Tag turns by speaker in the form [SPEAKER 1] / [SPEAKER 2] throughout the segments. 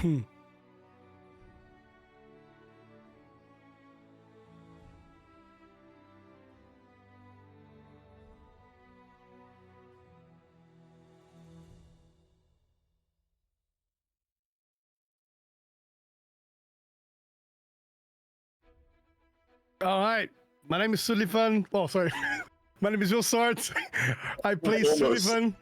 [SPEAKER 1] All right. My name is Sullivan. Oh, sorry. My name is Will Sort. I play Sullivan.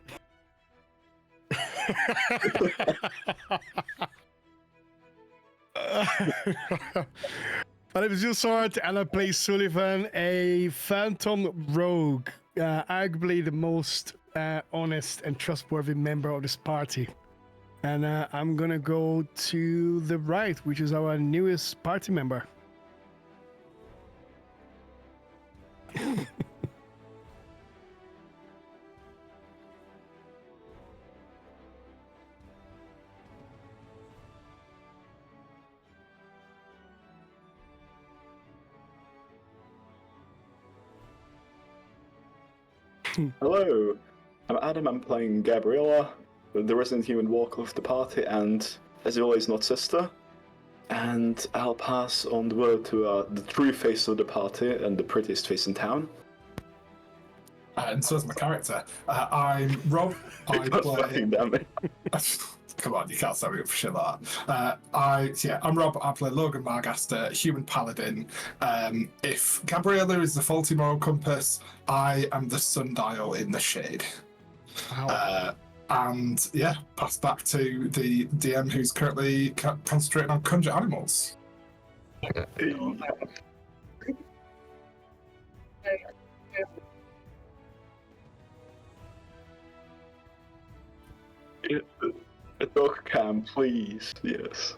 [SPEAKER 1] My name is Will Sort, and I play Sullivan, a phantom rogue, arguably the most honest and trustworthy member of this party. And I'm gonna go to the right, which is our newest party member.
[SPEAKER 2] Hello, I'm Adam. I'm playing Gabriella, the resident human walker of the party, and as always, not sister. And I'll pass on the word to the true face of the party and the prettiest face in town.
[SPEAKER 3] And so is my character. I'm Rob. I play.
[SPEAKER 2] Damn it.
[SPEAKER 3] Come on, you can't set me up for shit like that. I'm Rob. I play Logan Margaster, human paladin. If Gabriella is the faulty moral compass, I am the sundial in the shade.
[SPEAKER 1] Wow.
[SPEAKER 3] And yeah, pass back to the DM who's currently concentrating on conjure animals.
[SPEAKER 2] A dog cam, please. Yes.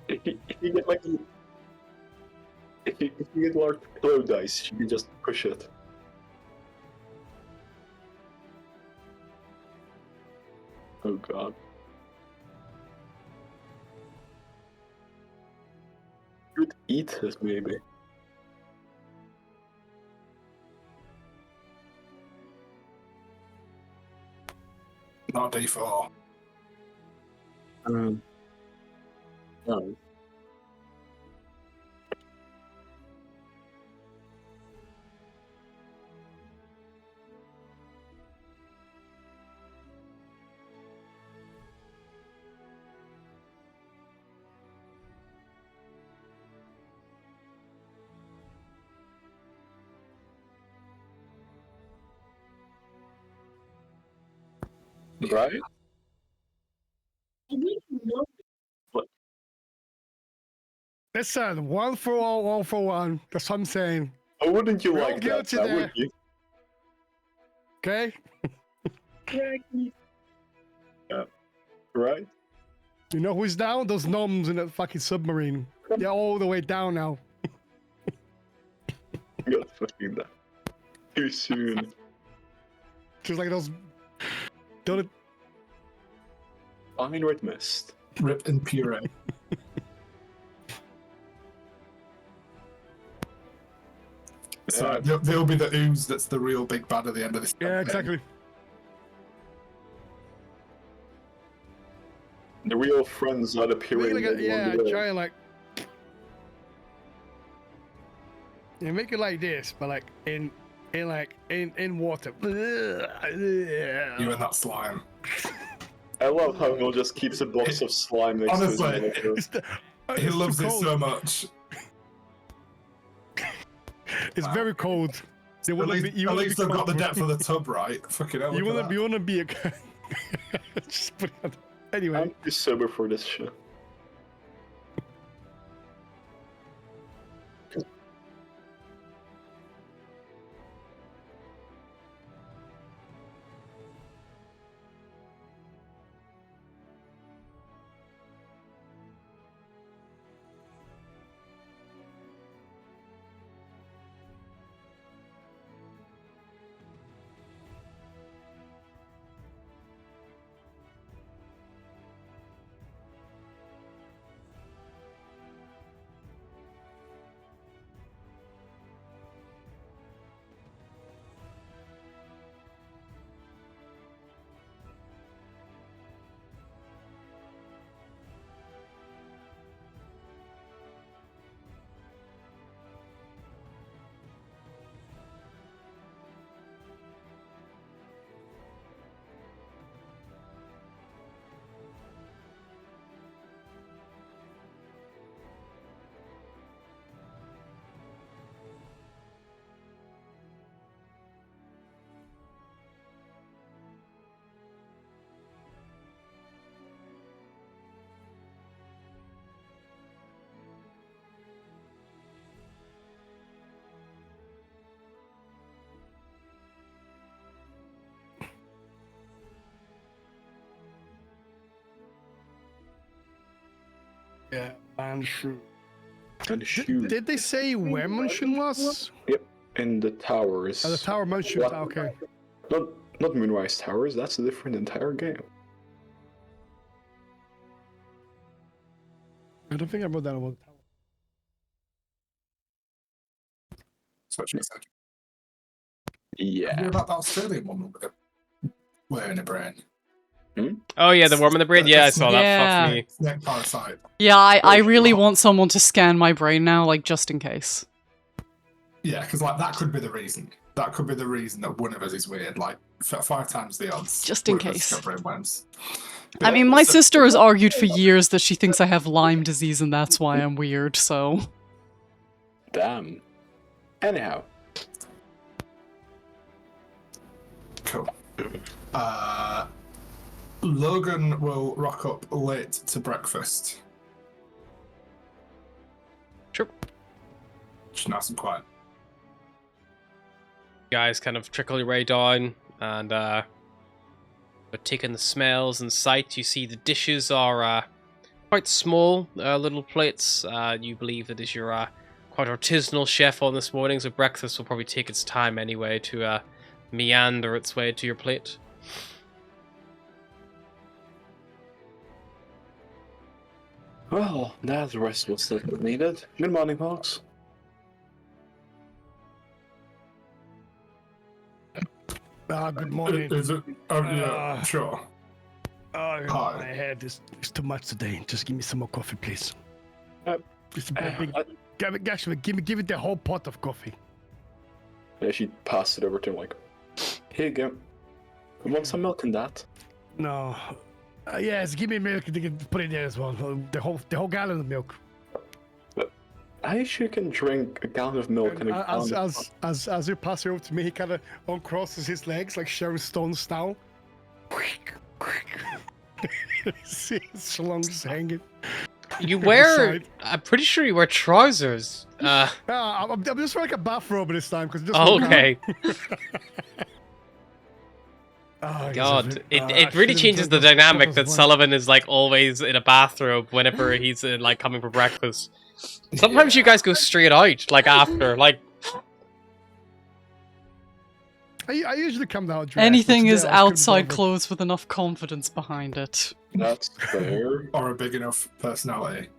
[SPEAKER 2] If you get like, if you get large glow dice, you can just push it. Oh god. You could eat it, maybe.
[SPEAKER 3] Not D4.
[SPEAKER 2] No. Right?
[SPEAKER 1] Listen, one for all, all for one. That's what I'm saying.
[SPEAKER 2] Oh, wouldn't you
[SPEAKER 1] We're all
[SPEAKER 2] like that?
[SPEAKER 1] guilty
[SPEAKER 2] That
[SPEAKER 1] there.
[SPEAKER 2] would you?
[SPEAKER 1] Okay?
[SPEAKER 2] Yeah. Right?
[SPEAKER 1] You know who's down? Those gnomes in that fucking submarine. They're all the way down now.
[SPEAKER 2] Got fucking that. Too soon.
[SPEAKER 1] Just like those. Don't.
[SPEAKER 2] I mean, red mist.
[SPEAKER 3] Rip and puree. So there'll be the ooze that's the real big bad at the end of this.
[SPEAKER 1] Yeah,
[SPEAKER 3] campaign.
[SPEAKER 1] exactly.
[SPEAKER 2] The real friends are the puree.
[SPEAKER 1] Make it like giant like. You make it like this, but like in water.
[SPEAKER 3] You and that slime.
[SPEAKER 2] I love how Will just keeps a box of slime next
[SPEAKER 3] Honestly,
[SPEAKER 2] to his
[SPEAKER 3] He loves it so much.
[SPEAKER 1] It's very cold.
[SPEAKER 3] At least I've got the depth of the tub right. Fucking hell.
[SPEAKER 1] You wanna be a. Just put it on. Anyway.
[SPEAKER 2] I'm too sober for this shit.
[SPEAKER 1] Yeah, Mansion.
[SPEAKER 2] And shoot.
[SPEAKER 1] Did they say where Mansion was?
[SPEAKER 2] Yep, in the towers.
[SPEAKER 1] The Tower Mansion.
[SPEAKER 2] What?
[SPEAKER 1] Okay.
[SPEAKER 2] Not Moonrise Towers. That's a different entire game.
[SPEAKER 1] I don't think I wrote that about the tower.
[SPEAKER 3] That's what she said.
[SPEAKER 2] Yeah.
[SPEAKER 3] Hear about that Australian one with where in a brain?
[SPEAKER 4] Oh yeah, the worm in the brain. Yeah, I saw that.
[SPEAKER 5] Yeah.
[SPEAKER 4] Fuck me.
[SPEAKER 3] Snake parasite.
[SPEAKER 5] Yeah, I really want someone to scan my brain now, like, just in case.
[SPEAKER 3] Yeah, because like that could be the reason. That could be the reason that one of us is weird. Like 5 times the odds.
[SPEAKER 5] Just in
[SPEAKER 3] one of us
[SPEAKER 5] case.
[SPEAKER 3] got brain worms.
[SPEAKER 5] I mean, my sister has argued for years that she thinks I have Lyme disease and that's why I'm weird, so...
[SPEAKER 2] Damn. Anyhow.
[SPEAKER 3] Cool. Logan will rock up late to breakfast.
[SPEAKER 4] Sure.
[SPEAKER 3] Just nice and quiet.
[SPEAKER 4] Guys kind of trickle your way down, and but taking the smells and sight, you see the dishes are quite small, little plates. You believe that is your quite artisanal chef on this morning, so breakfast will probably take its time anyway to meander its way to your plate.
[SPEAKER 2] Well, that rest was needed. Good morning, folks.
[SPEAKER 1] Good morning.
[SPEAKER 3] Is it? Yeah, sure. Hi.
[SPEAKER 1] My head is too much today. Just give me some more coffee, please. Just a big, actually, give me the whole pot of coffee.
[SPEAKER 2] Yeah, she passed it over to him like, here you go. You want some milk in that?
[SPEAKER 1] No. Yes, give me milk. You can put it there as well. The whole gallon of milk.
[SPEAKER 2] I sure can drink a gallon of milk and a gallon of...
[SPEAKER 1] As you pass it over to me, he kind of uncrosses his legs like Sharon Stone style. See his lungs hanging.
[SPEAKER 4] You wear...
[SPEAKER 1] Side.
[SPEAKER 4] I'm pretty sure you wear trousers.
[SPEAKER 1] I'm just wearing like a bathrobe this time because.
[SPEAKER 4] Okay.
[SPEAKER 1] Oh,
[SPEAKER 4] God, it really changes the dynamic that Sullivan is like always in a bathrobe whenever he's like coming for breakfast. Sometimes you guys go straight out, like after, like.
[SPEAKER 1] I usually come down dressed.
[SPEAKER 5] Anything
[SPEAKER 1] but
[SPEAKER 5] is
[SPEAKER 1] today I couldn't
[SPEAKER 5] outside
[SPEAKER 1] bother.
[SPEAKER 5] clothes with enough confidence behind it.
[SPEAKER 2] That's fair.
[SPEAKER 3] Or a big enough personality.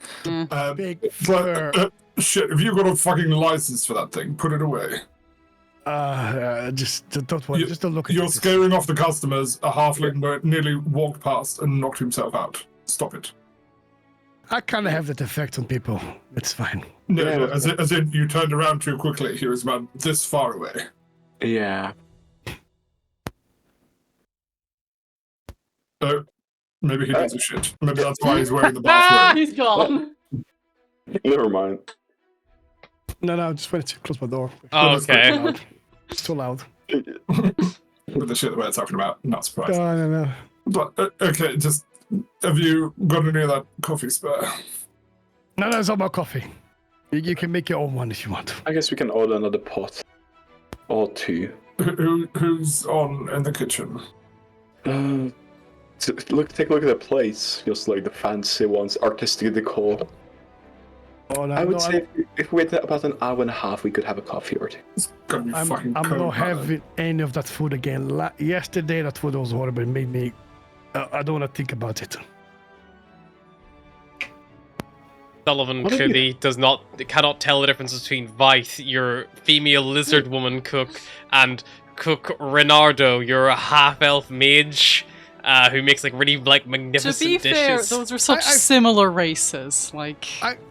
[SPEAKER 1] Big fur.
[SPEAKER 3] Shit, if you got a fucking license for that thing, put it away.
[SPEAKER 1] Just don't worry. Just don't look at
[SPEAKER 3] You're
[SPEAKER 1] it.
[SPEAKER 3] scaring off the customers. A halfling nearly walked past and knocked himself out. Stop it.
[SPEAKER 1] I kind of have that effect on people. It's fine.
[SPEAKER 3] No,
[SPEAKER 2] Yeah,
[SPEAKER 3] no, as in you turned around too quickly. He was about this far away.
[SPEAKER 2] Yeah.
[SPEAKER 3] Maybe he does a shit. Maybe that's why he's wearing the
[SPEAKER 5] Ah,
[SPEAKER 3] bathrobe.
[SPEAKER 5] he's gone!
[SPEAKER 2] Never mind.
[SPEAKER 1] No, I just wanted to close my door.
[SPEAKER 4] Oh, okay.
[SPEAKER 1] It's too loud.
[SPEAKER 3] With the shit that we're talking about. Not surprised.
[SPEAKER 1] No.
[SPEAKER 3] But, okay, just... Have you got any of that coffee spare?
[SPEAKER 1] No, it's all about coffee. You can make your own one if you want.
[SPEAKER 2] I guess we can order another pot. Or two.
[SPEAKER 3] Who's on in the kitchen?
[SPEAKER 2] Take a look at the plates. Just like the fancy ones, artistic decor.
[SPEAKER 1] Oh, no,
[SPEAKER 2] I would say if we wait about an hour and a half, we could have a coffee or two.
[SPEAKER 3] It's gonna be
[SPEAKER 1] I'm
[SPEAKER 3] fucking
[SPEAKER 1] not
[SPEAKER 3] cold.
[SPEAKER 1] having any of that food again. Yesterday, that food was horrible. It made me... I don't want to think about it.
[SPEAKER 4] Sullivan
[SPEAKER 2] What have
[SPEAKER 4] clearly cannot tell the difference between Vith, your female lizard woman cook, and Cook Renardo, your half-elf mage, who makes like really like
[SPEAKER 5] To
[SPEAKER 4] magnificent
[SPEAKER 5] be fair,
[SPEAKER 4] dishes.
[SPEAKER 5] those are such
[SPEAKER 1] I-
[SPEAKER 5] similar races. Like,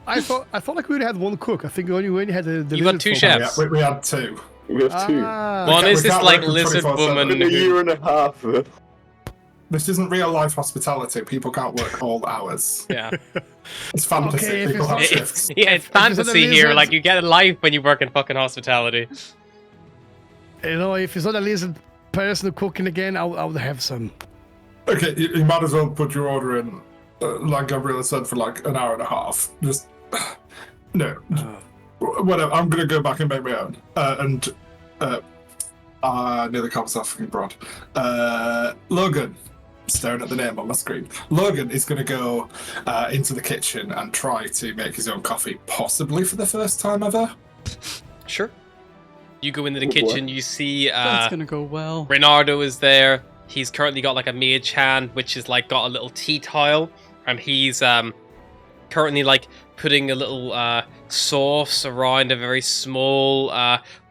[SPEAKER 1] I thought like we only had one cook. I think we only had the
[SPEAKER 4] You got
[SPEAKER 1] lizard
[SPEAKER 4] two
[SPEAKER 1] folk.
[SPEAKER 4] chefs.
[SPEAKER 3] Yeah, we had two.
[SPEAKER 2] We have two.
[SPEAKER 4] One
[SPEAKER 3] we
[SPEAKER 4] is this
[SPEAKER 3] can't
[SPEAKER 4] like
[SPEAKER 3] work with
[SPEAKER 4] lizard
[SPEAKER 3] 24/7.
[SPEAKER 4] woman
[SPEAKER 2] In a
[SPEAKER 4] who...
[SPEAKER 2] year and a half.
[SPEAKER 3] This isn't real life hospitality. People can't work all hours.
[SPEAKER 4] Yeah.
[SPEAKER 3] It's fantasy.
[SPEAKER 1] Okay, if
[SPEAKER 3] People
[SPEAKER 1] it's
[SPEAKER 3] have
[SPEAKER 1] not-
[SPEAKER 3] shifts.
[SPEAKER 4] Yeah, it's
[SPEAKER 1] If it's not a
[SPEAKER 4] fantasy here.
[SPEAKER 1] lizard-
[SPEAKER 4] Like you get a life when you work in fucking hospitality.
[SPEAKER 1] You know, if it's not a lizard person cooking again, I would have some.
[SPEAKER 3] Okay, you might as well put your order in, like Gabriella said, for like an hour and a half. Just no, whatever. I'm gonna go back and make my own. Nearly comes off fucking broad. Logan, staring at the name on my screen. Logan is going to go into the kitchen and try to make his own coffee, possibly for the first time ever.
[SPEAKER 4] Sure. You go into the
[SPEAKER 2] Oh, boy.
[SPEAKER 4] kitchen, you see
[SPEAKER 5] That's gonna go well.
[SPEAKER 4] Reynardo is there. He's currently got like a mage hand, which is like got a little tea tile, and he's currently like putting a little sauce around a very small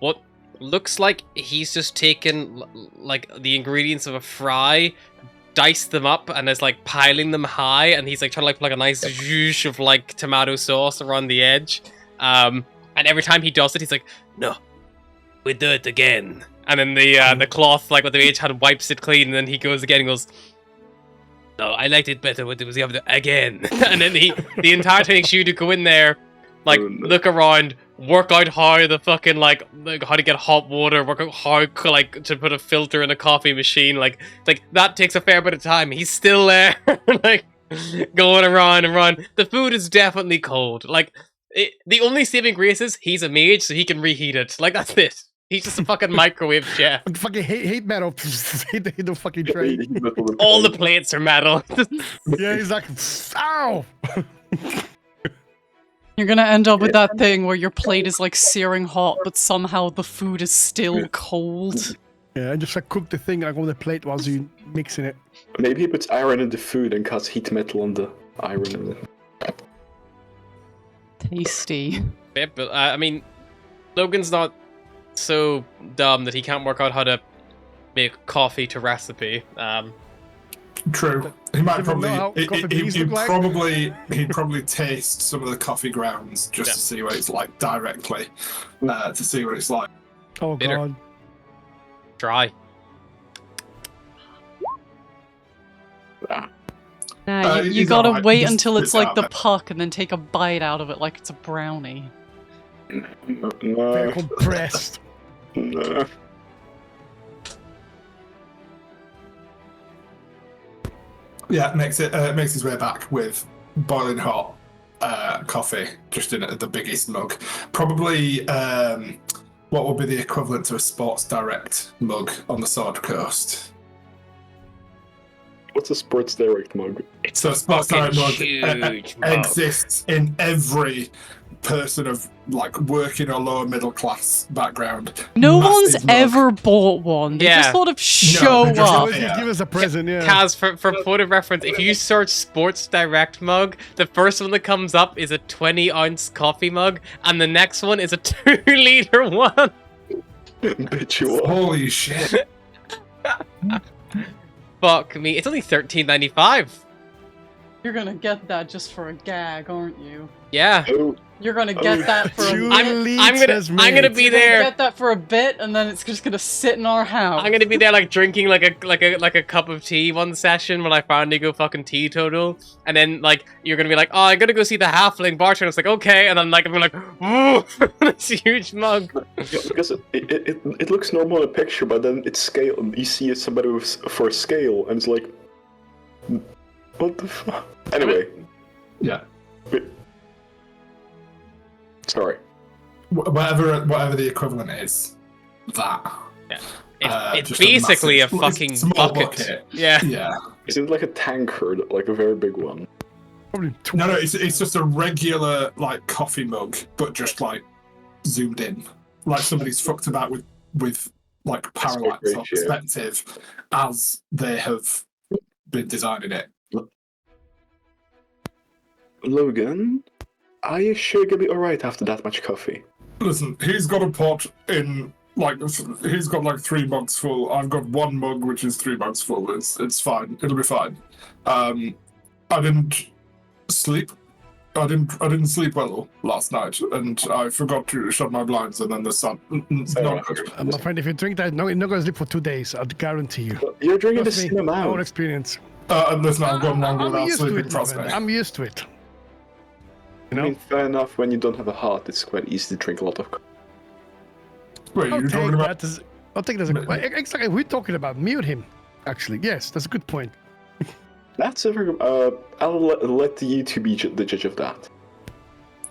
[SPEAKER 4] what looks like he's just taken like the ingredients of a fry, diced them up, and is like piling them high, and he's like trying to like put like a nice zhuzh of like tomato sauce around the edge. And every time he does it, he's like, "No, we do it again." And then the cloth, like with the mage hand, wipes it clean, and then he goes again and goes, "No, I liked it better when it was the other again." And then the entire time makes you to go in there, like look around, work out how the fucking like how to get hot water, work out how like to put a filter in a coffee machine, like that takes a fair bit of time. He's still there, like going around and around. The food is definitely cold. Like the only saving grace is he's a mage, so he can reheat it. Like that's it. He's just a fucking microwave chef.
[SPEAKER 1] Fucking hate metal. hate the fucking train.
[SPEAKER 4] All the plates are metal.
[SPEAKER 1] Yeah, he's like, ow!
[SPEAKER 5] You're gonna end up with that thing where your plate is like searing hot, but somehow the food is still cold.
[SPEAKER 1] Yeah, and just like cook the thing like on the plate while you mixing it.
[SPEAKER 2] Maybe he puts iron in the food and cuts heat metal on the iron in it.
[SPEAKER 5] Tasty.
[SPEAKER 4] Yeah, but I mean, Logan's not so dumb that he can't work out how to make coffee to recipe.
[SPEAKER 3] True. He might
[SPEAKER 1] Doesn't know how
[SPEAKER 3] probably.
[SPEAKER 1] coffee beans
[SPEAKER 3] He'd
[SPEAKER 1] look like.
[SPEAKER 3] probably taste some of the coffee grounds just to see what it's like directly, to see what it's like.
[SPEAKER 1] Oh
[SPEAKER 4] Bitter.
[SPEAKER 1] god.
[SPEAKER 4] Dry.
[SPEAKER 5] Nah, you
[SPEAKER 3] he's
[SPEAKER 5] gotta
[SPEAKER 3] alright.
[SPEAKER 5] wait
[SPEAKER 3] Just
[SPEAKER 5] until it's
[SPEAKER 3] spit it
[SPEAKER 5] like the
[SPEAKER 3] out.
[SPEAKER 5] puck and then take a bite out of it like it's a brownie.
[SPEAKER 1] Very
[SPEAKER 2] No,
[SPEAKER 1] compressed.
[SPEAKER 2] no.
[SPEAKER 3] Yeah, makes his way back with boiling hot coffee, just in the biggest mug. Probably what would be the equivalent to a Sports Direct mug on the Sword Coast.
[SPEAKER 2] What's a Sports Direct mug?
[SPEAKER 3] So Sports Direct mug
[SPEAKER 4] huge mug.
[SPEAKER 3] exists in every person of like working or lower middle class background.
[SPEAKER 5] No
[SPEAKER 3] Massive
[SPEAKER 5] one's
[SPEAKER 3] mug.
[SPEAKER 5] ever bought one. They
[SPEAKER 4] Yeah.
[SPEAKER 5] just sort of show
[SPEAKER 3] they just-
[SPEAKER 5] up.
[SPEAKER 1] Always
[SPEAKER 3] yeah.
[SPEAKER 1] give us a present, yeah.
[SPEAKER 4] Kaz, for point of reference, if you search Sports Direct mug, the first one that comes up is a 20-ounce coffee mug, and the next one is a 2-liter one.
[SPEAKER 2] Bitch, you are.
[SPEAKER 3] Holy shit!
[SPEAKER 4] Fuck me, it's only $13.95.
[SPEAKER 5] You're gonna get that just for a gag, aren't you?
[SPEAKER 4] Yeah.
[SPEAKER 2] Oh,
[SPEAKER 5] You're gonna get that for a
[SPEAKER 1] Two
[SPEAKER 5] bit.
[SPEAKER 4] I'm
[SPEAKER 1] liters,
[SPEAKER 4] gonna be
[SPEAKER 1] mate.
[SPEAKER 5] You're gonna
[SPEAKER 4] there.
[SPEAKER 5] get that for a bit, and then it's just gonna sit in our house.
[SPEAKER 4] I'm gonna be there like drinking like a cup of tea one session when I finally go fucking teetotal, and then like you're gonna be like, oh, I'm gonna go see the halfling bartender. It's like okay, and then like I'm like, ooh, this huge mug.
[SPEAKER 2] yeah, because it looks normal in a picture, but then it's scale. You see somebody with for a scale, and it's like, what the fuck? Anyway,
[SPEAKER 3] Yeah,
[SPEAKER 2] sorry.
[SPEAKER 3] whatever the equivalent is, that.
[SPEAKER 4] It's
[SPEAKER 3] Just a
[SPEAKER 4] basically
[SPEAKER 3] massive-
[SPEAKER 4] a fucking
[SPEAKER 3] small
[SPEAKER 4] bucket. Yeah.
[SPEAKER 3] Yeah.
[SPEAKER 2] Isn't it like a tankard, like a very big one?
[SPEAKER 1] Probably
[SPEAKER 3] No, it's just a regular like coffee mug, but just like zoomed in, like somebody's fucked about with like parallax or
[SPEAKER 2] ratio.
[SPEAKER 3] perspective as they have been designing it.
[SPEAKER 2] Logan, are you sure you'll be alright after that much coffee?
[SPEAKER 3] Listen, he's got a pot in like he's got like 3 mugs full. I've got 1 mug which is 3 mugs full. It's fine. It'll be fine. I didn't sleep. I didn't sleep well last night, and I forgot to shut my blinds, and then the sun. Not good.
[SPEAKER 1] my friend, if you drink that, no, you're not gonna sleep for 2 days. I'll guarantee you.
[SPEAKER 2] You're drinking the
[SPEAKER 1] Trust me,
[SPEAKER 2] same
[SPEAKER 1] my own
[SPEAKER 2] amount.
[SPEAKER 1] experience.
[SPEAKER 3] And listen, I've gone longer
[SPEAKER 1] I'm
[SPEAKER 3] without
[SPEAKER 1] used to
[SPEAKER 3] sleeping.
[SPEAKER 1] it, my
[SPEAKER 3] Trust
[SPEAKER 1] friend.
[SPEAKER 3] me.
[SPEAKER 1] I'm used to it. You
[SPEAKER 2] I
[SPEAKER 1] know,
[SPEAKER 2] mean, fair enough, when you don't have a heart, it's quite easy to drink a lot of coffee.
[SPEAKER 3] Wait,
[SPEAKER 1] I'll
[SPEAKER 3] you're
[SPEAKER 1] take
[SPEAKER 3] talking about?
[SPEAKER 1] that as, I'll take that as a, well, exactly. We're talking about mute him. Actually, yes, that's a good point.
[SPEAKER 2] That's a very, I'll let you two be the judge of that.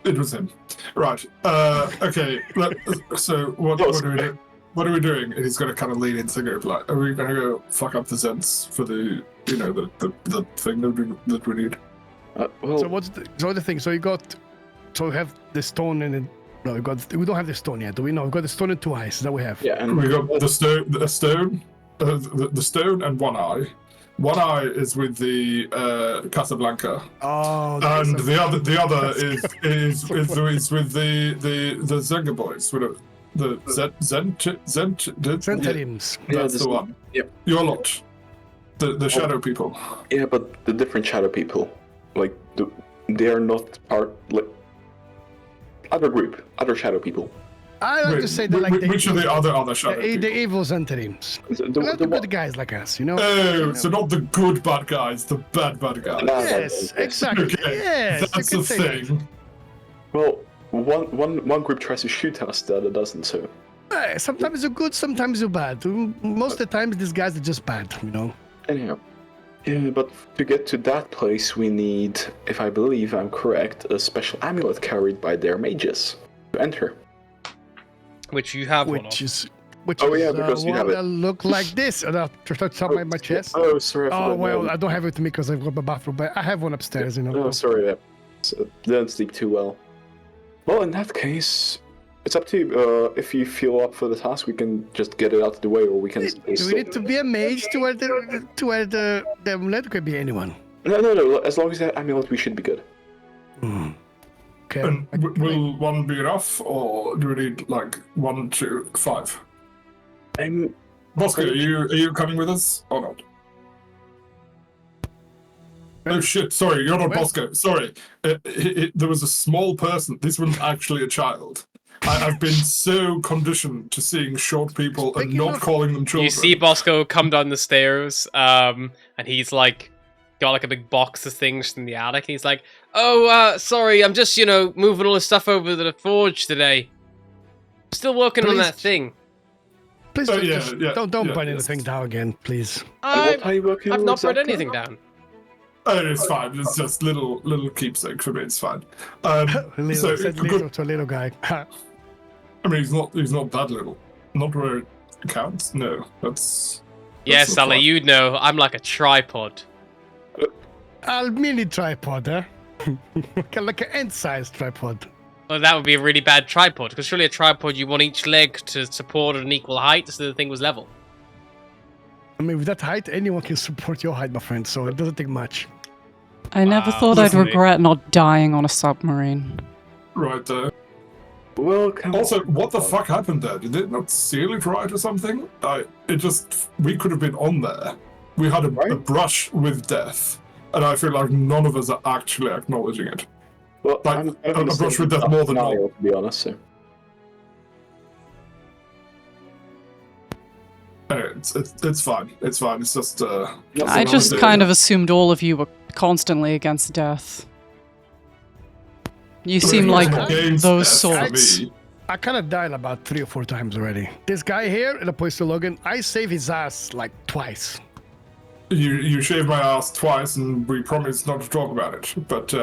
[SPEAKER 3] It was him. Right. Okay. So what are we doing? What are we doing? And he's going to kind of lean into the group like, are we going to go fuck up the Zeds for the the thing that we need.
[SPEAKER 2] Well,
[SPEAKER 1] So what's the thing? So we have the stone and no, we don't have the stone yet, do we? No, we got the stone and 2 eyes. That we have.
[SPEAKER 2] yeah, and
[SPEAKER 3] We got the stone, the stone and 1 eye. 1 eye is with the Casablanca,
[SPEAKER 1] Oh,
[SPEAKER 3] and
[SPEAKER 1] so-
[SPEAKER 3] the other is with the Zenga boys. With the
[SPEAKER 1] Centurions.
[SPEAKER 3] That's
[SPEAKER 2] this-
[SPEAKER 3] the one.
[SPEAKER 2] Yep.
[SPEAKER 3] Your lot, the shadow people.
[SPEAKER 2] Yeah, but the different shadow people, like they are not part like other shadow people.
[SPEAKER 1] I like to say that like
[SPEAKER 3] which are the other shadow
[SPEAKER 1] the
[SPEAKER 3] people?
[SPEAKER 1] evil Centurions.
[SPEAKER 2] The,
[SPEAKER 1] They're the
[SPEAKER 2] one-
[SPEAKER 1] good guys like us, you know.
[SPEAKER 3] Oh, so not the good bad guys, the bad guys.
[SPEAKER 1] Yes, exactly.
[SPEAKER 3] Okay,
[SPEAKER 1] Yes, you
[SPEAKER 3] that's
[SPEAKER 1] can
[SPEAKER 3] the
[SPEAKER 1] say that.
[SPEAKER 3] thing.
[SPEAKER 2] Well, one group tries to shoot us, the other doesn't. So
[SPEAKER 1] Sometimes you're good, sometimes you're bad. Most of the time, these guys are just bad, you know.
[SPEAKER 2] anyhow, yeah. But to get to that place, we need, if I believe I'm correct, a special amulet carried by their mages to enter.
[SPEAKER 4] Which you have one
[SPEAKER 1] Which
[SPEAKER 4] of.
[SPEAKER 1] is
[SPEAKER 2] Oh, yeah, because you
[SPEAKER 1] one
[SPEAKER 2] have it.
[SPEAKER 1] that look like this. And I'll try to top my chest.
[SPEAKER 2] Oh, sorry. I
[SPEAKER 1] Oh
[SPEAKER 2] forgot.
[SPEAKER 1] well,
[SPEAKER 2] No.
[SPEAKER 1] I don't have it to me because I've got my bathroom, but I have one upstairs, you know.
[SPEAKER 2] Oh, sorry. So, didn't sleep too well. Well, in that case, it's up to you. If you feel up for the task, we can just get it out of the way, or we can.
[SPEAKER 1] Do we need to be a mage to where the amulet could be anyone?
[SPEAKER 2] No. As long as that amulet, we should be good.
[SPEAKER 1] Hmm. Okay.
[SPEAKER 3] And will 1 be enough, or do we need like 1, 2, 5?
[SPEAKER 2] I'm.
[SPEAKER 3] Bosco, are you coming with us or not? Oh shit! Sorry, you're not
[SPEAKER 1] Well-
[SPEAKER 3] Bosco. Sorry, there was a small person. This one's actually a child. I've been so conditioned to seeing short people and
[SPEAKER 1] Speaking
[SPEAKER 3] not
[SPEAKER 1] of-
[SPEAKER 3] calling them children.
[SPEAKER 4] You see Bosco come down the stairs, and he's like got like a big box of things in the attic. And he's like, "Oh, sorry, I'm just moving all this stuff over to the forge today. Still working on
[SPEAKER 1] Please.
[SPEAKER 4] that thing.
[SPEAKER 1] Please
[SPEAKER 3] Oh,
[SPEAKER 1] don't,
[SPEAKER 3] yeah,
[SPEAKER 1] just,
[SPEAKER 3] yeah,
[SPEAKER 1] don't
[SPEAKER 3] yeah,
[SPEAKER 1] burn
[SPEAKER 3] yes.
[SPEAKER 1] anything down again, please.
[SPEAKER 2] What are you working
[SPEAKER 4] I've
[SPEAKER 2] on
[SPEAKER 4] not burned
[SPEAKER 2] exactly?
[SPEAKER 4] anything down.
[SPEAKER 3] Oh, it's fine. It's just little keepsake for me. It's fine.
[SPEAKER 1] Little,
[SPEAKER 3] So
[SPEAKER 1] said
[SPEAKER 3] good.
[SPEAKER 1] little to a little guy.
[SPEAKER 3] I mean, he's not that little. Not where it counts. No, that's.
[SPEAKER 4] Yes,
[SPEAKER 3] not
[SPEAKER 4] Sally,
[SPEAKER 3] fine.
[SPEAKER 4] you'd know. I'm like a tripod.
[SPEAKER 1] A mini tripod, huh? like an ant-sized tripod.
[SPEAKER 4] Well, that would be a really bad tripod, because surely a tripod you want each leg to support at an equal height so the thing was level.
[SPEAKER 1] I mean, with that height, anyone can support your height, my friend, so it doesn't take much.
[SPEAKER 5] I never
[SPEAKER 4] Wow.
[SPEAKER 5] thought I'd
[SPEAKER 4] Listen,
[SPEAKER 5] regret not dying on a submarine.
[SPEAKER 3] Right there.
[SPEAKER 2] Well, come
[SPEAKER 3] Also,
[SPEAKER 2] on.
[SPEAKER 3] what the fuck happened there? Did it not seal it right or something? We could have been on there. We had a
[SPEAKER 2] Right?
[SPEAKER 3] brush with death, and I feel like none of us are actually acknowledging it.
[SPEAKER 2] Well,
[SPEAKER 3] like,
[SPEAKER 2] I'm
[SPEAKER 3] a brush with death more than
[SPEAKER 2] denial,
[SPEAKER 3] normal.
[SPEAKER 2] to be honest. So.
[SPEAKER 3] It's fine. It's fine. It's just.
[SPEAKER 5] I just kind of assumed all of you were constantly against death. You seem like
[SPEAKER 3] Against
[SPEAKER 5] those
[SPEAKER 3] death for
[SPEAKER 5] sorts.
[SPEAKER 3] me.
[SPEAKER 1] I kind of died about 3 or 4 times already. This guy here, in opposed to Logan, I saved his ass like twice.
[SPEAKER 3] You shaved my ass twice, and we promised not to talk about it. But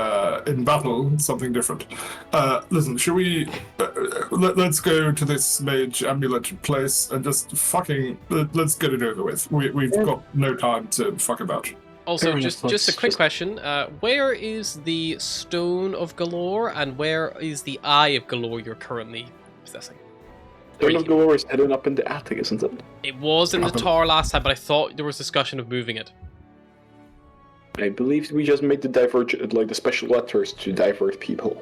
[SPEAKER 3] in battle, it's something different. Listen, should we? Let's go to this mage amulet place and just fucking let's get it over with. We've got no time to fuck about.
[SPEAKER 4] Also,
[SPEAKER 2] Fair
[SPEAKER 4] just
[SPEAKER 2] enough,
[SPEAKER 4] just a
[SPEAKER 2] let's
[SPEAKER 4] quick
[SPEAKER 2] just-
[SPEAKER 4] question. Where is the Stone of Galore, and where is the Eye of Galore you're currently possessing?
[SPEAKER 2] Stone of Galore is hidden up in the attic, isn't it?
[SPEAKER 4] It was in the tower last time, but I thought there was discussion of moving it.
[SPEAKER 2] I believe we just made the special letters to divert people.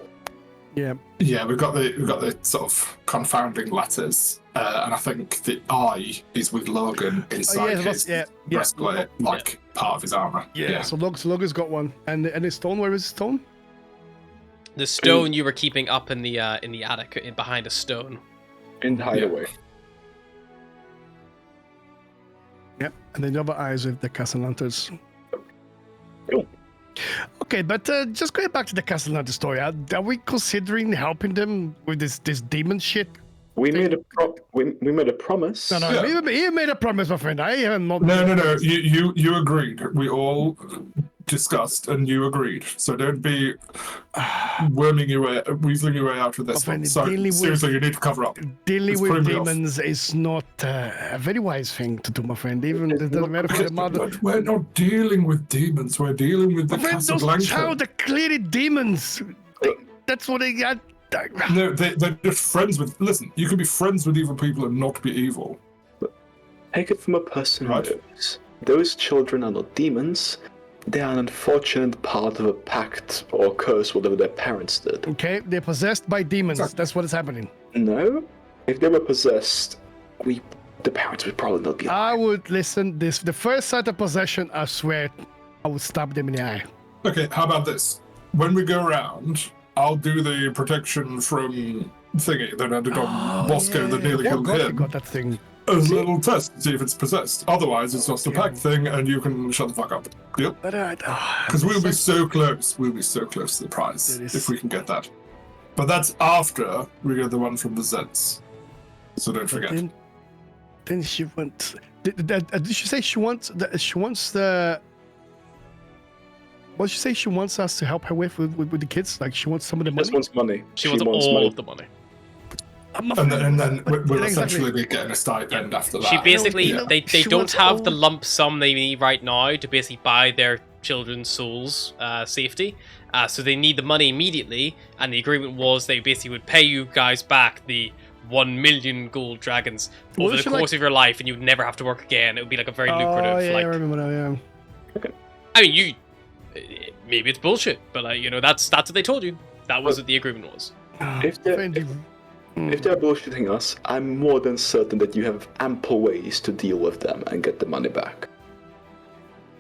[SPEAKER 1] Yeah.
[SPEAKER 3] Yeah, we've got the sort of confounding letters, and I think the eye is with Logan inside
[SPEAKER 1] yeah,
[SPEAKER 3] his
[SPEAKER 1] yeah.
[SPEAKER 3] breastplate, like part of his armor.
[SPEAKER 1] Yeah. So Logan's got one. And the stone, where is the stone?
[SPEAKER 4] The stone you were keeping up in the attic, behind a stone.
[SPEAKER 2] In the hideaway.
[SPEAKER 1] Yep. And then the other eyes with the Castellantes.
[SPEAKER 2] Cool.
[SPEAKER 1] Okay, but just going back to the Castellantes story, are we considering helping them with this demon shit?
[SPEAKER 2] We made a promise.
[SPEAKER 1] No,
[SPEAKER 3] Yeah.
[SPEAKER 1] you made a promise, my friend. I am not.
[SPEAKER 3] No. You agreed. We all discussed and you agreed. So don't be weaseling your way out with this
[SPEAKER 1] My
[SPEAKER 3] one.
[SPEAKER 1] friend,
[SPEAKER 3] So
[SPEAKER 1] dealing with-
[SPEAKER 3] seriously, you need to cover up.
[SPEAKER 1] Dealing
[SPEAKER 3] It's
[SPEAKER 1] with
[SPEAKER 3] putting me off.
[SPEAKER 1] demons is not a very wise thing to do, my friend. Even it doesn't matter for the mother.
[SPEAKER 3] But we're not dealing with demons. We're dealing with the
[SPEAKER 1] My friend, those
[SPEAKER 3] Casablanca.
[SPEAKER 1] child are clearly demons. That's what they got.
[SPEAKER 3] No, they're just friends with. Listen, you can be friends with evil people and not be evil.
[SPEAKER 2] Take it from a person
[SPEAKER 3] Right.
[SPEAKER 2] who knows. Those children are not demons. They are an unfortunate part of a pact or curse, whatever their parents did.
[SPEAKER 1] Okay, they're possessed by demons.
[SPEAKER 3] Exactly.
[SPEAKER 1] That's what is happening.
[SPEAKER 2] No? If they were possessed, the parents would probably not be alive.
[SPEAKER 1] I would listen. The first sight of possession, I swear, I would stab them in the eye.
[SPEAKER 3] Okay, how about this? When we go around, I'll do the protection from thingy that I did on Bosco that nearly
[SPEAKER 1] Oh
[SPEAKER 3] killed
[SPEAKER 1] God, you
[SPEAKER 3] him.
[SPEAKER 1] got that thing.
[SPEAKER 3] As a little test to see if it's possessed. Otherwise, it's just a pact thing, and you can shut the fuck up. Deal?
[SPEAKER 1] But
[SPEAKER 3] Because we'll be so close. We'll be so close to the prize
[SPEAKER 1] It is-
[SPEAKER 3] if we can get that. But that's after we get the one from the Zeds. So don't forget.
[SPEAKER 1] Then she wants. Did she say she wants? She wants the. What did she say? She wants us to help her with the kids. Like she wants some of the
[SPEAKER 2] She
[SPEAKER 1] money.
[SPEAKER 2] just wants money.
[SPEAKER 4] She wants all
[SPEAKER 2] money.
[SPEAKER 4] of the money.
[SPEAKER 3] And then
[SPEAKER 1] But
[SPEAKER 3] we'll
[SPEAKER 1] exactly.
[SPEAKER 3] essentially be getting a stipend after that.
[SPEAKER 4] She basically,
[SPEAKER 1] you know,
[SPEAKER 4] they
[SPEAKER 1] she
[SPEAKER 4] don't
[SPEAKER 1] wants
[SPEAKER 4] have the
[SPEAKER 1] all-
[SPEAKER 4] lump sum they need right now to basically buy their children's souls safety. So they need the money immediately, and the agreement was they basically would pay you guys back the 1 million gold dragons
[SPEAKER 1] What
[SPEAKER 4] over
[SPEAKER 1] is
[SPEAKER 4] the
[SPEAKER 1] she
[SPEAKER 4] course of your life, and you'd never have to work again. It would be like a very lucrative,
[SPEAKER 1] Oh yeah, I
[SPEAKER 4] like,
[SPEAKER 1] remember now. Yeah.
[SPEAKER 4] I mean, you, maybe it's bullshit, but that's what they told you. That was what the agreement was.
[SPEAKER 2] If they're-
[SPEAKER 1] Friend, you-
[SPEAKER 2] If they're bullshitting us, I'm more than certain that you have ample ways to deal with them and get the money back.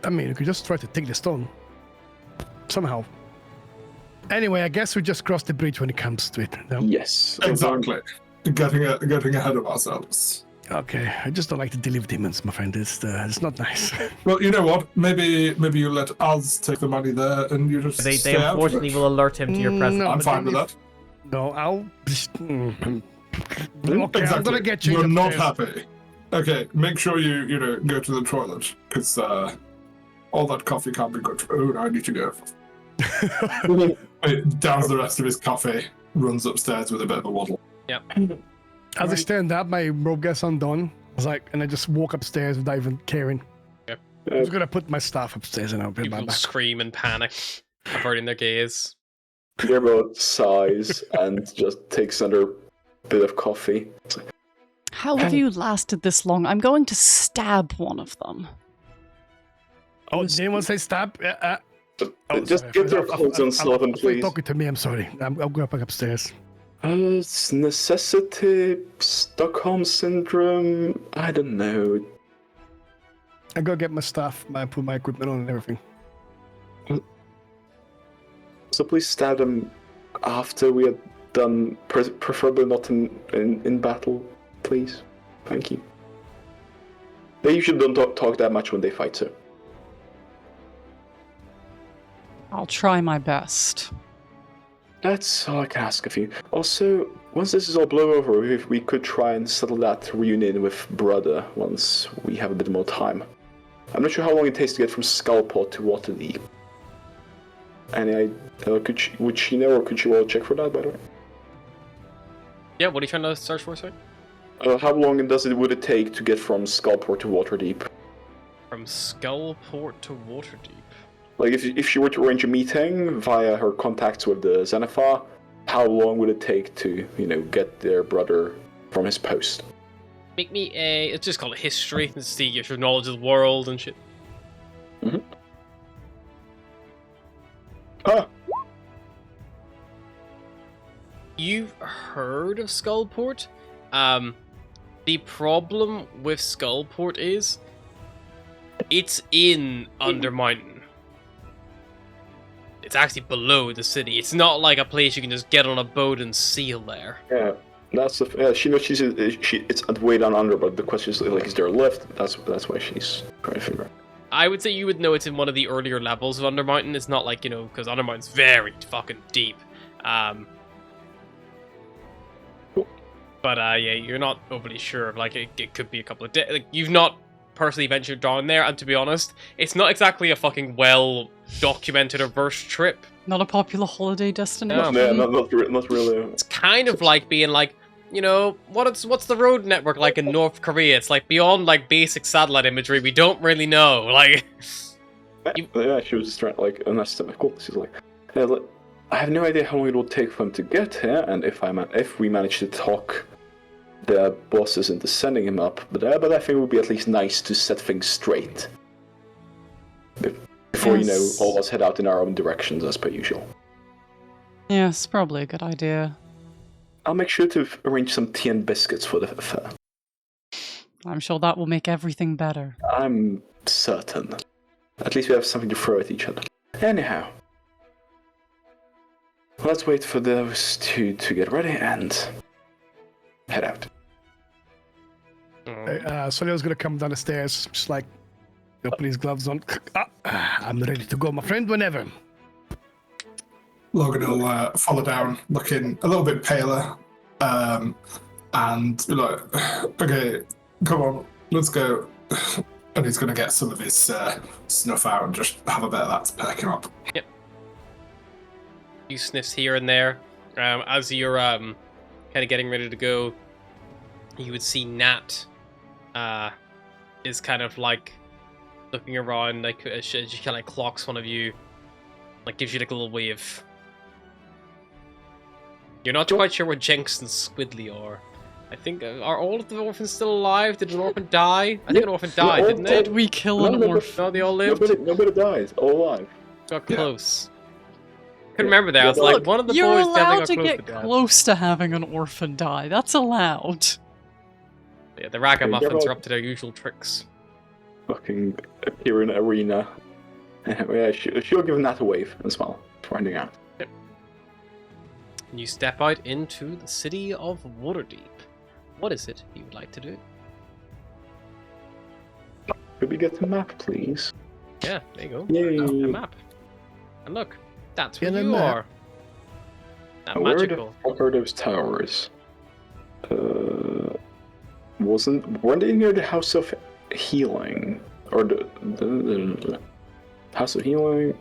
[SPEAKER 1] I mean, you could just try to take the stone. Somehow. Anyway, I guess we just crossed the bridge when it comes to it. No?
[SPEAKER 2] Yes.
[SPEAKER 3] Exactly. Getting ahead of ourselves.
[SPEAKER 1] Okay, I just don't like to deal with demons, my friend. It's not nice.
[SPEAKER 3] Well, you know what? Maybe you let us take the money there, and you just
[SPEAKER 6] They
[SPEAKER 3] stay out of
[SPEAKER 6] unfortunately
[SPEAKER 3] it.
[SPEAKER 6] will alert him to your presence.
[SPEAKER 1] No,
[SPEAKER 3] I'm
[SPEAKER 1] but
[SPEAKER 3] fine with
[SPEAKER 1] then
[SPEAKER 3] that.
[SPEAKER 1] No, I'll. Okay,
[SPEAKER 3] Exactly.
[SPEAKER 1] I'm gonna get you.
[SPEAKER 3] You're not
[SPEAKER 1] upstairs.
[SPEAKER 3] happy. Okay, make sure you go to the toilet because all that coffee can't be good. Oh, no, I need to go. Downs the rest of his coffee, runs upstairs with a bit of a waddle.
[SPEAKER 1] As I stand up, my robe gets undone. I was like, and I just walk upstairs without even caring.
[SPEAKER 4] Yep.
[SPEAKER 1] I'm just gonna put my stuff upstairs and I'll be
[SPEAKER 4] People
[SPEAKER 1] right back.
[SPEAKER 4] scream and panic, averting their gaze.
[SPEAKER 2] Gabriel sighs and just takes another bit of coffee. It's like,
[SPEAKER 5] How have you lasted this long? I'm going to stab one of them.
[SPEAKER 1] Oh, did anyone say stab?
[SPEAKER 2] just
[SPEAKER 1] sorry.
[SPEAKER 2] get your clothes on, Sullivan,
[SPEAKER 1] I thought you were
[SPEAKER 2] please.
[SPEAKER 1] talking to me. I'm sorry. I'll go back upstairs.
[SPEAKER 2] It's necessity, Stockholm syndrome. I don't know.
[SPEAKER 1] I go get my stuff. I put my equipment on and everything.
[SPEAKER 2] So please stab them after we are done. Preferably not in battle, please. Thank you. They usually don't talk that much when they fight, so.
[SPEAKER 5] I'll try my best.
[SPEAKER 2] That's all I can ask of you. Also, once this is all blown over, we could try and settle that reunion with Brother once we have a bit more time. I'm not sure how long it takes to get from Skullport to Waterdeep. Would she know, or could you all check for that, by the way?
[SPEAKER 4] Yeah, what are you trying to search for, sorry?
[SPEAKER 2] How long would it take to get from Skullport to Waterdeep?
[SPEAKER 4] From Skullport to Waterdeep.
[SPEAKER 2] Like, if she were to arrange a meeting via her contacts with the Xenophar, how long would it take to, get their brother from his post?
[SPEAKER 4] Make me it's just called history. Let's see your knowledge of the world and shit.
[SPEAKER 2] Mm-hmm. Huh.
[SPEAKER 4] You've heard of Skullport? The problem with Skullport is it's in Undermountain. It's actually below the city. It's not like a place you can just get on a boat and sail there.
[SPEAKER 2] Yeah, that's she knows it's way down under, but the question is like, is there a lift? That's why she's trying to figure out.
[SPEAKER 4] I would say you would know it's in one of the earlier levels of Undermountain. It's not like, because Undermountain's very fucking deep. But yeah, you're not overly sure of, like, it could be a couple of days. Like, you've not personally ventured down there, and to be honest, it's not exactly a fucking documented reverse trip.
[SPEAKER 5] Not a popular holiday destination.
[SPEAKER 2] Yeah, not really.
[SPEAKER 4] It's kind of like being like, you know, what's the road network like in North Korea? It's like beyond like basic satellite imagery, we don't really know. Like,
[SPEAKER 2] Yeah, she was just trying like an estimate. Cool. She's like, yeah, look, I have no idea how long it will take for him to get here, and if we manage to talk the bosses into sending him up, but I think it would be at least nice to set things straight before
[SPEAKER 5] Yes.
[SPEAKER 2] all of us head out in our own directions as per usual.
[SPEAKER 5] Yes, probably a good idea.
[SPEAKER 2] I'll make sure to arrange some tea and biscuits for the affair.
[SPEAKER 5] I'm sure that will make everything better.
[SPEAKER 2] I'm certain. At least we have something to throw at each other. Anyhow, let's wait for those two to get ready and head out.
[SPEAKER 1] Solio's gonna come down the stairs, just like open his gloves on. I'm ready to go, my friend, whenever.
[SPEAKER 3] Logan will follow down, looking a little bit paler, and be like, okay, come on, let's go. And he's going to get some of his snuff out and just have a bit of that to perk him up.
[SPEAKER 4] Yep. Few sniffs here and there. As you're kind of getting ready to go, you would see Nat is kind of like looking around, like as she kind of clocks one of you, like gives you like a little wave. You're not quite sure where Jenks and Squidly are. I think, are all of the orphans still alive? Did an orphan die? I think an orphan died, didn't they?
[SPEAKER 5] Did we kill an orphan?
[SPEAKER 4] No, they all lived.
[SPEAKER 2] Nobody died. All alive.
[SPEAKER 4] Got close. Couldn't remember there. I was
[SPEAKER 2] Yeah,
[SPEAKER 4] like,
[SPEAKER 2] look,
[SPEAKER 4] one of the
[SPEAKER 5] You're
[SPEAKER 4] boys
[SPEAKER 5] allowed
[SPEAKER 4] definitely
[SPEAKER 5] to
[SPEAKER 4] got
[SPEAKER 5] get
[SPEAKER 4] close to death.
[SPEAKER 5] close to having an orphan die. That's allowed.
[SPEAKER 4] Yeah, the ragamuffins
[SPEAKER 2] Yeah,
[SPEAKER 4] are up to their usual tricks.
[SPEAKER 2] Fucking appear in arena. Yeah, she'll give Nat a wave and smile, finding out.
[SPEAKER 4] And you step out into the city of Waterdeep. What is it you would like to do?
[SPEAKER 2] Could we get the map, please?
[SPEAKER 4] Yeah, there you go.
[SPEAKER 2] Yay.
[SPEAKER 4] A map. And look, that's where
[SPEAKER 1] Yeah, the
[SPEAKER 4] you
[SPEAKER 1] map.
[SPEAKER 4] are. That
[SPEAKER 2] Where
[SPEAKER 4] magical.
[SPEAKER 2] the fuck are those towers? Weren't they near the House of Healing? Or the House of Healing?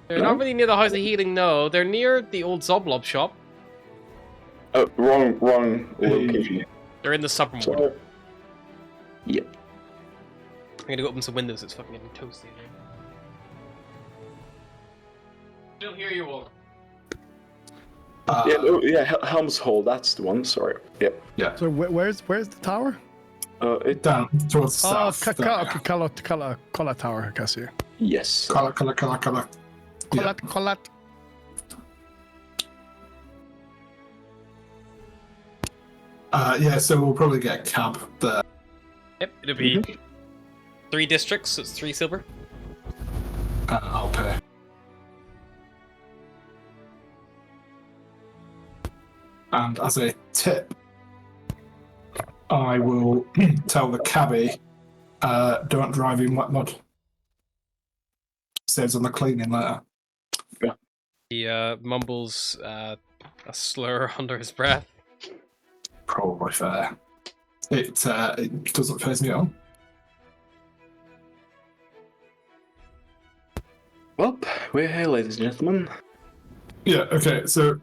[SPEAKER 4] They're
[SPEAKER 2] No?
[SPEAKER 4] not really near the House of Healing, no. They're near the old Zoblob shop.
[SPEAKER 2] Wrong location.
[SPEAKER 4] They're in the southern
[SPEAKER 2] Sorry.
[SPEAKER 4] ward.
[SPEAKER 2] Yep.
[SPEAKER 4] I'm gonna go open some windows, it's fucking getting toasty in here. Still hear you all.
[SPEAKER 2] Helm's Hall, that's the one, sorry. Yep.
[SPEAKER 3] Yeah,
[SPEAKER 1] So where's the tower?
[SPEAKER 3] down towards the
[SPEAKER 1] Oh,
[SPEAKER 3] south. there, yeah.
[SPEAKER 1] Collar Tower, I guess, yeah.
[SPEAKER 2] Yes.
[SPEAKER 3] Colour. Yeah.
[SPEAKER 1] Collar.
[SPEAKER 3] So we'll probably get a cab there.
[SPEAKER 4] Yep, it'll be 3 districts, so it's 3 silver.
[SPEAKER 3] I'll pay. And as a tip, I will tell the cabbie, don't drive in wet mud. Saves on the cleaning later.
[SPEAKER 4] He mumbles a slur under his breath.
[SPEAKER 3] Probably fair. It doesn't phase me at all.
[SPEAKER 2] Well, we're here, ladies and gentlemen.
[SPEAKER 3] Yeah, okay, so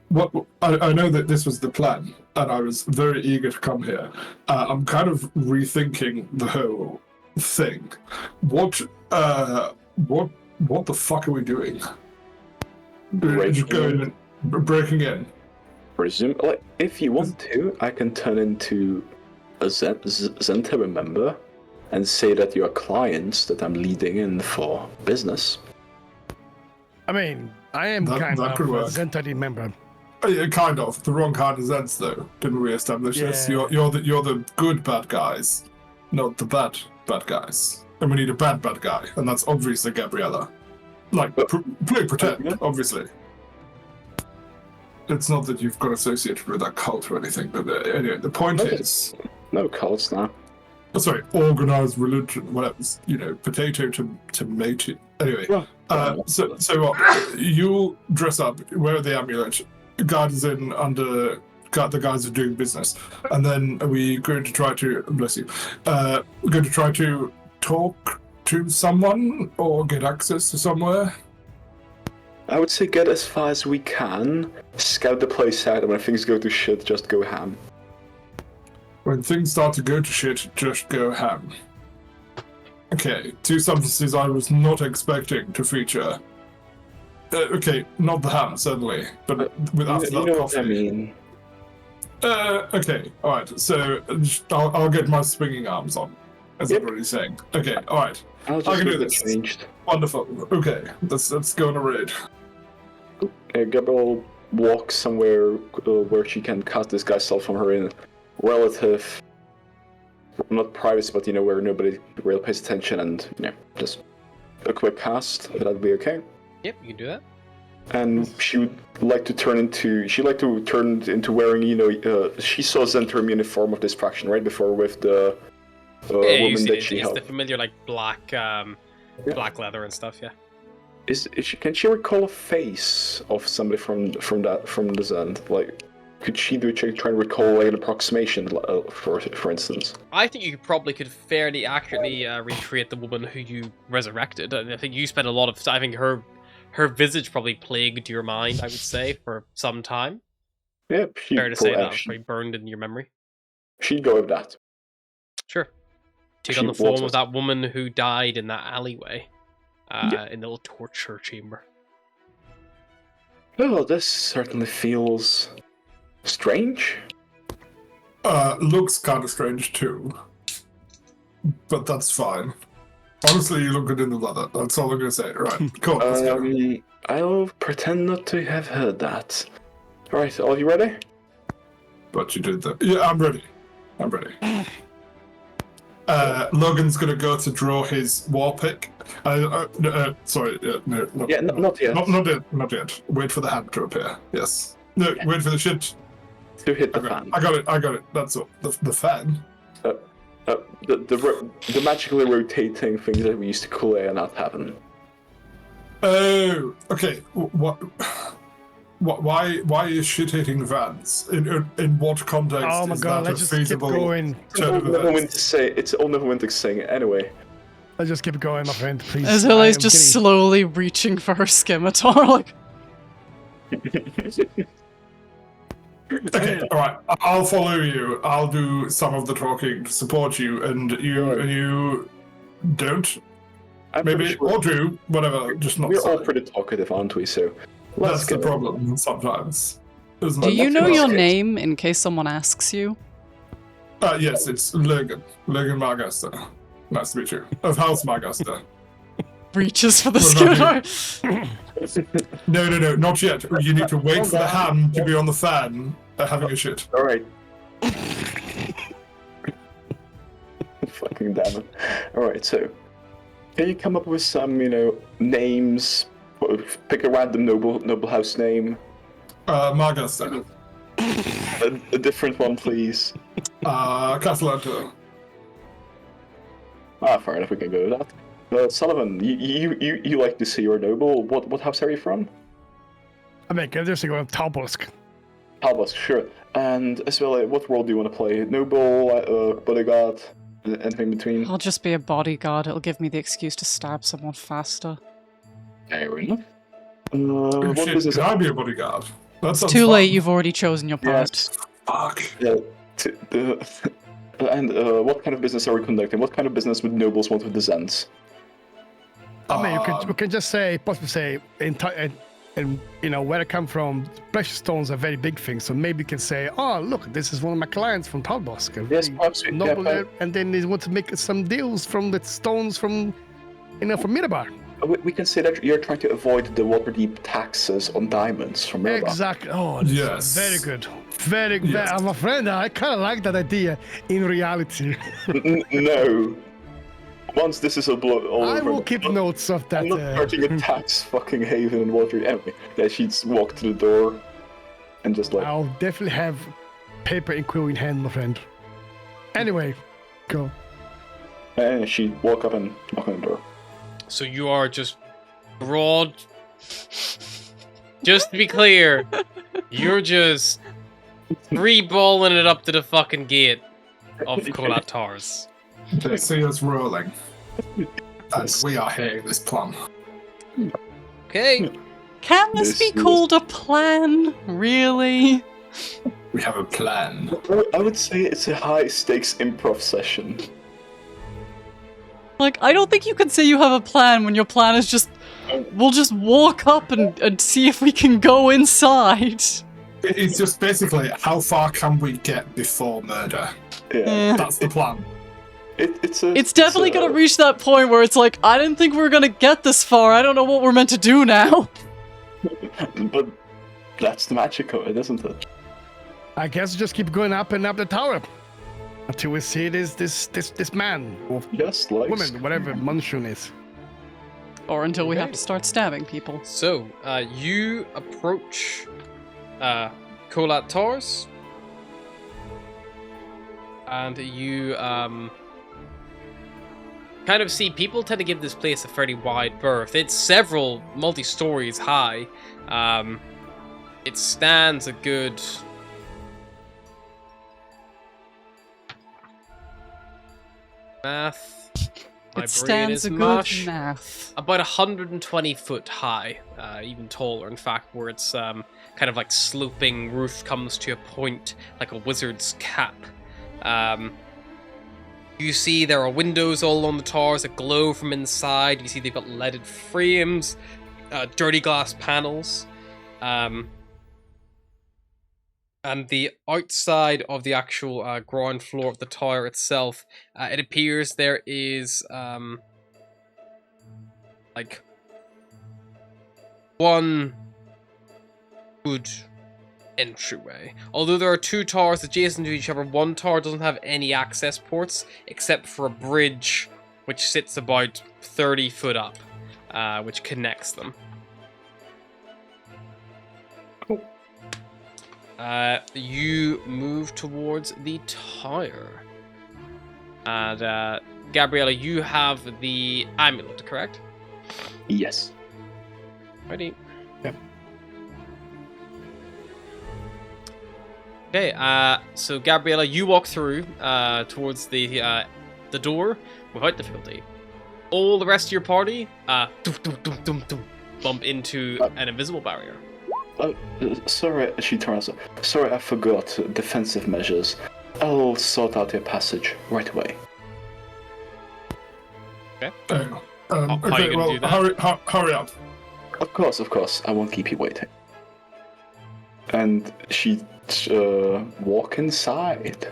[SPEAKER 3] what I know that this was the plan, and I was very eager to come here. I'm kind of rethinking the whole thing. What the fuck are we doing? Just going and breaking in.
[SPEAKER 2] Like, if you want to, I can turn into a Zenta member and say that you're clients that I'm leading in for business.
[SPEAKER 1] I mean, I am
[SPEAKER 3] That
[SPEAKER 1] kind of
[SPEAKER 3] could
[SPEAKER 1] a
[SPEAKER 3] work.
[SPEAKER 1] Zentari member.
[SPEAKER 3] Yeah, kind of the wrong kind of sense, though. Didn't we establish this?
[SPEAKER 1] Yeah.
[SPEAKER 3] You're the good bad guys, not the bad guys. And we need a bad guy, and that's obviously Gabriella. Like, play pretend,
[SPEAKER 2] Yeah.
[SPEAKER 3] obviously. It's not that you've got associated with that cult or anything, but anyway, the point
[SPEAKER 2] Okay.
[SPEAKER 3] is,
[SPEAKER 2] No cults now.
[SPEAKER 3] sorry, organized religion, whatever, potato to tomato. Anyway, so what? You dress up, wear the amulet, guard is in under the guys are doing business, and then we're going to try to bless you. We're going to try to talk to someone or get access to somewhere?
[SPEAKER 2] I would say get as far as we can, scout the place out, and when things go to shit, just go ham.
[SPEAKER 3] When things start to go to shit, just go ham. Okay, 2 substances I was not expecting to feature. Okay, not the ham, certainly, but with after
[SPEAKER 2] You
[SPEAKER 3] that
[SPEAKER 2] know
[SPEAKER 3] coffee.
[SPEAKER 2] what I mean.
[SPEAKER 3] Okay, alright, so I'll get my swinging arms on, as
[SPEAKER 2] Yep.
[SPEAKER 3] I'm already saying. Okay, alright,
[SPEAKER 2] I'll
[SPEAKER 3] I
[SPEAKER 2] just
[SPEAKER 3] can do
[SPEAKER 2] leave it
[SPEAKER 3] this.
[SPEAKER 2] changed.
[SPEAKER 3] Wonderful. Okay, let's go on a raid.
[SPEAKER 2] Gabriel walks somewhere where she can cast disguise self from her in relative, not privacy, but where nobody really pays attention, and just a quick cast. That'd be okay.
[SPEAKER 4] Yep, you can do that.
[SPEAKER 2] And she would like to turn into wearing, she saw Zentrum uniform of this faction right before with the
[SPEAKER 4] Yeah, you
[SPEAKER 2] woman
[SPEAKER 4] see
[SPEAKER 2] that
[SPEAKER 4] it.
[SPEAKER 2] she
[SPEAKER 4] It's
[SPEAKER 2] helped.
[SPEAKER 4] the familiar like black black leather and stuff. Yeah.
[SPEAKER 2] Can she recall a face of somebody from the Zend? Like, could she try and recall like an approximation, for instance?
[SPEAKER 4] I think you probably could fairly accurately recreate the woman who you resurrected. I think you spent a lot of time. I think her visage probably plagued your mind, I would say, for some time.
[SPEAKER 2] Yeah,
[SPEAKER 4] Fair to say that was probably burned in your memory.
[SPEAKER 2] She'd go with that.
[SPEAKER 4] Sure. Took
[SPEAKER 2] She
[SPEAKER 4] on the form
[SPEAKER 2] walks
[SPEAKER 4] of
[SPEAKER 2] us-
[SPEAKER 4] that woman who died in that alleyway,
[SPEAKER 2] Yeah.
[SPEAKER 4] in the little torture chamber.
[SPEAKER 2] Well, this certainly feels strange.
[SPEAKER 3] Looks kind of strange too, but that's fine. Honestly, you look good in the leather. That's all I'm gonna say. Right, cool. Let's go.
[SPEAKER 2] I'll pretend not to have heard that. All right, are you ready?
[SPEAKER 3] But you did that. Yeah, I'm ready. I'm ready. Logan's gonna go to draw his war pick. Sorry, no,
[SPEAKER 2] Yeah, not yet.
[SPEAKER 3] Not yet. Wait for the hand to appear. Yes. No, wait for the shit.
[SPEAKER 2] To hit the
[SPEAKER 3] Okay,
[SPEAKER 2] fan.
[SPEAKER 3] I got it. That's all. The fan.
[SPEAKER 2] The magically rotating things that we used to call it are not happening.
[SPEAKER 3] Oh, okay. What? Why is shit hitting vans? In what context
[SPEAKER 1] Oh my
[SPEAKER 3] is
[SPEAKER 1] god,
[SPEAKER 3] that
[SPEAKER 1] let's
[SPEAKER 3] a
[SPEAKER 1] just keep
[SPEAKER 3] feasible
[SPEAKER 1] going.
[SPEAKER 3] turn of events?
[SPEAKER 2] It's all never went to saying anyway.
[SPEAKER 1] Let's just keep going, my friend, please.
[SPEAKER 5] Azula is
[SPEAKER 1] I am
[SPEAKER 5] just
[SPEAKER 1] getting-
[SPEAKER 5] slowly reaching for her scimitar, like,
[SPEAKER 3] Okay, all right. I'll follow you. I'll do some of the talking to support you, and you don't.
[SPEAKER 2] I'm
[SPEAKER 3] Maybe
[SPEAKER 2] pretty sure
[SPEAKER 3] or do whatever. Just not.
[SPEAKER 2] we're all
[SPEAKER 3] say.
[SPEAKER 2] pretty talkative, aren't we? So let's
[SPEAKER 3] That's the
[SPEAKER 2] go.
[SPEAKER 3] problem sometimes. Isn't
[SPEAKER 5] do
[SPEAKER 3] it?
[SPEAKER 5] you know
[SPEAKER 2] that's
[SPEAKER 5] your
[SPEAKER 2] okay.
[SPEAKER 5] name in case someone asks you?
[SPEAKER 3] Yes, it's Logan. Logan Margaster. Nice to meet you. Of House Margaster.
[SPEAKER 5] Reaches for the
[SPEAKER 3] What about
[SPEAKER 5] scimitar.
[SPEAKER 3] No, not yet. You need to wait for the ham to be on the fan, having a shit.
[SPEAKER 2] All right. Fucking damn it! All right, so can you come up with some, names? Pick a random noble house name.
[SPEAKER 3] Margaster.
[SPEAKER 2] A different one, please.
[SPEAKER 3] Castellanto.
[SPEAKER 2] Fair enough. We can go with that. Sullivan, you like to see your noble. What house are you from?
[SPEAKER 1] I mean, can I just go on Talbosk?
[SPEAKER 2] Talbot, sure. And as well, what role do you want to play? Noble, bodyguard, anything in between?
[SPEAKER 5] I'll just be a bodyguard. It'll give me the excuse to stab someone faster.
[SPEAKER 2] Fair enough.
[SPEAKER 3] Oh,
[SPEAKER 2] What
[SPEAKER 3] shit,
[SPEAKER 2] business?
[SPEAKER 3] can I be a bodyguard? That sounds
[SPEAKER 5] Too late,
[SPEAKER 3] fun.
[SPEAKER 5] you've already chosen your part.
[SPEAKER 2] Yes.
[SPEAKER 3] Fuck.
[SPEAKER 2] Yeah. And what kind of business are we conducting? What kind of business would nobles want with the Zens?
[SPEAKER 1] I mean, we can just possibly say, where I come from, precious stones are very big things. So maybe you can say, oh, look, this is one of my clients from Talbosk.
[SPEAKER 2] Yes, perhaps we- yeah, but-
[SPEAKER 1] And then they want to make some deals from the stones from Mirabar.
[SPEAKER 2] We can say that you're trying to avoid the Waterdeep taxes on diamonds from Mirabar.
[SPEAKER 1] Exactly. Oh, this is
[SPEAKER 3] Yes.
[SPEAKER 1] very good. Very good.
[SPEAKER 3] Yes.
[SPEAKER 1] My friend, I kind of like that idea in reality.
[SPEAKER 2] No. Once this is all
[SPEAKER 1] I
[SPEAKER 2] over,
[SPEAKER 1] will keep notes of that.
[SPEAKER 2] I'm not starting a tax fucking haven in Waterdeep. Anyway, yeah, she'd walk to the door and just like...
[SPEAKER 1] I'll definitely have paper and quill in hand, my friend. Anyway, go.
[SPEAKER 2] And she'd walk up and knock on the door.
[SPEAKER 4] So you are just broad. Just to be clear, you're just free-balling it up to the fucking gate of Kolatars.
[SPEAKER 3] They see us rolling. and we are hating this plan.
[SPEAKER 4] Okay.
[SPEAKER 5] Can this be called a plan? Really?
[SPEAKER 3] We have a plan.
[SPEAKER 2] I would say it's a high-stakes improv session.
[SPEAKER 5] Like, I don't think you can say you have a plan when your plan is just, we'll just walk up and see if we can go inside.
[SPEAKER 3] It's just basically, how far can we get before murder?
[SPEAKER 2] Yeah.
[SPEAKER 3] That's the plan.
[SPEAKER 5] It's definitely gonna reach that point where it's like, I didn't think we were gonna get this far. I don't know what we're meant to do now.
[SPEAKER 2] But that's the magic of it, isn't it?
[SPEAKER 1] I guess just keep going up and up the tower until we see this man or
[SPEAKER 2] Just like
[SPEAKER 1] woman, whatever Munchun is.
[SPEAKER 5] Or until we have
[SPEAKER 4] Okay.
[SPEAKER 5] to start stabbing people.
[SPEAKER 4] So, you approach Kolat Towers, and you kind of see people tend to give this place a fairly wide berth. It's several multi-stories high. It stands a good math. My
[SPEAKER 5] It
[SPEAKER 4] brain
[SPEAKER 5] stands
[SPEAKER 4] is
[SPEAKER 5] a good
[SPEAKER 4] mush.
[SPEAKER 5] math.
[SPEAKER 4] About 120 foot high, even taller, in fact, where it's kind of like sloping roof comes to a point like a wizard's cap. You see there are windows all on the towers that glow from inside. You see they've got leaded frames, dirty glass panels. And the outside of the actual ground floor of the tower itself, it appears there is like one good entryway. Although there are two towers adjacent to each other, one tower doesn't have any access ports except for a bridge which sits about 30 foot up, which connects them. You move towards the tower. And Gabriella, you have the amulet, correct?
[SPEAKER 2] Yes.
[SPEAKER 4] Ready?
[SPEAKER 1] Yep.
[SPEAKER 4] Okay, so Gabriella, you walk through towards the door without difficulty. All the rest of your party bump into an invisible barrier.
[SPEAKER 2] Sorry, she turns. Sorry, I forgot defensive measures. I'll sort out your passage right away.
[SPEAKER 4] Okay.
[SPEAKER 3] How
[SPEAKER 4] are you gonna do that?
[SPEAKER 3] Hurry up.
[SPEAKER 2] Of course. I won't keep you waiting. And she walk inside,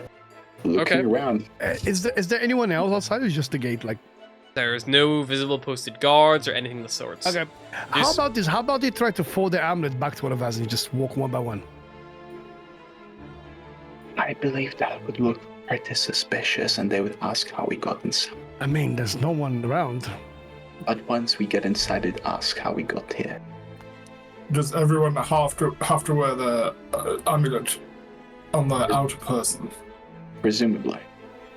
[SPEAKER 2] looking
[SPEAKER 4] Okay.
[SPEAKER 2] around.
[SPEAKER 1] Is there anyone else outside? Or is just the gate? Like,
[SPEAKER 4] There is no visible posted guards or anything of the sorts.
[SPEAKER 1] okay. How about this? How about they try to fold the amulet back to one of us and just walk one by one?
[SPEAKER 2] I believe that would look pretty suspicious, and they would ask how we got inside.
[SPEAKER 1] I mean, there's no one around.
[SPEAKER 2] But once we get inside, they'd ask how we got here.
[SPEAKER 3] Does everyone have to wear the amulet on the outer person?
[SPEAKER 2] Presumably.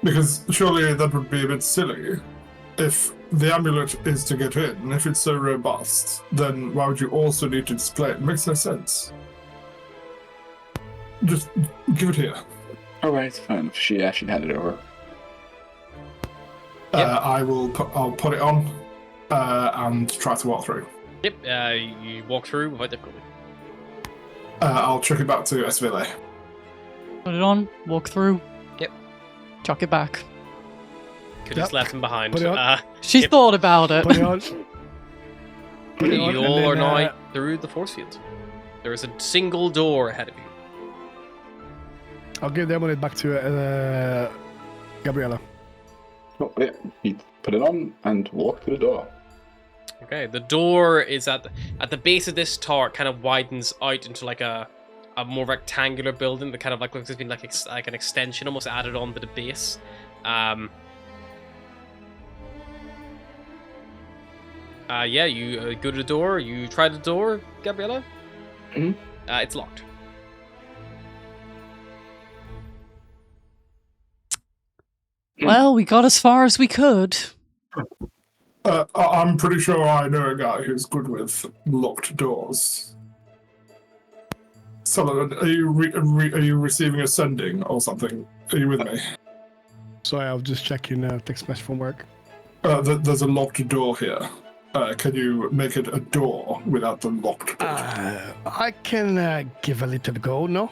[SPEAKER 3] Because surely that would be a bit silly. If the amulet is to get in, and if it's so robust, then why would you also need to display it? It makes no sense. Just give it here.
[SPEAKER 2] Alright, fine. She actually handed it over.
[SPEAKER 3] I'll put it on and try to walk through.
[SPEAKER 4] Yep, you walk through without difficulty.
[SPEAKER 3] I'll chuck it back to Esvile.
[SPEAKER 5] Put it on, walk through.
[SPEAKER 4] Yep.
[SPEAKER 5] Chuck it back.
[SPEAKER 4] Could have just left him behind.
[SPEAKER 1] Put it on.
[SPEAKER 5] She
[SPEAKER 4] Yep.
[SPEAKER 5] thought about it.
[SPEAKER 1] Put it on. Put it
[SPEAKER 4] You
[SPEAKER 1] on, and
[SPEAKER 4] all are
[SPEAKER 1] then,
[SPEAKER 4] now through the force field. There is a single door ahead of you.
[SPEAKER 1] I'll give the amulet back to Gabriella.
[SPEAKER 2] Oh, yeah. He put it on and walked to the door.
[SPEAKER 4] Okay, the door is at the base of this tower. It kind of widens out into like a more rectangular building that kind of like looks like it's been like an extension almost added on to the base. Yeah, you go to the door. You try the door, Gabriella.
[SPEAKER 2] Mhm.
[SPEAKER 4] It's locked.
[SPEAKER 5] Well, we got as far as we could.
[SPEAKER 3] I'm pretty sure I know a guy who's good with locked doors. Sullivan, are you receiving a sending or something? Are you with me?
[SPEAKER 1] Sorry, I was just checking text message from work.
[SPEAKER 3] There's a locked door here. Can you make it a door without the locked door?
[SPEAKER 1] I can give a little go, no?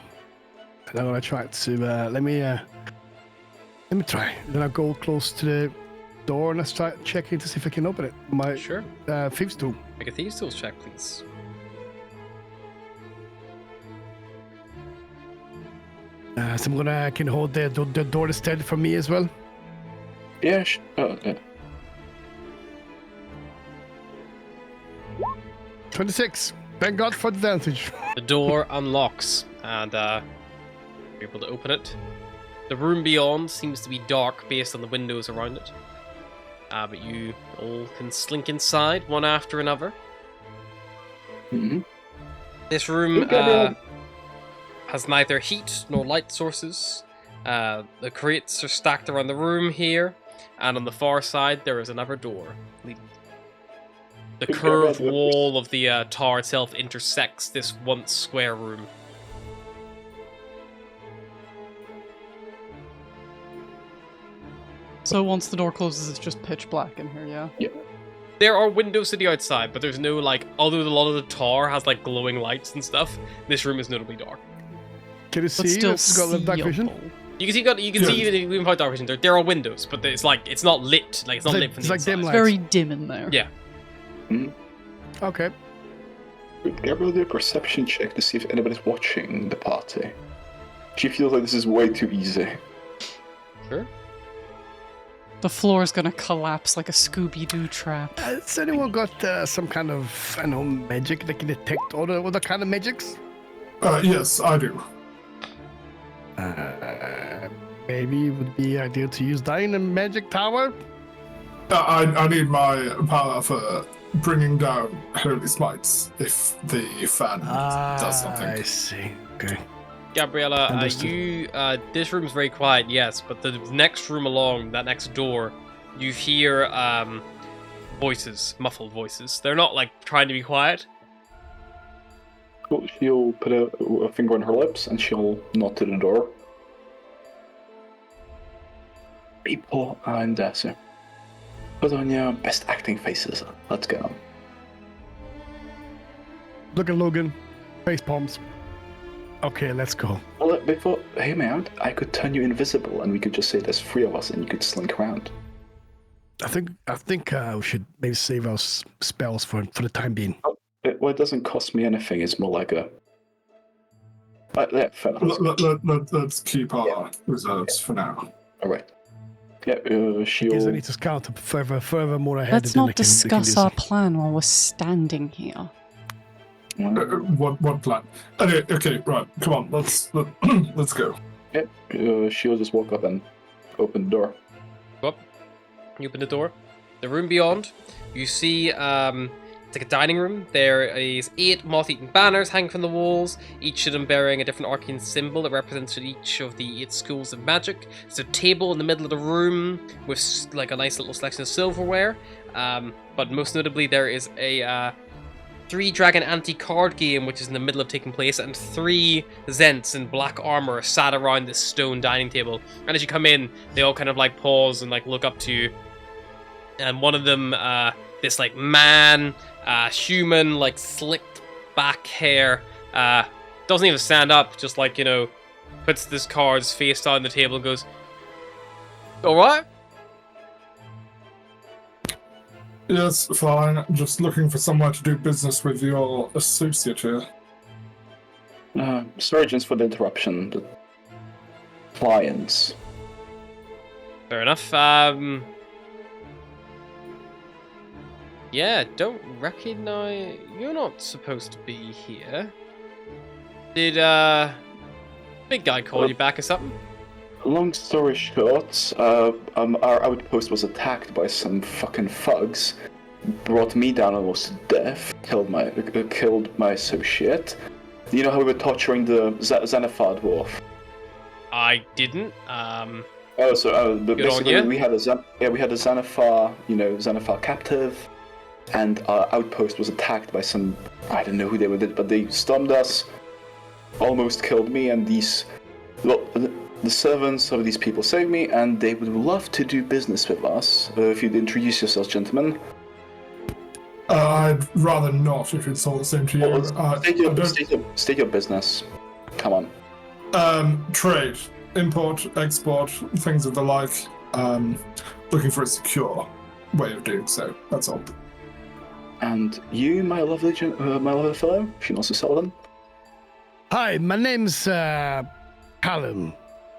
[SPEAKER 1] And I'm gonna try to let me try. Then I'll go close to the door and let's try checking to see if I can open it. My
[SPEAKER 4] Sure.
[SPEAKER 1] thieves tool.
[SPEAKER 4] Make a thieves tools check, please.
[SPEAKER 1] So I'm gonna can hold the door instead for me as well.
[SPEAKER 2] Yeah.
[SPEAKER 1] 26. Thank God for the advantage.
[SPEAKER 4] The door unlocks, and you're able to open it. The room beyond seems to be dark based on the windows around it. But you all can slink inside, one after another.
[SPEAKER 2] Mm-hmm.
[SPEAKER 4] This room
[SPEAKER 2] Okay,
[SPEAKER 4] has neither heat nor light sources. The crates are stacked around the room here, and on the far side there is another door. The
[SPEAKER 2] Okay,
[SPEAKER 4] curved
[SPEAKER 2] but-
[SPEAKER 4] wall of the tower itself intersects this once square room.
[SPEAKER 5] So once the door closes, it's just pitch black in here, yeah?
[SPEAKER 4] There are windows to the outside, but there's no, like, although a lot of the tower has, like, glowing lights and stuff, this room is notably dark.
[SPEAKER 1] Can you
[SPEAKER 5] But
[SPEAKER 1] see?
[SPEAKER 5] still
[SPEAKER 1] It's got the dark vision.
[SPEAKER 5] seeable.
[SPEAKER 4] You can see even without dark vision, there are windows, but it's like, it's not lit, like, it's not lit from
[SPEAKER 1] It's
[SPEAKER 4] the
[SPEAKER 1] like dim
[SPEAKER 4] inside.
[SPEAKER 1] lights.
[SPEAKER 5] Very dim in there.
[SPEAKER 4] Yeah.
[SPEAKER 1] Okay.
[SPEAKER 2] Gabriel, do a perception check to see if anybody's watching the party. She feels like this is way too easy.
[SPEAKER 4] Sure.
[SPEAKER 5] The floor is gonna collapse like a Scooby-Doo trap.
[SPEAKER 1] Has anyone got some kind of, I don't know, magic that can detect other kind of magics?
[SPEAKER 3] Yes, I do.
[SPEAKER 1] Maybe it would be ideal to use that in a magic tower.
[SPEAKER 3] I need my power for bringing down holy smites if the fan does something.
[SPEAKER 1] I see. Okay.
[SPEAKER 4] Gabriella,
[SPEAKER 1] Understood.
[SPEAKER 4] this room's very quiet, yes, but the next room along, that next door, you hear voices, muffled voices. They're not, like, trying to be quiet.
[SPEAKER 2] Cool. She'll put a finger on her lips and she'll nod to the door. People and Darcy. Put on your best acting faces. Let's go.
[SPEAKER 1] Look at Logan. Face palms. Okay, let's go.
[SPEAKER 2] Well, before, hear me out. I could turn you invisible and we could just say there's 3 of us and you could slink around.
[SPEAKER 1] I think we should maybe save our spells for the time being.
[SPEAKER 2] Well, it doesn't cost me anything. It's more like a... yeah, fair enough.
[SPEAKER 3] Let's keep our reserves for now.
[SPEAKER 2] Alright. Yeah,
[SPEAKER 1] I guess I
[SPEAKER 2] she'll...
[SPEAKER 1] need to scout further more ahead.
[SPEAKER 5] Let's
[SPEAKER 1] than I
[SPEAKER 5] not
[SPEAKER 1] can do
[SPEAKER 5] discuss
[SPEAKER 1] this.
[SPEAKER 5] our plan while we're standing here.
[SPEAKER 3] What plan? Anyway, okay, right. Come on, let's go.
[SPEAKER 2] Yeah, she'll just walk up and open the door.
[SPEAKER 4] Go up. You open the door. The room beyond, you see, it's like a dining room. There is 8 moth-eaten banners hanging from the walls, each of them bearing a different arcane symbol that represents each of the 8 schools of magic. There's a table in the middle of the room with, like, a nice little selection of silverware. But most notably, there is a 3-dragon anti-card game which is in the middle of taking place, and 3 Zents in black armor sat around this stone dining table. And as you come in, they all kind of like pause and like look up to you. And one of them, this like man, human, like slicked back hair, doesn't even stand up, just like, you know, puts this cards face down on the table and goes, "Alright?"
[SPEAKER 3] Yes, fine. Just looking for somewhere to do business with your associate here.
[SPEAKER 2] Sorry, just for the interruption. The clients.
[SPEAKER 4] Fair enough. Yeah, don't recognize... You're not supposed to be here. Did, big guy call you back or something?
[SPEAKER 2] Long story short, our outpost was attacked by some fucking thugs. Brought me down almost to death. Killed my associate. You know how we were torturing the Xanathar dwarf?
[SPEAKER 4] I didn't.
[SPEAKER 2] Oh, so basically
[SPEAKER 4] you.
[SPEAKER 2] we had a Xanathar, Xanathar captive, and our outpost was attacked by some, I don't know who they were, but they stormed us, almost killed me, and these, well, the servants of these people saved me, and they would love to do business with us. If you'd introduce yourselves, gentlemen.
[SPEAKER 3] I'd rather not, if it's all the same to you.
[SPEAKER 2] State your business. Come on.
[SPEAKER 3] Trade, import, export, things of the like. Looking for a secure way of doing so. That's all.
[SPEAKER 2] And you, my lovely fellow, if you know Sullivan.
[SPEAKER 1] Hi, my name's Callum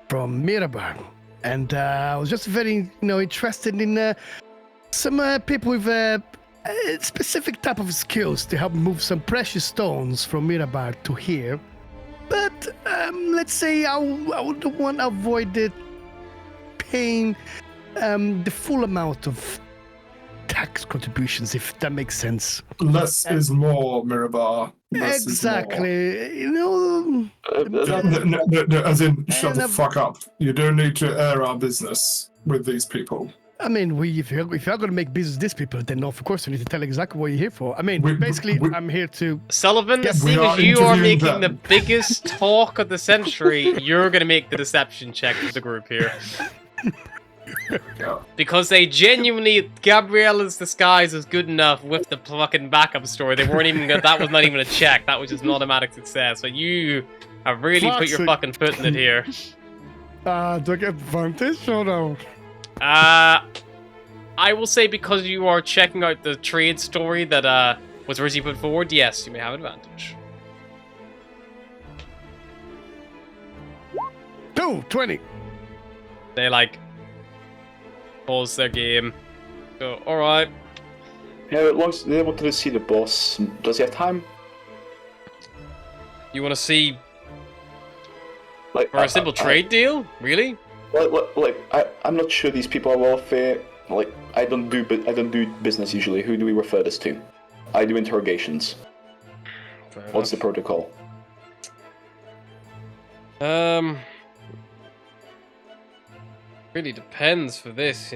[SPEAKER 1] from Mirabar, and I was just very, interested in some people with a specific type of skills to help move some precious stones from Mirabar to here. But let's say I would want to avoid paying the full amount of tax contributions, if that makes sense.
[SPEAKER 3] Less is more, Mirabar. Less
[SPEAKER 1] exactly.
[SPEAKER 3] No, as in, shut the fuck up. You don't need to air our business with these people.
[SPEAKER 1] I mean, if you're going to make business with these people, then of course you need to tell exactly what you're here for. I mean, I'm here to...
[SPEAKER 4] Sullivan, seeing as you are making the biggest talk of the century, you're going to make the deception check for the group here. Because they genuinely, Gabriella's disguise was good enough with the fucking backup story. They weren't even, that was not even a check. That was just an automatic success. So you have really put your fucking foot in it here.
[SPEAKER 1] Do I get advantage or no?
[SPEAKER 4] I will say because you are checking out the trade story that was originally put forward, yes, you may have advantage.
[SPEAKER 1] 20.
[SPEAKER 4] They pause their game. So, alright.
[SPEAKER 2] Yeah, as long as they wanted to see the boss. Does he have time?
[SPEAKER 4] You want to see for a simple trade deal? Really?
[SPEAKER 2] I'm not sure these people are wealthy. I don't do business usually. Who do we refer this to? I do interrogations. What's the protocol?
[SPEAKER 4] Really depends for this,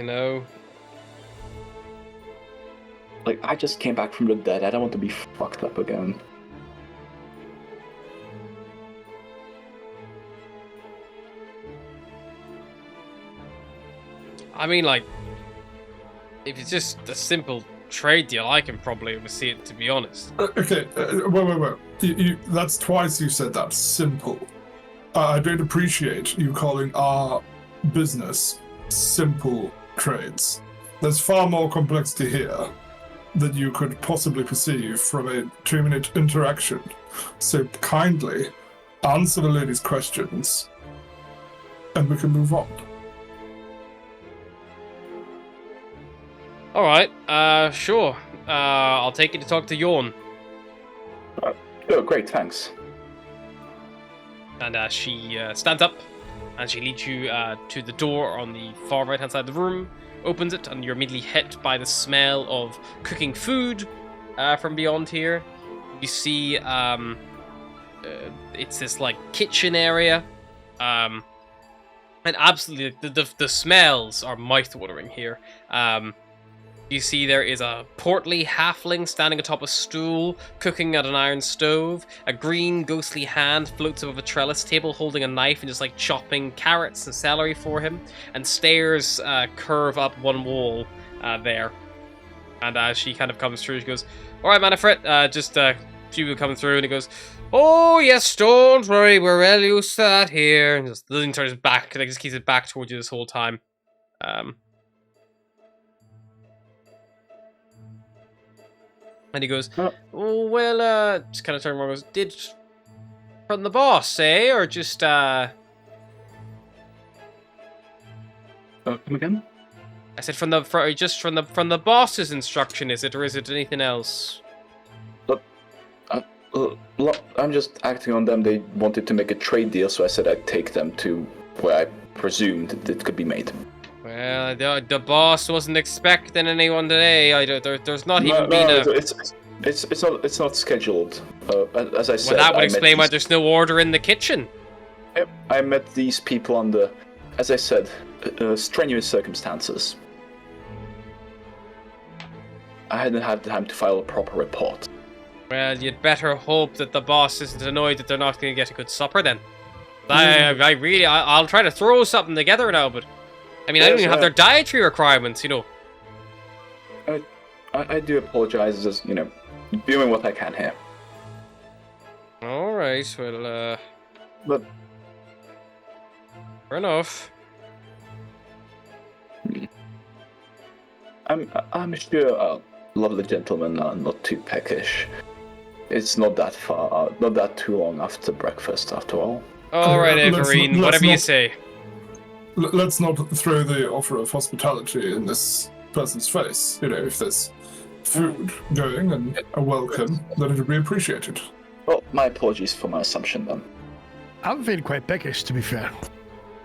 [SPEAKER 2] I just came back from the dead. I don't want to be fucked up again.
[SPEAKER 4] I mean, if it's just a simple trade deal, I can probably oversee it, to be honest.
[SPEAKER 3] Okay, wait. That's twice you said that. Simple. I don't appreciate you calling our business simple trades. There's far more complexity here than you could possibly perceive from a 2-minute interaction. So kindly answer the lady's questions, and we can move on.
[SPEAKER 4] Alright, sure. I'll take you to talk to Yorn.
[SPEAKER 2] Oh, great, thanks.
[SPEAKER 4] And she stands up, and she leads you to the door on the far right-hand side of the room, opens it, and you're immediately hit by the smell of cooking food from beyond here. You see it's this, kitchen area, and absolutely, the smells are mouth-watering here. You see there is a portly halfling standing atop a stool, cooking at an iron stove. A green, ghostly hand floats above a trellis table, holding a knife and just chopping carrots and celery for him. And stairs curve up one wall there. And as she kind of comes through, she goes, "Alright, Manifred, just a few people coming through," and he goes, "Oh, yes, don't worry, we're well used to that here." And just leans his back, just keeps it back towards you this whole time. And he goes, "Oh, well, just kind of turn around and goes, did from the boss, eh? Or just,
[SPEAKER 2] Come again?
[SPEAKER 4] I said from the boss's instruction, is it, or is it anything else?"
[SPEAKER 2] I'm just acting on them. They wanted to make a trade deal, so I said I'd take them to where I presumed it could be made.
[SPEAKER 4] Well, the boss wasn't expecting anyone today. There's not even been a...
[SPEAKER 2] It's not scheduled. As I said,
[SPEAKER 4] well, that would explain why there's no order in the kitchen.
[SPEAKER 2] Yep, I met these people under, as I said, strenuous circumstances. I hadn't had time to file a proper report.
[SPEAKER 4] Well, you'd better hope that the boss isn't annoyed that they're not going to get a good supper then. I'll try to throw something together now, but I mean, I don't even have their dietary requirements, you know.
[SPEAKER 2] I do apologize, just doing what I can here.
[SPEAKER 4] All right, well,
[SPEAKER 2] But
[SPEAKER 4] fair enough.
[SPEAKER 2] I'm sure a lot of the gentlemen are not too peckish. It's not that far, not that too long after breakfast, after all.
[SPEAKER 4] All right,
[SPEAKER 3] let's
[SPEAKER 4] Everine,
[SPEAKER 3] not-
[SPEAKER 4] whatever you
[SPEAKER 3] let's
[SPEAKER 4] say.
[SPEAKER 3] Let's not throw the offer of hospitality in this person's face. If there's food going and a welcome, then it would be appreciated.
[SPEAKER 2] Well, my apologies for my assumption then.
[SPEAKER 1] I'm feeling quite peckish, to be fair.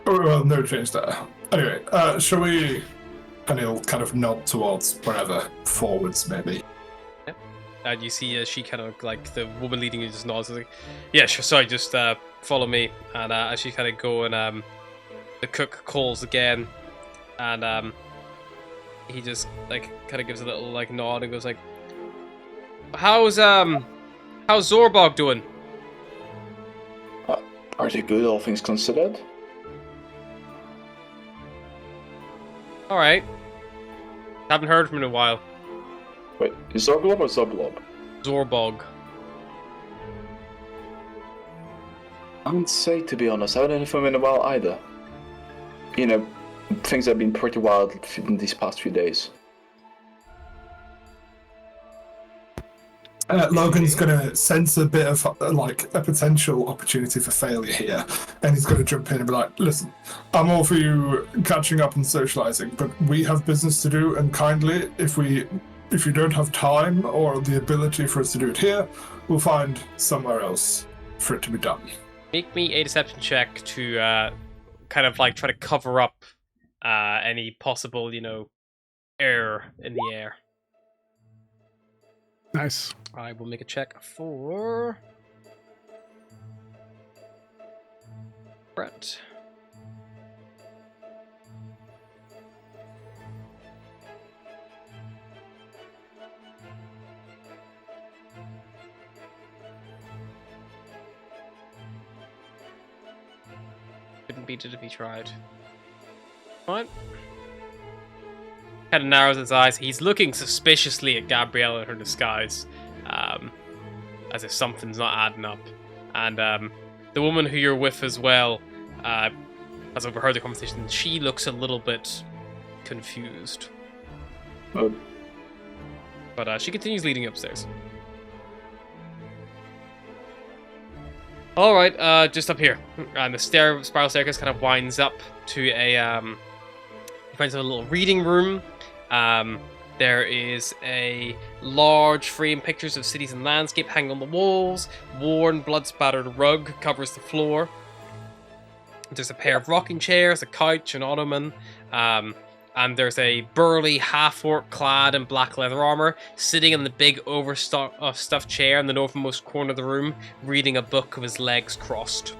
[SPEAKER 3] Oh, well, no change there. Anyway, shall we... And he'll kind of nod towards wherever, forwards maybe.
[SPEAKER 4] And you see she kind of, like, the woman leading you just nods, like, yeah, sure, sorry, just follow me. And as she kind of go and the cook calls again, and he just, like, kind of gives a little, like, nod and goes, like, how's Zorbog doing?
[SPEAKER 2] Pretty good, all things considered.
[SPEAKER 4] Alright. Haven't heard from him in a while.
[SPEAKER 2] Wait, is Zoglob or Zoglob?
[SPEAKER 4] Zorbog.
[SPEAKER 2] I wouldn't say, to be honest. I haven't heard from him in a while either. Things have been pretty wild in these past few days.
[SPEAKER 3] Logan's going to sense a bit of like a potential opportunity for failure here, and he's going to jump in and be like, listen, I'm all for you catching up and socializing, but we have business to do, and kindly, if you don't have time or the ability for us to do it here, we'll find somewhere else for it to be done.
[SPEAKER 4] Make me a deception check to kind of like try to cover up any possible, error in the air.
[SPEAKER 1] Nice.
[SPEAKER 4] I will make a check for Brett. Couldn't beat it if he tried. What? Kind of narrows his eyes. He's looking suspiciously at Gabrielle in her disguise, as if something's not adding up. And the woman who you're with as well has overheard the conversation. She looks a little bit confused.
[SPEAKER 2] Oh.
[SPEAKER 4] But she continues leading upstairs. Alright, just up here. And the spiral staircase kind of winds up to a you find a little reading room. There is a large frame pictures of cities and landscape hanging on the walls. Worn, blood-spattered rug covers the floor. There's a pair of rocking chairs, a couch, an ottoman, and there's a burly half-orc clad in black leather armor sitting in the big overstuffed chair in the northernmost corner of the room, reading a book with his legs crossed.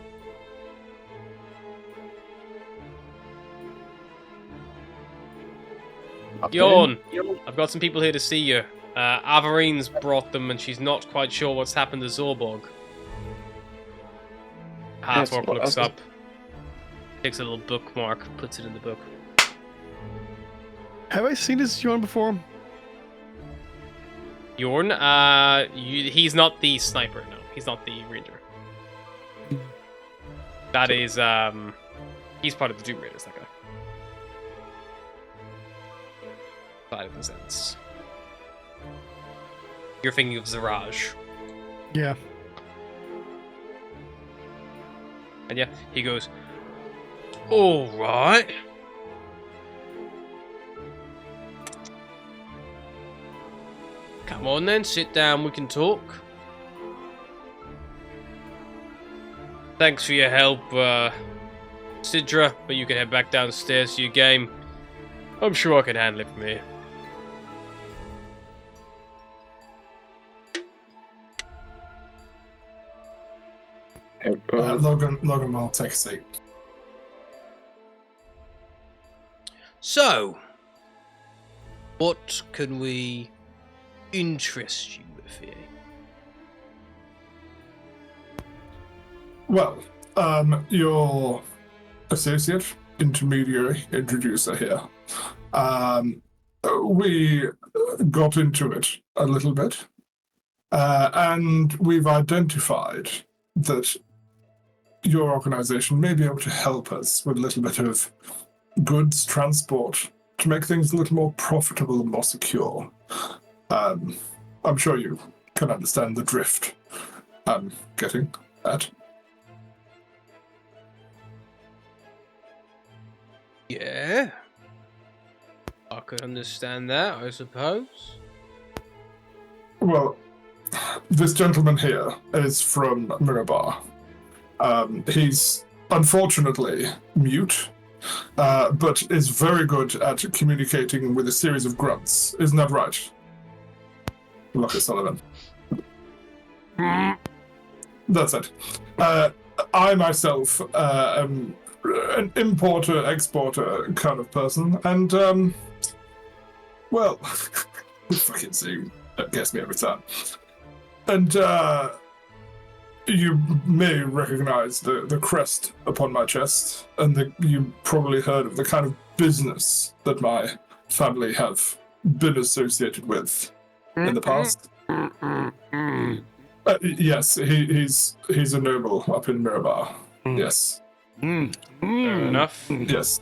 [SPEAKER 4] Yon, I've got some people here to see you. Avarine's brought them and she's not quite sure what's happened to Zorbog. Half-orc looks up, takes a little bookmark, puts it in the book.
[SPEAKER 1] Have I seen this Jorn before?
[SPEAKER 4] Yorn, he's not the sniper, no. He's not the ranger. That is, he's part of the Doom Raiders, that guy. Side of the sense. You're thinking of Zaraj.
[SPEAKER 1] Yeah.
[SPEAKER 4] And yeah, he goes, alright. Come on then, sit down, we can talk. Thanks for your help, Sidra, but you can head back downstairs to your game. I'm sure I can handle it from here.
[SPEAKER 3] Logan will take a seat.
[SPEAKER 4] So, what can we interest you with here?
[SPEAKER 3] Well, Your associate, intermediary, introducer here. We got into it a little bit, and we've identified that your organization may be able to help us with a little bit of goods transport to make things a little more profitable and more secure. I'm sure you can understand the drift I'm getting at.
[SPEAKER 4] Yeah. I could understand that, I suppose.
[SPEAKER 3] Well, this gentleman here is from Mirabar. He's unfortunately mute, but is very good at communicating with a series of grunts. Isn't that right? Lucky Sullivan. That's it. I myself am an importer-exporter kind of person, and, well, fucking Zoom. That gets me every time. And, you may recognize the crest upon my chest, and you probably heard of the kind of business that my family have been associated with in the past. Yes, he's a noble up in Mirabar. Yes.
[SPEAKER 4] Fair enough.
[SPEAKER 3] Yes.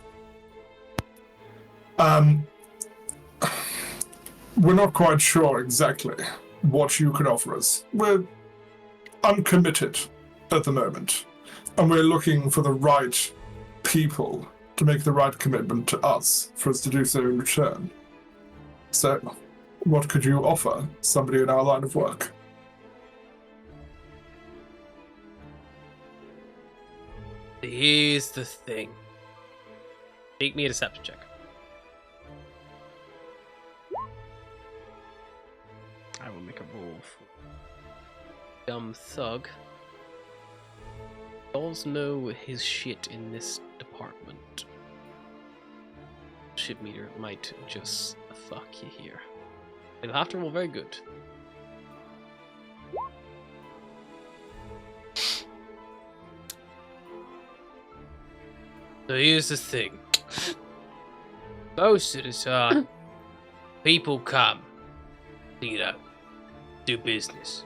[SPEAKER 3] We're not quite sure exactly what you can offer us. We're uncommitted at the moment, and we're looking for the right people to make the right commitment to us for us to do so in return. So, what could you offer somebody in our line of work?
[SPEAKER 4] Here's the thing. Make me a deception check. I will make a roll for dumb thug. Does know his shit in this department. Shit meter might just fuck you here. You'll have to roll very good. So here's the thing. Most of the time, people come, do business.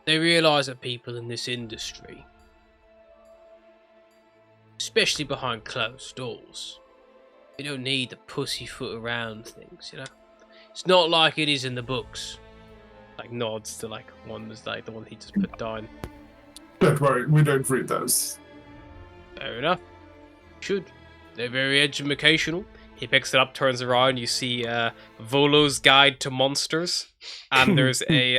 [SPEAKER 4] They realize that people in this industry, especially behind closed doors, they don't need the pussyfoot around things, It's not like it is in the books. Like nods to like one was like the one he just put down.
[SPEAKER 3] Don't worry, we don't read those.
[SPEAKER 4] Fair enough. Should. They're very educational. He picks it up, turns around, you see Volo's Guide to Monsters. And there's a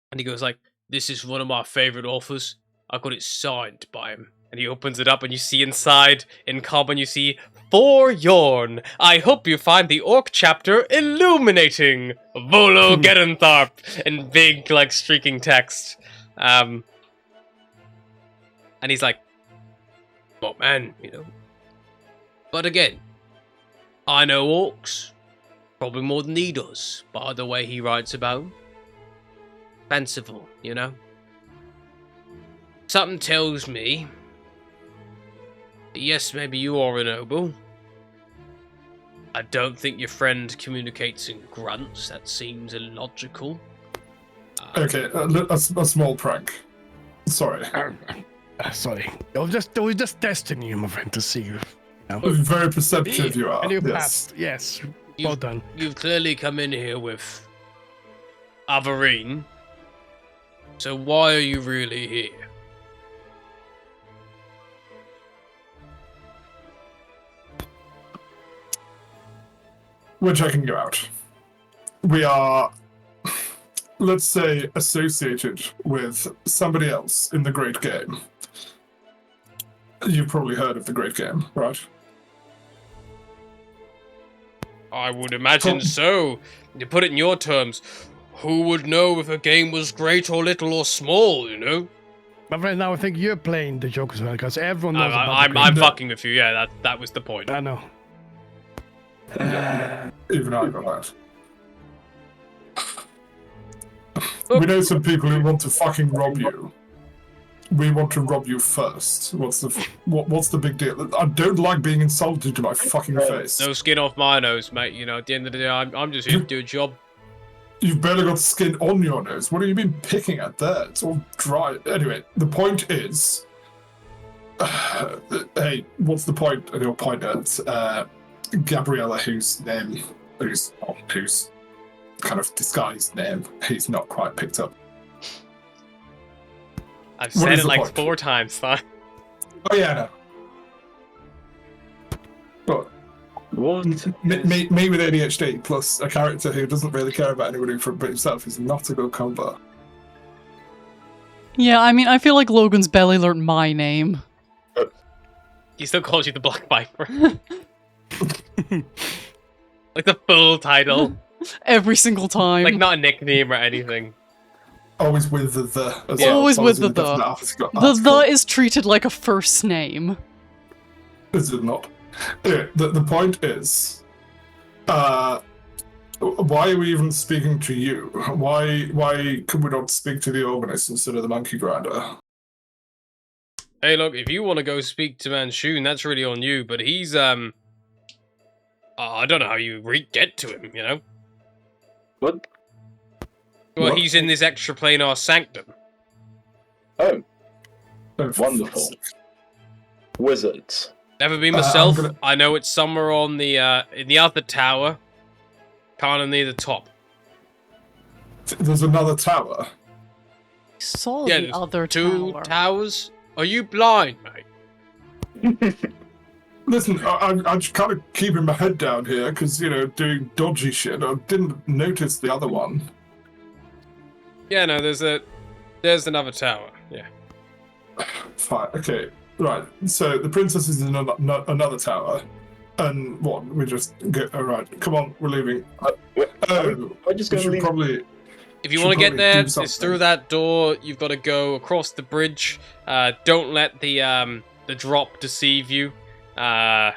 [SPEAKER 4] and he goes like, "This is one of my favorite authors. I got it signed by him." And he opens it up and you see inside, in common, you see, "For Yorn, I hope you find the orc chapter illuminating. Volo Gedentharp," in big, like, streaking text. And he's like, "Oh man, But again, I know orcs. Probably more than he does, by the way he writes about them. Fanciful, Something tells me that yes, maybe you are a noble. I don't think your friend communicates in grunts. That seems illogical."
[SPEAKER 3] Okay, a small prank. Sorry.
[SPEAKER 1] Sorry. I was just testing you, my friend, to see you.
[SPEAKER 3] Very perceptive you are.
[SPEAKER 1] And you
[SPEAKER 3] Yes.
[SPEAKER 1] passed. Yes. Well done.
[SPEAKER 4] You've clearly come in here with Averine. So why are you really here?
[SPEAKER 3] We're checking you out. We are, let's say, associated with somebody else in the Great Game. You've probably heard of the Great Game, right?
[SPEAKER 4] I would imagine so. To put it in your terms, who would know if a game was great or little or small,
[SPEAKER 1] My friend, now I think you're playing the joke as well, because everyone knows about the
[SPEAKER 4] I'm
[SPEAKER 1] Great
[SPEAKER 4] fucking with you, yeah, that was the point.
[SPEAKER 1] I know.
[SPEAKER 3] Even I got that. We know some people who want to fucking rob you. We want to rob you first. What's the big deal? I don't like being insulted to my fucking face.
[SPEAKER 4] No skin off my nose, mate. You know, at the end of the day, I'm just here to do a job.
[SPEAKER 3] You've barely got skin on your nose. What have you been picking at there? It's all dry. Anyway, the point is... hey, what's the point? And you'll point at Gabriella, whose kind of disguised name he's not quite picked up.
[SPEAKER 4] I've
[SPEAKER 3] What
[SPEAKER 4] said
[SPEAKER 3] is
[SPEAKER 4] it
[SPEAKER 3] the
[SPEAKER 4] like
[SPEAKER 3] point?
[SPEAKER 4] 4 times, fine.
[SPEAKER 3] Oh yeah, no. But
[SPEAKER 2] What?
[SPEAKER 3] me with ADHD plus a character who doesn't really care about anybody but himself is not a good combo.
[SPEAKER 5] Yeah, I mean, I feel like Logan's barely learned my name.
[SPEAKER 4] He still calls you the Black Viper. Like the full title.
[SPEAKER 5] Every single time.
[SPEAKER 4] Like not a nickname or anything.
[SPEAKER 3] Always with the as
[SPEAKER 4] Yeah.
[SPEAKER 3] well.
[SPEAKER 5] Always with the
[SPEAKER 3] definite
[SPEAKER 5] the.
[SPEAKER 3] article.
[SPEAKER 5] The is treated like a first name.
[SPEAKER 3] Is it not? Anyway, the point is, why are we even speaking to you? Why could we not speak to the organist instead of the monkey grinder?
[SPEAKER 4] Hey, look, if you want to go speak to Manchun, that's really on you. But he's I don't know how you get to him. You know.
[SPEAKER 2] What?
[SPEAKER 4] Well,
[SPEAKER 3] What?
[SPEAKER 4] he's in this extra planar sanctum.
[SPEAKER 2] Oh,
[SPEAKER 3] Oh, for
[SPEAKER 2] Wonderful.
[SPEAKER 3] fuck's sake.
[SPEAKER 2] wizards.
[SPEAKER 4] Never been
[SPEAKER 3] I'm
[SPEAKER 4] myself.
[SPEAKER 3] gonna-
[SPEAKER 4] I know it's somewhere on the in the other tower, kind of near the top.
[SPEAKER 3] There's another tower.
[SPEAKER 5] Saw
[SPEAKER 4] Yeah,
[SPEAKER 5] the
[SPEAKER 4] there's
[SPEAKER 5] other
[SPEAKER 4] 2
[SPEAKER 5] tower.
[SPEAKER 4] towers. Are you blind, mate?
[SPEAKER 3] Listen, I'm just kind of keeping my head down here because, you know, doing dodgy shit. I didn't notice the other one.
[SPEAKER 4] Yeah, no, there's another tower. Yeah.
[SPEAKER 3] Fine, okay, right. So the princess is in another tower. And what? We just go, alright, come on, we're leaving.
[SPEAKER 2] Wait,
[SPEAKER 3] Oh,
[SPEAKER 2] I'm just
[SPEAKER 3] we
[SPEAKER 2] gonna
[SPEAKER 3] should
[SPEAKER 2] leave.
[SPEAKER 3] probably...
[SPEAKER 4] If you
[SPEAKER 3] Should
[SPEAKER 4] want to get
[SPEAKER 3] probably
[SPEAKER 4] there,
[SPEAKER 3] do
[SPEAKER 4] it's
[SPEAKER 3] something.
[SPEAKER 4] through that door. You've got to go across the bridge. Don't let the drop deceive you. You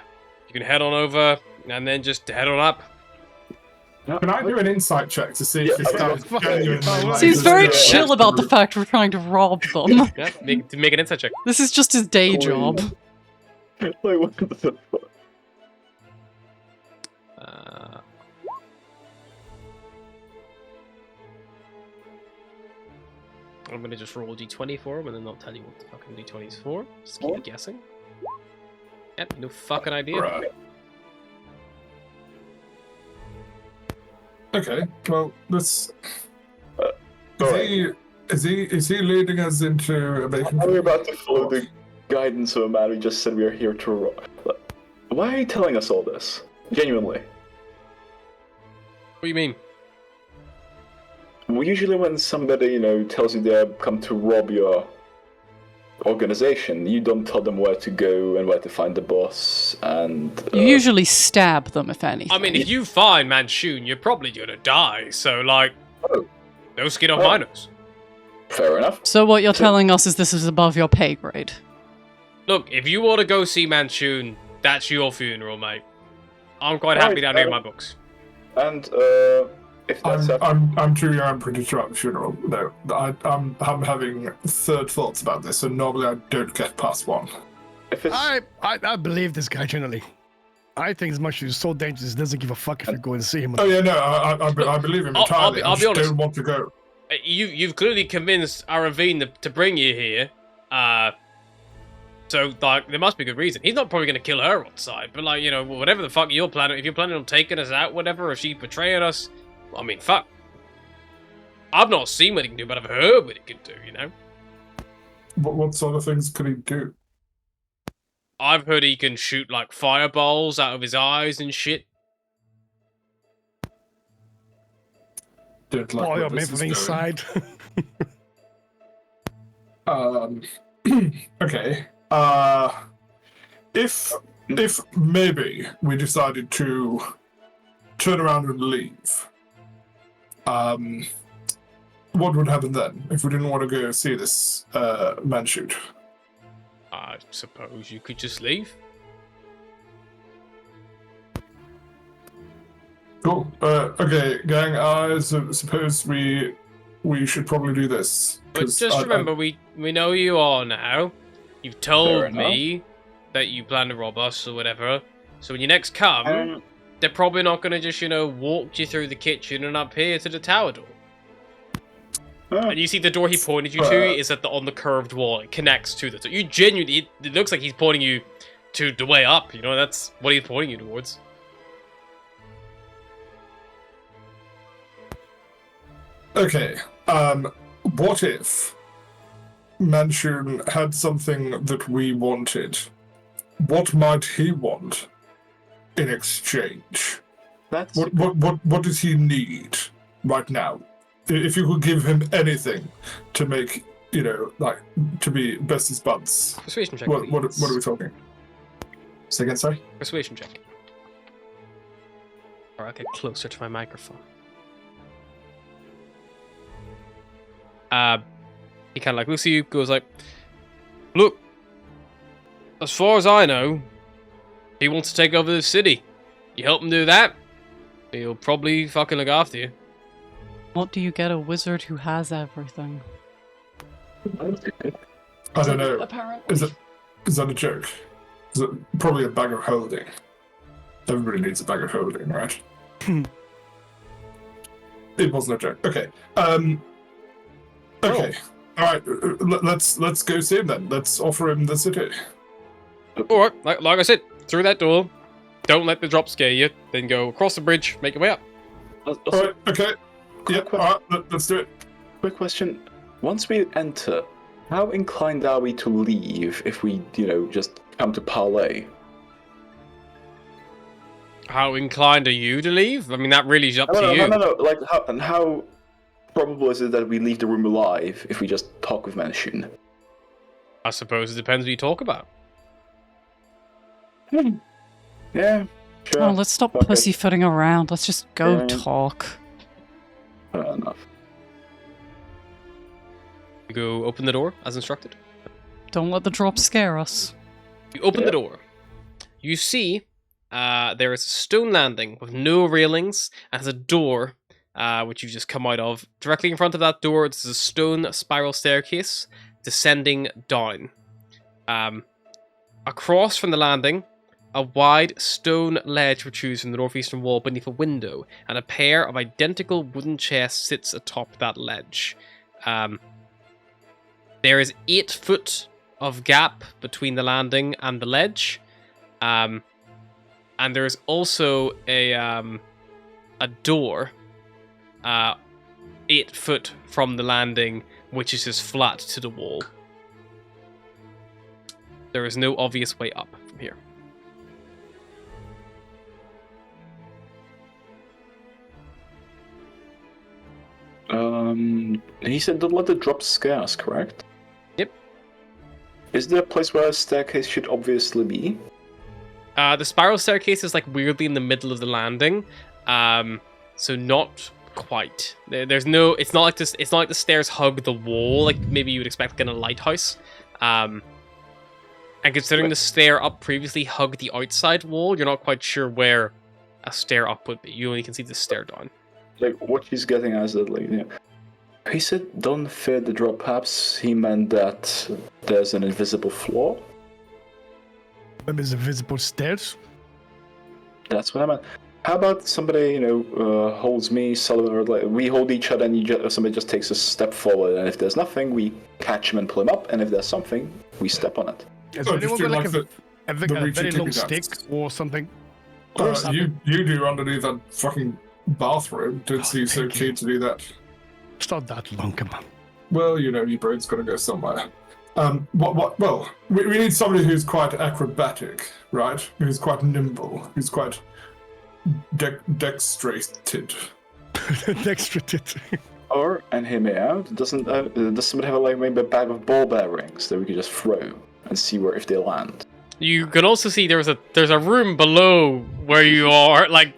[SPEAKER 4] can head on over and then just head on up.
[SPEAKER 3] Can I do an insight check to see
[SPEAKER 2] Yeah,
[SPEAKER 3] if this
[SPEAKER 2] I
[SPEAKER 3] guy's
[SPEAKER 2] mean,
[SPEAKER 3] genuinely
[SPEAKER 1] oh,
[SPEAKER 3] like
[SPEAKER 5] Seems
[SPEAKER 3] this
[SPEAKER 5] very
[SPEAKER 3] guy?
[SPEAKER 5] chill about the fact we're trying to rob them.
[SPEAKER 4] Yeah, make an insight check.
[SPEAKER 5] This is just his day
[SPEAKER 2] Please.
[SPEAKER 5] job.
[SPEAKER 2] Like, what the fuck?
[SPEAKER 4] I'm gonna just roll d20 for him and then not tell you what the fucking d20 is for. Just keep guessing. Yep, no fucking idea.
[SPEAKER 3] Right. Okay, well, this...
[SPEAKER 2] Alright.
[SPEAKER 3] Is he leading us into a bacon?
[SPEAKER 2] Are we about to follow the guidance of a man who just said we are here to rob? Why are you telling us all this? Genuinely.
[SPEAKER 4] What do you mean?
[SPEAKER 2] Well, usually when somebody, you know, tells you they've come to rob your organization, you don't tell them where to go and where to find the boss, and...
[SPEAKER 5] You usually stab them, if anything.
[SPEAKER 4] I mean, if you find Manchun, you're probably gonna die. So, like,
[SPEAKER 2] Oh.
[SPEAKER 4] no skin off
[SPEAKER 2] Oh.
[SPEAKER 4] my nose.
[SPEAKER 2] Fair enough.
[SPEAKER 5] So what you're telling us is this is above your pay grade.
[SPEAKER 4] Look, if you want to go see Manchun, that's your funeral, mate. I'm quite happy down here in my books.
[SPEAKER 2] And, if that's
[SPEAKER 3] I'm too young to interrupt the funeral. No, I'm having third thoughts about this, and normally I don't get past one.
[SPEAKER 2] if it's...
[SPEAKER 1] I believe this guy generally. I think as much as he's so dangerous, he doesn't give a fuck if you go and see him.
[SPEAKER 3] Oh yeah, no, I believe him
[SPEAKER 4] I'll
[SPEAKER 3] entirely.
[SPEAKER 4] be
[SPEAKER 3] I just
[SPEAKER 4] honest.
[SPEAKER 3] don't want to go.
[SPEAKER 4] You've clearly convinced Aravine to bring you here. So, like, there must be a good reason. He's not probably going to kill her on sight, but, like, you know, whatever the fuck you're planning, if you're planning on taking us out, whatever, or she betraying us, I mean, fuck. I've not seen what he can do, but I've heard what he can do, you know?
[SPEAKER 3] What sort of things could he do?
[SPEAKER 4] I've heard he can shoot, like, fireballs out of his eyes and shit.
[SPEAKER 3] Don't like
[SPEAKER 1] Oh,
[SPEAKER 3] where
[SPEAKER 1] yeah,
[SPEAKER 3] this
[SPEAKER 1] maybe
[SPEAKER 3] is
[SPEAKER 1] from
[SPEAKER 3] going.
[SPEAKER 1] inside.
[SPEAKER 3] Okay. If maybe we decided to turn around and leave, what would happen then if we didn't want to go see this man shoot?
[SPEAKER 4] I suppose you could just leave.
[SPEAKER 3] Cool. Okay, gang. I suppose we we should probably do this.
[SPEAKER 4] But
[SPEAKER 3] 'cause
[SPEAKER 4] just remember, we know who you are now. You've
[SPEAKER 2] Fair
[SPEAKER 4] told
[SPEAKER 2] enough.
[SPEAKER 4] me that you plan to rob us or whatever. So when you next come, they're probably not going to just, walk you through the kitchen and up here to the tower door. And you see the door he pointed you to is on the curved wall. It connects to that. So you genuinely, it looks like he's pointing you to the way up. That's what he's pointing you towards.
[SPEAKER 3] Okay. What if Manchun had something that we wanted? What might he want in exchange?
[SPEAKER 2] That's
[SPEAKER 3] What does he need right now? If you could give him anything to make, to be bestest buds.
[SPEAKER 4] Persuasion check.
[SPEAKER 3] What
[SPEAKER 4] please.
[SPEAKER 3] are we talking? Say again, sorry?
[SPEAKER 4] Persuasion check. Or I'll get closer to my microphone. He kind of looks at you, goes like, "Look, as far as I know, he wants to take over the city. You help him do that, he'll probably fucking look after you."
[SPEAKER 5] What do you get a wizard who has everything?
[SPEAKER 3] I don't know.
[SPEAKER 5] Apparently.
[SPEAKER 3] Is that a joke? Is it probably a bag of holding? Everybody needs a bag of holding, right? It wasn't a joke. Okay. Okay. All right. Let's go see him then. Let's offer him the city.
[SPEAKER 4] All right, like I said, through that door. Don't let the drop scare you. Then go across the bridge, make your way up.
[SPEAKER 3] All right. Okay. Yeah. All right. Let's do it.
[SPEAKER 2] Quick question. Once we enter, how inclined are we to leave if we, just come to parley?
[SPEAKER 4] How inclined are you to leave? I mean, that really is up to you.
[SPEAKER 2] No. Like, how probable is it that we leave the room alive if we just talk with Manchun?
[SPEAKER 4] I suppose it depends what you talk about.
[SPEAKER 2] Yeah, sure.
[SPEAKER 5] Oh, let's stop
[SPEAKER 2] Okay.
[SPEAKER 5] pussyfooting around. Let's just go
[SPEAKER 2] Yeah.
[SPEAKER 5] talk.
[SPEAKER 2] Fair enough.
[SPEAKER 4] You go open the door as instructed.
[SPEAKER 5] Don't let the drop scare us.
[SPEAKER 4] You open the
[SPEAKER 2] Yep.
[SPEAKER 4] door. You see there is a stone landing with no railings and has a door which you've just come out of. Directly in front of that door, there's a stone spiral staircase descending down. Across from the landing, a wide stone ledge protrudes from the northeastern wall beneath a window, and a pair of identical wooden chests sits atop that ledge. There is 8 foot of gap between the landing and the ledge, and there is also a door 8 foot from the landing, which is just flat to the wall. There is no obvious way up from here.
[SPEAKER 2] He said don't let the drop scare us, correct?
[SPEAKER 4] Yep.
[SPEAKER 2] Is there a place where a staircase should obviously be?
[SPEAKER 4] The spiral staircase is like weirdly in the middle of the landing, so not quite. There's no. It's not like this. It's not like the stairs hug the wall, like maybe you would expect like in a lighthouse. And considering the stair up previously hugged the outside wall, you're not quite sure where a stair up would be. You only can see the stair down.
[SPEAKER 2] Like what he's getting at is that, like, he said, "Don't fear the drop." Perhaps he meant that there's an invisible floor.
[SPEAKER 1] There's invisible stairs.
[SPEAKER 2] That's what I meant. How about somebody, holds me, Sullivan, or like we hold each other, and somebody just takes a step forward, and if there's nothing, we catch him and pull him up, and if there's something, we step on it.
[SPEAKER 1] Is
[SPEAKER 3] Oh,
[SPEAKER 1] there
[SPEAKER 3] just
[SPEAKER 1] anyone
[SPEAKER 3] do
[SPEAKER 1] got
[SPEAKER 3] like
[SPEAKER 1] a
[SPEAKER 3] the
[SPEAKER 1] very
[SPEAKER 3] reaching
[SPEAKER 1] long
[SPEAKER 3] tippy
[SPEAKER 1] stick
[SPEAKER 3] dance.
[SPEAKER 1] or something?
[SPEAKER 3] You do underneath that fucking bathroom. Don't seem so
[SPEAKER 1] thank you.
[SPEAKER 3] keen to do that.
[SPEAKER 1] It's not that long, come on.
[SPEAKER 3] Well, your brain's got to go somewhere. Well, we need somebody who's quite acrobatic, right? Who's quite nimble, who's quite dextrated.
[SPEAKER 1] Dextrated.
[SPEAKER 2] Or, and hear me out, does somebody have maybe a bag of ball bearings that we could just throw and see if they land?
[SPEAKER 4] You can also see there's a room below where you are. Like,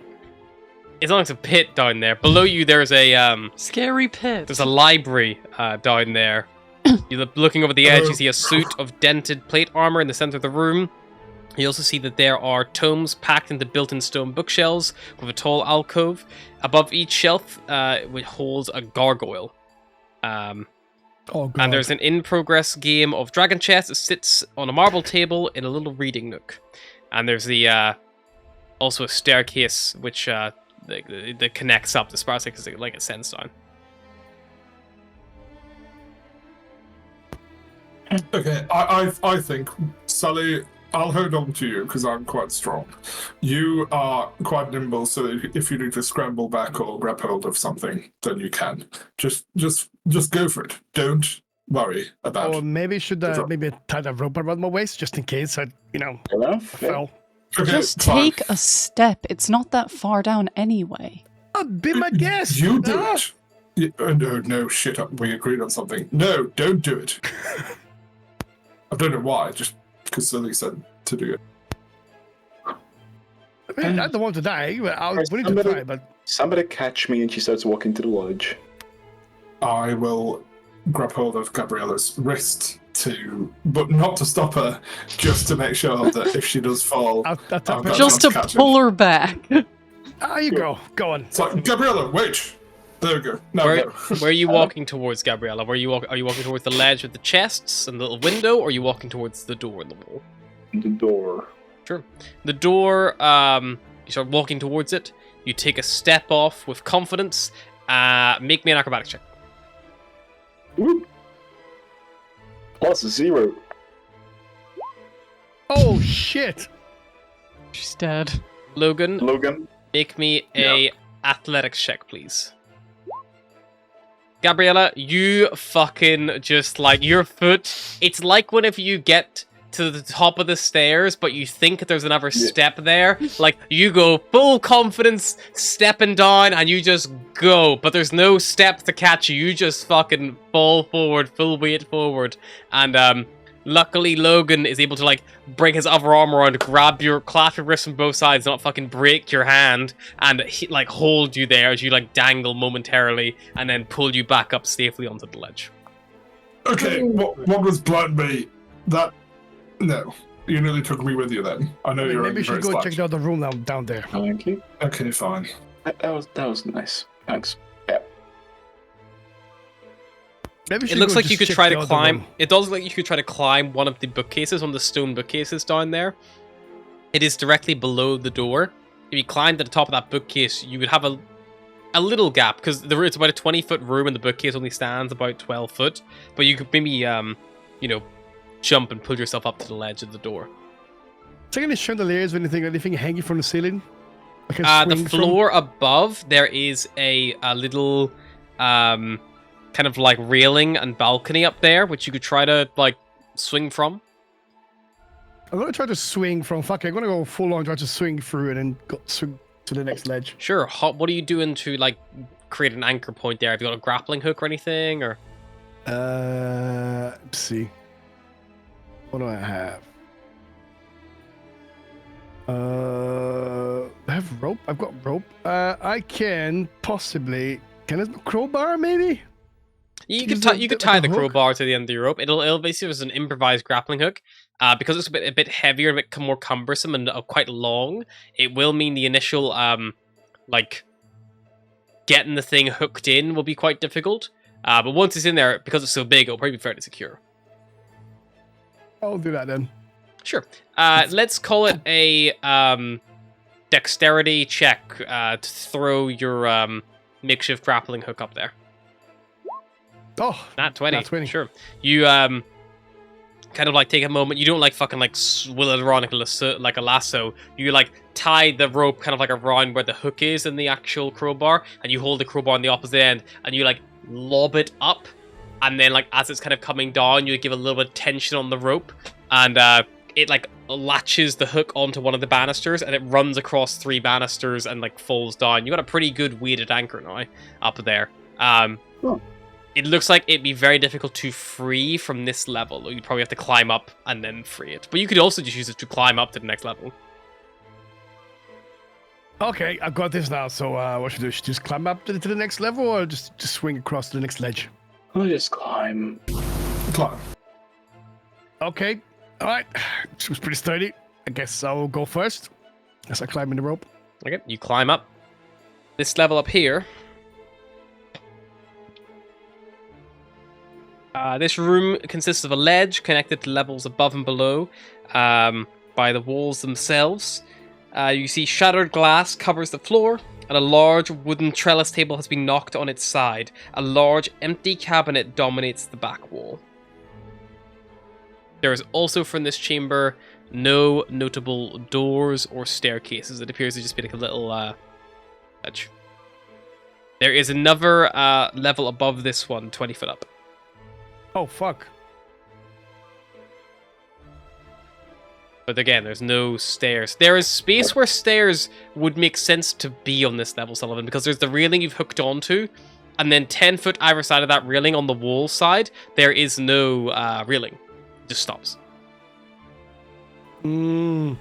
[SPEAKER 4] it's not like it's a pit down there. Below you, there's a
[SPEAKER 5] Scary pit.
[SPEAKER 4] there's a library down there. You're looking over the edge. You see a suit of dented plate armor in the center of the room. You also see that there are tomes packed into built-in stone bookshelves with a tall alcove. Above each shelf, which holds a gargoyle.
[SPEAKER 1] Oh god.
[SPEAKER 4] And there's an in-progress game of Dragon Chess. It sits on a marble table in a little reading nook. And there's the also a staircase which that connects up the Sparta because it sends down.
[SPEAKER 3] Okay, I think, Sally, I'll hold on to you because I'm quite strong. You are quite nimble, so if you need to scramble back or grab hold of something, then you can. Just go for it. Don't worry about.
[SPEAKER 1] Or maybe should maybe tie the rope around my waist just in case I fell.
[SPEAKER 3] Okay,
[SPEAKER 5] Just
[SPEAKER 3] fine.
[SPEAKER 5] take a step. It's not that far down anyway.
[SPEAKER 1] Be my guest.
[SPEAKER 3] You do it. No, shit up. We agreed on something. No, don't do it. I don't know why, just because Silly said to do it.
[SPEAKER 1] I mean, I don't want to die. But I was willing to try, but
[SPEAKER 2] Somebody catch me, and she starts walking to the lodge.
[SPEAKER 3] I will grab hold of Gabriella's wrist but not to stop her, just to make sure that if she does fall,
[SPEAKER 1] I'll tap
[SPEAKER 3] I've
[SPEAKER 1] her.
[SPEAKER 3] got
[SPEAKER 5] Just to
[SPEAKER 3] chance catch
[SPEAKER 5] pull her back.
[SPEAKER 1] You go. Go on.
[SPEAKER 3] It's like, Gabriella, wait! There we go. No,
[SPEAKER 4] Where
[SPEAKER 3] no.
[SPEAKER 4] are you walking towards, Gabriella? Are you walking towards the ledge with the chests and the little window, or are you walking towards the door in the wall?
[SPEAKER 2] The door.
[SPEAKER 4] Sure. The door, you start walking towards it. You take a step off with confidence. Make me an acrobatics check.
[SPEAKER 2] Whoop. +0.
[SPEAKER 1] Oh shit!
[SPEAKER 5] She's dead.
[SPEAKER 2] Logan.
[SPEAKER 4] Make me a athletics check, please. Gabriella, you fucking just like your foot. It's like whenever you get to the top of the stairs, but you think there's another step there. Like you go full confidence, stepping down, and you just go, but there's no step to catch you. You just fucking fall forward, full weight forward, and luckily Logan is able to like bring his other arm around, clasp your wrist from both sides, not fucking break your hand, and like hold you there as you like dangle momentarily, and then pull you back up safely onto the ledge.
[SPEAKER 3] Okay, what was blind me? No. You nearly took me with you then. I know you're
[SPEAKER 1] Maybe you should
[SPEAKER 3] very
[SPEAKER 1] go
[SPEAKER 3] slack.
[SPEAKER 1] check out the room down there.
[SPEAKER 2] Thank you.
[SPEAKER 3] Okay, fine.
[SPEAKER 2] That was nice. Thanks. Yeah.
[SPEAKER 1] Maybe you
[SPEAKER 4] It
[SPEAKER 1] should
[SPEAKER 4] looks
[SPEAKER 1] go
[SPEAKER 4] like you
[SPEAKER 1] just
[SPEAKER 4] could
[SPEAKER 1] check
[SPEAKER 4] try to
[SPEAKER 1] out the
[SPEAKER 4] climb.
[SPEAKER 1] room.
[SPEAKER 4] It does look like you could try to climb one of the bookcases, one of the stone bookcases down there. It is directly below the door. If you climbed to the top of that bookcase, you would have a little gap, because it's about a 20-foot room and the bookcase only stands about 12 foot. But you could maybe, jump and pull yourself up to the ledge of the door.
[SPEAKER 1] Check any chandeliers or anything hanging from the ceiling. I can
[SPEAKER 4] The
[SPEAKER 1] swing from?
[SPEAKER 4] floor above, there is a little kind of like railing and balcony up there, which you could try to like swing from.
[SPEAKER 1] I'm gonna try to swing from. Fuck it, I'm gonna go full on, try to swing through and then swing to the next ledge.
[SPEAKER 4] Sure. What are you doing to like create an anchor point there? Have you got a grappling hook or anything, or?
[SPEAKER 1] Let's see. What do I have? I have rope. I've got rope. I can possibly. Can I crowbar maybe?
[SPEAKER 4] You
[SPEAKER 1] Use
[SPEAKER 4] could tie the
[SPEAKER 1] hook?
[SPEAKER 4] crowbar to the end of your rope. It'll basically as an improvised grappling hook. Because it's a bit heavier, a bit more cumbersome, and quite long. It will mean the initial like getting the thing hooked in will be quite difficult. But once it's in there, because it's so big, it'll probably be fairly secure.
[SPEAKER 1] I'll do that then.
[SPEAKER 4] Sure. Let's call it a dexterity check to throw your makeshift grappling hook up there.
[SPEAKER 1] Oh,
[SPEAKER 4] Nat 20.
[SPEAKER 1] Nat 20.
[SPEAKER 4] Sure. You kind of like take a moment. You don't like fucking like swill it around like a lasso. You like tie the rope kind of like around where the hook is in the actual crowbar, and you hold the crowbar on the opposite end, and you like lob it up, and then like as it's kind of coming down, you give a little bit of tension on the rope, and it like latches the hook onto one of the banisters, and it runs across 3 banisters and like falls down. You got a pretty good weighted anchor now up there. It looks like it'd be very difficult to free from this level. You'd probably have to climb up and then free it. But you could also just use it to climb up to the next level.
[SPEAKER 1] okay. I've got this now. So what should I do? Should I just climb up to the next level, or just swing across to the next ledge?
[SPEAKER 2] I'll just climb.
[SPEAKER 3] Climb.
[SPEAKER 1] Okay. All right. It was pretty sturdy. I guess I'll go first as I climb in the rope.
[SPEAKER 4] Okay, you climb up. This level up here This room consists of a ledge connected to levels above and below by the walls themselves. You see shattered glass covers the floor, and a large wooden trellis table has been knocked on its side. A large empty cabinet dominates the back wall. There is also from this chamber no notable doors or staircases. It appears to just be like a little ledge. There is another level above this one, 20 foot up.
[SPEAKER 1] Oh, fuck.
[SPEAKER 4] But again, there's no stairs. There is space where stairs would make sense to be on this level, Sullivan, because there's the railing you've hooked onto, and then 10 foot either side of that railing on the wall side, there is no railing. It just stops.
[SPEAKER 1] Mm.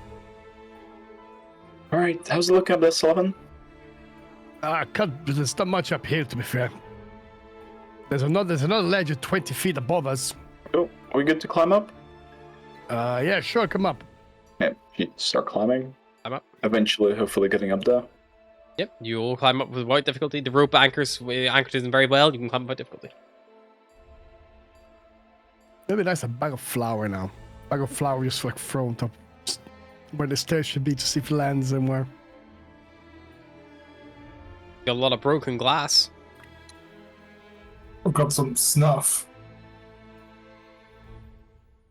[SPEAKER 2] Alright, how's it looking up there, Sullivan?
[SPEAKER 1] There's not much up here, to be fair. There's another ledge at 20 feet above us.
[SPEAKER 2] Oh, are we good to climb up?
[SPEAKER 1] Yeah, sure, come up.
[SPEAKER 2] Yeah, you start climbing.
[SPEAKER 4] Climb up.
[SPEAKER 2] Eventually, hopefully getting up there.
[SPEAKER 4] Yep, you all climb up without difficulty. The rope anchored isn't very well. You can climb without difficulty.
[SPEAKER 1] It'd be nice a bag of flour now. Bag of flour just like thrown up where the stairs should be to see if it lands somewhere.
[SPEAKER 4] Got a lot of broken glass.
[SPEAKER 3] I've got some snuff.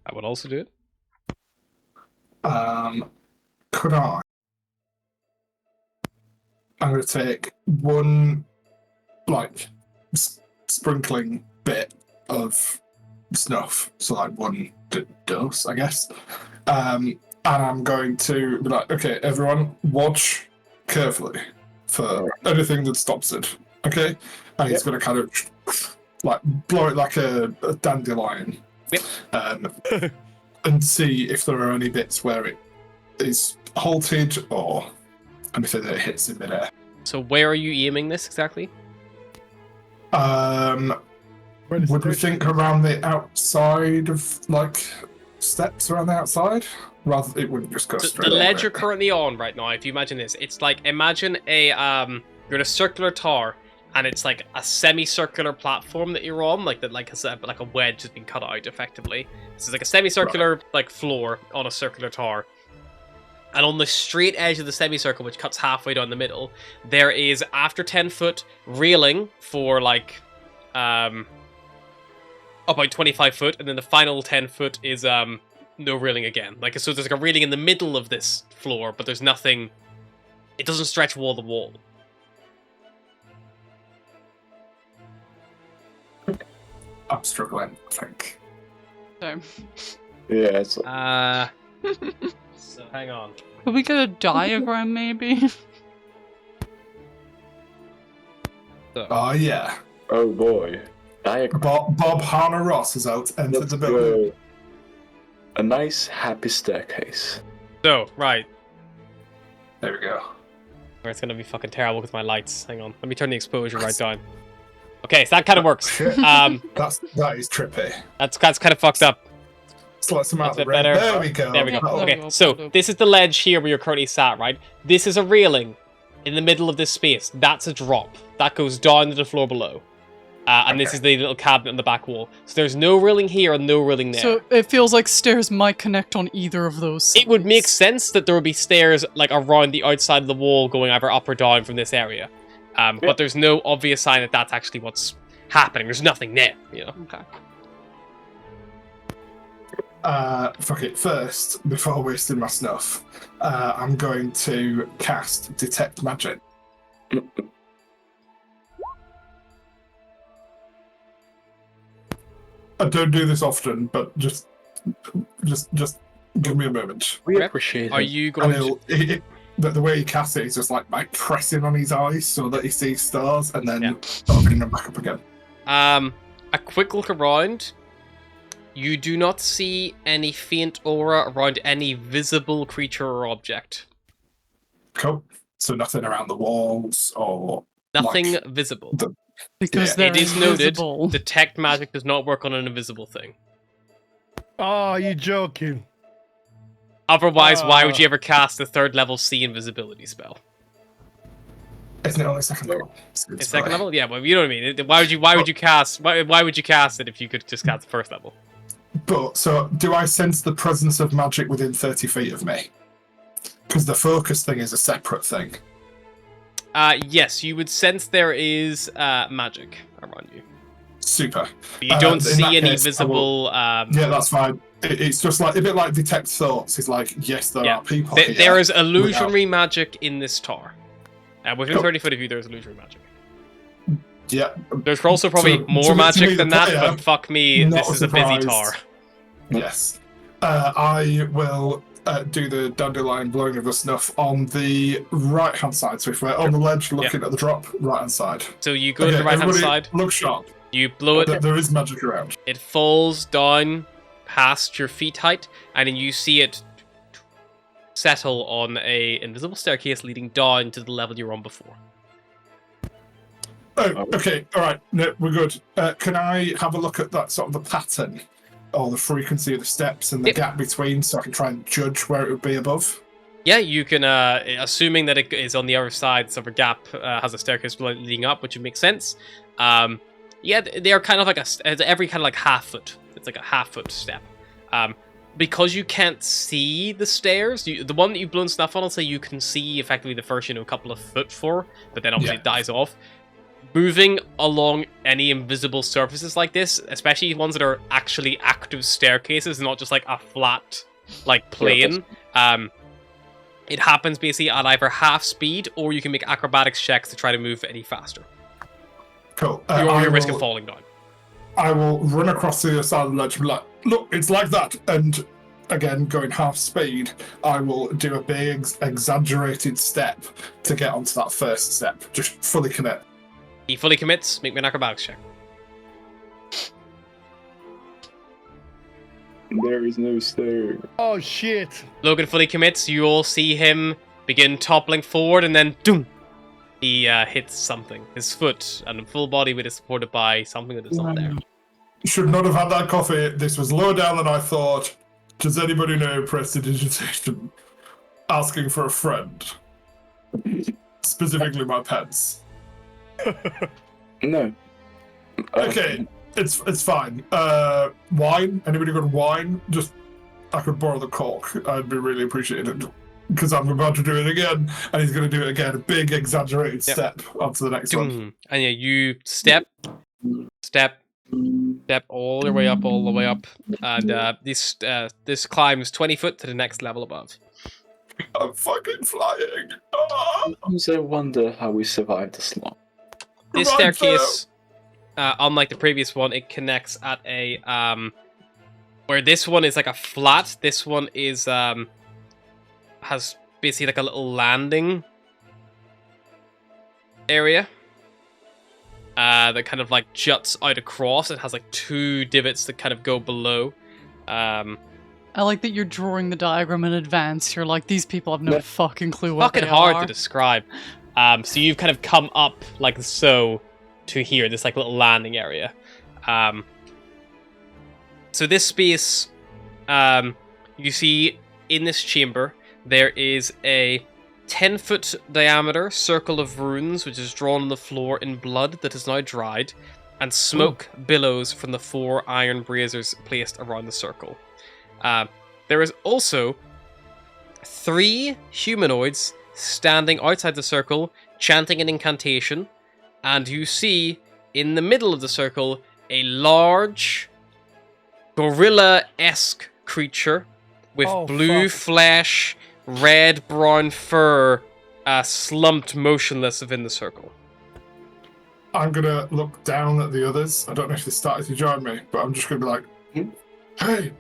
[SPEAKER 4] I would also do it.
[SPEAKER 3] Could I? I'm going to take one, like, sprinkling bit of snuff, so like one dose, I guess. And I'm going to be like, okay, everyone, watch carefully for anything that stops it, okay? And he's going to kind of, like, blow it like a dandelion.
[SPEAKER 4] Yep.
[SPEAKER 3] And see if there are any bits where it is halted or anything that it hits in midair.
[SPEAKER 4] So where are you aiming this exactly?
[SPEAKER 3] Would we think around the outside of, like, steps around the outside? Rather, it wouldn't just go straight
[SPEAKER 4] The
[SPEAKER 3] on
[SPEAKER 4] ledge
[SPEAKER 3] it.
[SPEAKER 4] you're currently on right now, if you imagine this, it's like, imagine a, you're in a circular tower, and it's like a semicircular platform that you're on, like a wedge has been cut out effectively. This is like a semicircular like floor on a circular tower. And on the straight edge of the semicircle, which cuts halfway down the middle, there is, after 10 foot, railing for like about 25 foot, and then the final 10 foot is no railing again. Like, so there's like a railing in the middle of this floor, but there's nothing. It doesn't stretch wall to wall.
[SPEAKER 3] I'm struggling, I think.
[SPEAKER 5] So,
[SPEAKER 2] Yeah, it's
[SPEAKER 4] So hang on.
[SPEAKER 5] could we get a diagram, maybe?
[SPEAKER 4] So,
[SPEAKER 3] Oh, yeah.
[SPEAKER 2] oh boy. Diagram.
[SPEAKER 3] Bob Hannah Ross has entered
[SPEAKER 2] Let's
[SPEAKER 3] the building.
[SPEAKER 2] go. A nice, happy staircase.
[SPEAKER 4] right.
[SPEAKER 3] There we go.
[SPEAKER 4] It's gonna be fucking terrible with my lights. Hang on. Let me turn the exposure right down. Okay, so that kind of works.
[SPEAKER 3] Shit.
[SPEAKER 4] That
[SPEAKER 3] That is trippy.
[SPEAKER 4] that's kind of fucked up.
[SPEAKER 3] Slice them out
[SPEAKER 4] That's
[SPEAKER 3] the
[SPEAKER 4] a bit
[SPEAKER 3] red.
[SPEAKER 4] better.
[SPEAKER 3] There we go.
[SPEAKER 4] There we go.
[SPEAKER 3] That'll-
[SPEAKER 4] Okay, so this is the ledge here where you're currently sat, right? This is a railing in the middle of this space. That's a drop. That goes down to the floor below. And this
[SPEAKER 3] Okay.
[SPEAKER 4] is the little cabinet on the back wall. So there's no railing here and no railing there.
[SPEAKER 5] So it feels like stairs might connect on either of those.
[SPEAKER 4] It would make
[SPEAKER 5] sides.
[SPEAKER 4] sense that there would be stairs like around the outside of the wall going either up or down from this area. But there's no obvious sign that that's actually what's happening. There's nothing there, you know.
[SPEAKER 5] Okay.
[SPEAKER 3] Fuck it. First, before wasting my snuff, I'm going to cast Detect Magic. I don't do this often, but just give me a moment.
[SPEAKER 2] We
[SPEAKER 4] Okay.
[SPEAKER 2] appreciate
[SPEAKER 4] Are
[SPEAKER 2] it.
[SPEAKER 4] you
[SPEAKER 3] And
[SPEAKER 4] going to...
[SPEAKER 3] the way he casts it is just like pressing on his eyes so that he sees stars, and then
[SPEAKER 4] Yeah.
[SPEAKER 3] opening them back up again.
[SPEAKER 4] A quick look around. You do not see any faint aura around any visible creature or object.
[SPEAKER 3] Cool. So nothing around the walls or
[SPEAKER 4] Nothing
[SPEAKER 3] Like
[SPEAKER 4] visible.
[SPEAKER 5] Because
[SPEAKER 3] Yeah.
[SPEAKER 5] they're
[SPEAKER 4] It is noted,
[SPEAKER 5] invisible.
[SPEAKER 4] detect magic does not work on an invisible thing.
[SPEAKER 1] Oh, you joking?
[SPEAKER 4] Otherwise, why would you ever cast the 3rd level C invisibility spell?
[SPEAKER 3] Isn't it only second level?
[SPEAKER 4] It's second level? Yeah, well, you know what I mean. Why would you cast it if you could just cast the first level?
[SPEAKER 3] But, so, do I sense the presence of magic within 30 feet of me? Because the focus thing is a separate thing.
[SPEAKER 4] Yes, you would sense there is magic around you.
[SPEAKER 3] Super.
[SPEAKER 4] But you don't
[SPEAKER 3] In
[SPEAKER 4] see
[SPEAKER 3] that
[SPEAKER 4] any
[SPEAKER 3] case,
[SPEAKER 4] visible...
[SPEAKER 3] yeah, that's fine. It's just like a bit like detect thoughts. It's like, yes, there are people here.
[SPEAKER 4] There is illusionary magic in this tower. Within
[SPEAKER 3] Cool.
[SPEAKER 4] 30 foot of you, there's illusionary magic.
[SPEAKER 3] Yeah.
[SPEAKER 4] There's also probably
[SPEAKER 3] So,
[SPEAKER 4] more
[SPEAKER 3] to me,
[SPEAKER 4] magic
[SPEAKER 3] the
[SPEAKER 4] than that,
[SPEAKER 3] player,
[SPEAKER 4] but fuck me,
[SPEAKER 3] not
[SPEAKER 4] this is a busy
[SPEAKER 3] surprised.
[SPEAKER 4] tower.
[SPEAKER 3] Yes. I will do the dandelion blowing of the snuff on the right-hand side. So if we're on the ledge looking at the drop, right-hand side.
[SPEAKER 4] So you go to the right-hand
[SPEAKER 3] everybody
[SPEAKER 4] side,
[SPEAKER 3] look sharp.
[SPEAKER 4] you blow it,
[SPEAKER 3] There is magic around.
[SPEAKER 4] it falls down past your feet height, and then you see it settle on a invisible staircase leading down to the level you were on before.
[SPEAKER 3] Oh, okay, all right, no, we're good. Can I have a look at that sort of the pattern, or the frequency of the steps and the
[SPEAKER 4] Yep.
[SPEAKER 3] gap between, so I can try and judge where it would be above?
[SPEAKER 4] Yeah, you can, assuming that it is on the other side, so the gap has a staircase leading up, which would make sense. Yeah, they are kind of like it's every kind of like half foot. It's like a half foot step. Because you can't see the stairs, the one that you've blown stuff on, I'll say you can see effectively the first, couple of foot for, but then obviously it dies off. Moving along any invisible surfaces like this, especially ones that are actually active staircases, not just like a flat, like plane. It happens basically at either half speed, or you can make acrobatics checks to try to move any faster.
[SPEAKER 3] Cool.
[SPEAKER 4] Your risk of falling down.
[SPEAKER 3] I will run across the other side of the ledge and be like, look, it's like that. And again, going half speed, I will do a big exaggerated step to get onto that first step. Just fully commit.
[SPEAKER 4] He fully commits. Make me an acrobatics check.
[SPEAKER 2] There is no stair.
[SPEAKER 1] Oh shit!
[SPEAKER 4] Logan fully commits. You all see him begin toppling forward, and then doom, he hits something. His foot and full body weight is supported by something that is not there.
[SPEAKER 3] Should not have had that coffee. This was lower down than I thought. Does anybody know prestidigitation? Asking for a friend. Specifically my pets.
[SPEAKER 2] No.
[SPEAKER 3] Okay, it's fine. Wine? Anybody got wine? Just, I could borrow the cork. I'd be really appreciated. Because I'm about to do it again, and he's going to do it again. A big exaggerated step onto the next one.
[SPEAKER 4] Doom. And yeah, you step all the way up, and this climbs 20 foot to the next level above.
[SPEAKER 3] I'm fucking flying. Ah!
[SPEAKER 2] Sometimes I wonder how we survived this long.
[SPEAKER 4] This
[SPEAKER 3] Right
[SPEAKER 4] staircase, unlike the previous one, it connects at a where this one is like a flat. This one is has basically like a little landing area that kind of like juts out across. It has like two divots that kind of go below.
[SPEAKER 5] I like that you're drawing the diagram in advance. You're like, these people have no fucking clue what
[SPEAKER 4] Fucking
[SPEAKER 5] they
[SPEAKER 4] hard
[SPEAKER 5] are.
[SPEAKER 4] to describe. So you've kind of come up like so to here, this like little landing area. So this space, you see in this chamber, there is a 10-foot diameter circle of runes, which is drawn on the floor in blood that is now dried, and smoke billows from the 4 iron braziers placed around the circle. There is also 3 humanoids standing outside the circle, chanting an incantation, and you see in the middle of the circle a large gorilla-esque creature with blue flesh, red-brown fur, slumped motionless within the circle.
[SPEAKER 3] I'm gonna look down at the others. I don't know if they started to join me, but I'm just gonna be like, hey,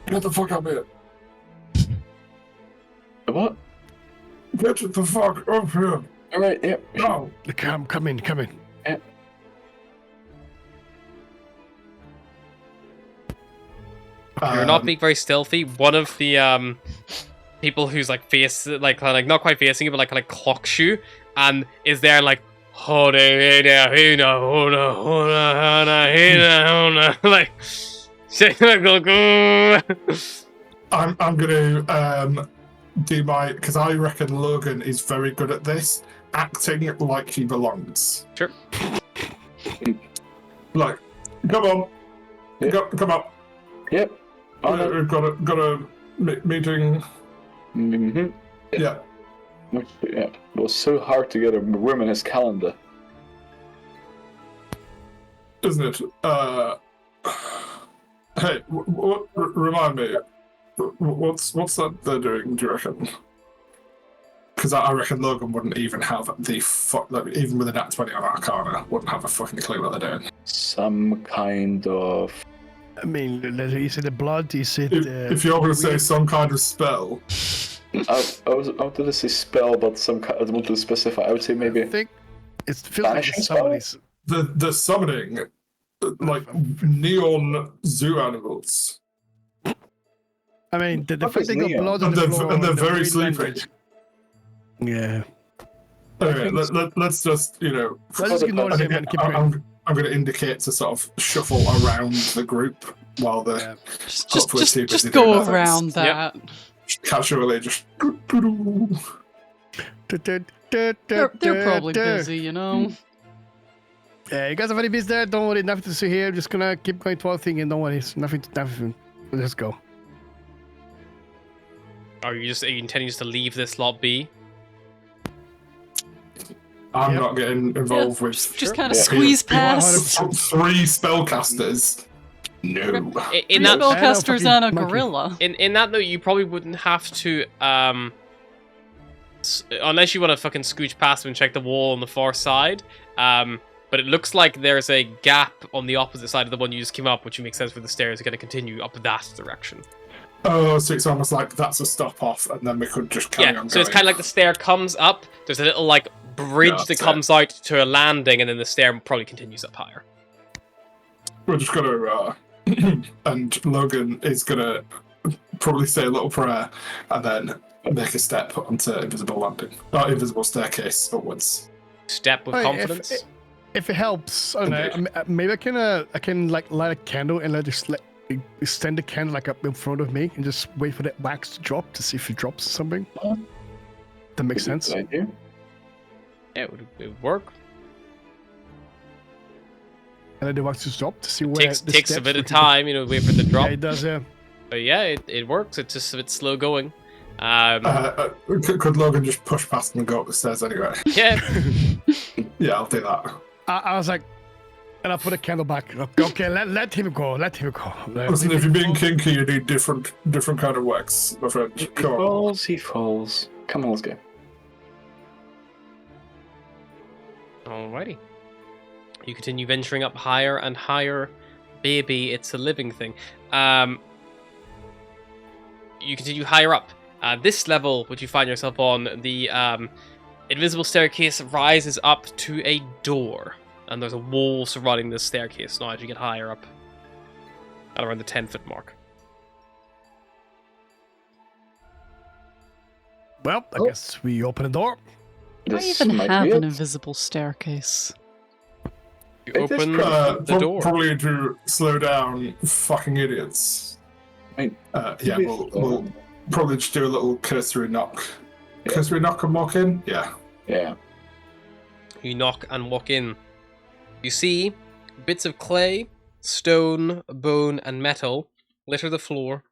[SPEAKER 3] get the fuck up here.
[SPEAKER 2] What?
[SPEAKER 3] Get the fuck up here.
[SPEAKER 2] Alright, yeah.
[SPEAKER 3] No.
[SPEAKER 1] Come in.
[SPEAKER 2] Yeah.
[SPEAKER 4] You're not being very stealthy. One of the people who's like not quite facing you, but like kind of clocks you, and is there like like
[SPEAKER 3] I'm gonna do my, because I reckon Logan is very good at this, acting like he belongs.
[SPEAKER 4] Sure.
[SPEAKER 3] Like, come on, come on.
[SPEAKER 2] Yep.
[SPEAKER 3] We've got a meeting.
[SPEAKER 2] Mm-hmm.
[SPEAKER 3] Yeah.
[SPEAKER 2] Yeah. It was so hard to get a room in his calendar.
[SPEAKER 3] Isn't it? Hey, remind me, what's that they're doing? Do you reckon? Because I reckon Logan wouldn't even have even with a nat 20 on Arcana, wouldn't have a fucking clue what they're doing.
[SPEAKER 2] Some kind of.
[SPEAKER 1] I mean, is it the blood? Is it?
[SPEAKER 3] If you're going to say some kind of spell,
[SPEAKER 2] I wanted to say spell, but some kind. I wanted to specify. I would say maybe.
[SPEAKER 1] I think it feels like
[SPEAKER 2] Banishing
[SPEAKER 1] somebody's.
[SPEAKER 3] the summoning like neon zoo animals,
[SPEAKER 1] I mean, the
[SPEAKER 2] What
[SPEAKER 1] fact
[SPEAKER 2] is
[SPEAKER 1] they got
[SPEAKER 2] neon?
[SPEAKER 1] blood on
[SPEAKER 3] and
[SPEAKER 1] the
[SPEAKER 3] they're,
[SPEAKER 1] floor.
[SPEAKER 3] and they're
[SPEAKER 1] the
[SPEAKER 3] very
[SPEAKER 1] weird
[SPEAKER 3] sleepy.
[SPEAKER 1] language. Yeah.
[SPEAKER 3] Anyway, let's just
[SPEAKER 1] Let's just ignore
[SPEAKER 3] I
[SPEAKER 1] them
[SPEAKER 3] think
[SPEAKER 1] and keep
[SPEAKER 3] I'm
[SPEAKER 1] going.
[SPEAKER 3] going to indicate to sort of shuffle around the group while they're
[SPEAKER 1] Yeah.
[SPEAKER 3] hopefully too busy
[SPEAKER 5] Just
[SPEAKER 3] doing
[SPEAKER 5] go
[SPEAKER 3] their things.
[SPEAKER 5] around that.
[SPEAKER 3] Casually, just.
[SPEAKER 5] They're probably busy, you know.
[SPEAKER 1] Yeah, you guys are very busy there. Don't worry, nothing to see here. Just gonna keep going to our thing and don't worry, it's nothing. Let's go.
[SPEAKER 4] Are you intending just to leave this lot be?
[SPEAKER 3] I'm
[SPEAKER 1] Yep.
[SPEAKER 3] not getting involved with
[SPEAKER 5] Just kind of
[SPEAKER 2] Yeah.
[SPEAKER 5] squeeze past.
[SPEAKER 3] 3 spellcasters. No.
[SPEAKER 4] In
[SPEAKER 5] Three
[SPEAKER 4] that
[SPEAKER 5] spellcasters
[SPEAKER 1] fucking
[SPEAKER 5] and a
[SPEAKER 1] monkey.
[SPEAKER 5] gorilla.
[SPEAKER 4] in that note, you probably wouldn't have to unless you want to fucking scooch past them and check the wall on the far side. But it looks like there's a gap on the opposite side of the one you just came up, which makes sense for the stairs are going to continue up that direction.
[SPEAKER 3] Oh, so it's almost like that's a stop off, and then we could just carry on
[SPEAKER 4] Yeah,
[SPEAKER 3] going.
[SPEAKER 4] so it's kind of like the stair comes up. There's a little like bridge
[SPEAKER 3] Yeah,
[SPEAKER 4] that
[SPEAKER 3] that's
[SPEAKER 4] comes out to a landing, and then the stair probably continues up higher.
[SPEAKER 3] We're just gonna, and Logan is gonna probably say a little prayer, and then make a step onto invisible staircase upwards.
[SPEAKER 4] Step with
[SPEAKER 1] Hey,
[SPEAKER 4] confidence.
[SPEAKER 1] If it helps, I don't know. Maybe I can like light a candle and just extend the candle like up in front of me and just wait for that wax to drop to see if it drops something. That makes sense.
[SPEAKER 2] Good idea.
[SPEAKER 4] Yeah, it would work.
[SPEAKER 1] And then the wax just drop to see where
[SPEAKER 4] Takes
[SPEAKER 1] the
[SPEAKER 4] a
[SPEAKER 1] steps
[SPEAKER 4] bit
[SPEAKER 1] we
[SPEAKER 4] of
[SPEAKER 1] can go.
[SPEAKER 4] time, wait for the drop.
[SPEAKER 1] Yeah, it does. Yeah.
[SPEAKER 4] But yeah, it works. It's just a bit slow going.
[SPEAKER 3] Could Logan just push past them and go up the stairs anyway?
[SPEAKER 4] Yeah,
[SPEAKER 3] Yeah, I'll do that.
[SPEAKER 1] I was like, and I put the candle back. Okay, let him go. Let him go.
[SPEAKER 3] Listen, if you're being kinky, you need different kind of wax, my friend.
[SPEAKER 2] He
[SPEAKER 3] Come on.
[SPEAKER 2] falls, he falls. Come on, let's go.
[SPEAKER 4] alrighty. You continue venturing up higher and higher. Baby, it's a living thing. You continue higher up. This level, which you find yourself on, the invisible staircase rises up to a door. And there's a wall surrounding this staircase now as you get higher up. At around the 10-foot mark.
[SPEAKER 1] Well, I guess we open the door.
[SPEAKER 5] Do I
[SPEAKER 2] This
[SPEAKER 5] even
[SPEAKER 2] might
[SPEAKER 5] have
[SPEAKER 2] be
[SPEAKER 5] an
[SPEAKER 2] it.
[SPEAKER 5] invisible staircase?
[SPEAKER 4] You
[SPEAKER 2] It is
[SPEAKER 4] open
[SPEAKER 2] pretty-
[SPEAKER 4] the door.
[SPEAKER 3] Probably to slow down fucking idiots.
[SPEAKER 2] Right.
[SPEAKER 3] Yeah, we'll probably just do a little cursory knock.
[SPEAKER 2] Yeah.
[SPEAKER 3] Cursory knock and walk in? Yeah.
[SPEAKER 2] Yeah.
[SPEAKER 4] You knock and walk in. You see bits of clay, stone, bone, and metal litter the floor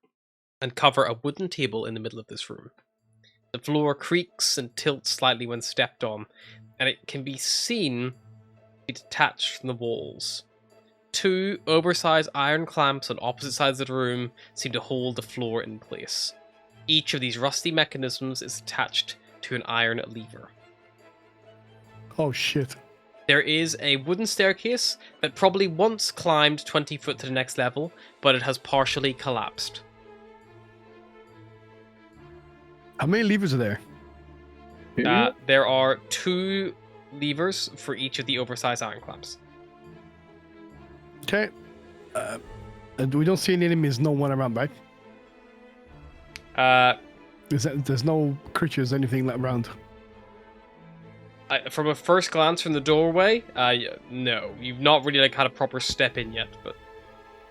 [SPEAKER 4] and cover a wooden table in the middle of this room. The floor creaks and tilts slightly when stepped on, and it can be seen to be detached from the walls. 2 oversized iron clamps on opposite sides of the room seem to hold the floor in place. Each of these rusty mechanisms is attached to an iron lever.
[SPEAKER 1] Oh shit.
[SPEAKER 4] There is a wooden staircase that probably once climbed 20 foot to the next level, but it has partially collapsed.
[SPEAKER 1] How many levers are there?
[SPEAKER 4] There are 2 levers for each of the oversized iron clamps.
[SPEAKER 1] Okay. And we don't see any enemies. No one around, right? There's no creatures, anything like around.
[SPEAKER 4] From a first glance from the doorway, no. You've not really had a proper step in yet, but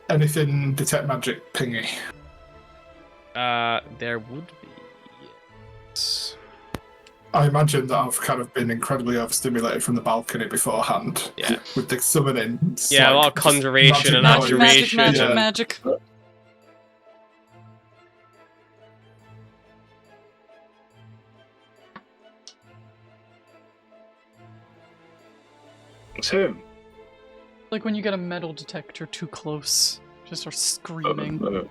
[SPEAKER 3] Anything detect magic pingy?
[SPEAKER 4] there would be.
[SPEAKER 3] I imagine that I've kind of been incredibly overstimulated from the balcony beforehand.
[SPEAKER 4] Yeah.
[SPEAKER 3] With the summoning. It's
[SPEAKER 4] Yeah, a lot
[SPEAKER 3] like
[SPEAKER 4] of
[SPEAKER 3] just
[SPEAKER 4] conjuration and
[SPEAKER 3] magic noise.
[SPEAKER 5] Magic,
[SPEAKER 4] adjuration.
[SPEAKER 5] magic,
[SPEAKER 3] Yeah.
[SPEAKER 5] magic.
[SPEAKER 2] It's him.
[SPEAKER 5] Like when you get a metal detector too close. Just start screaming.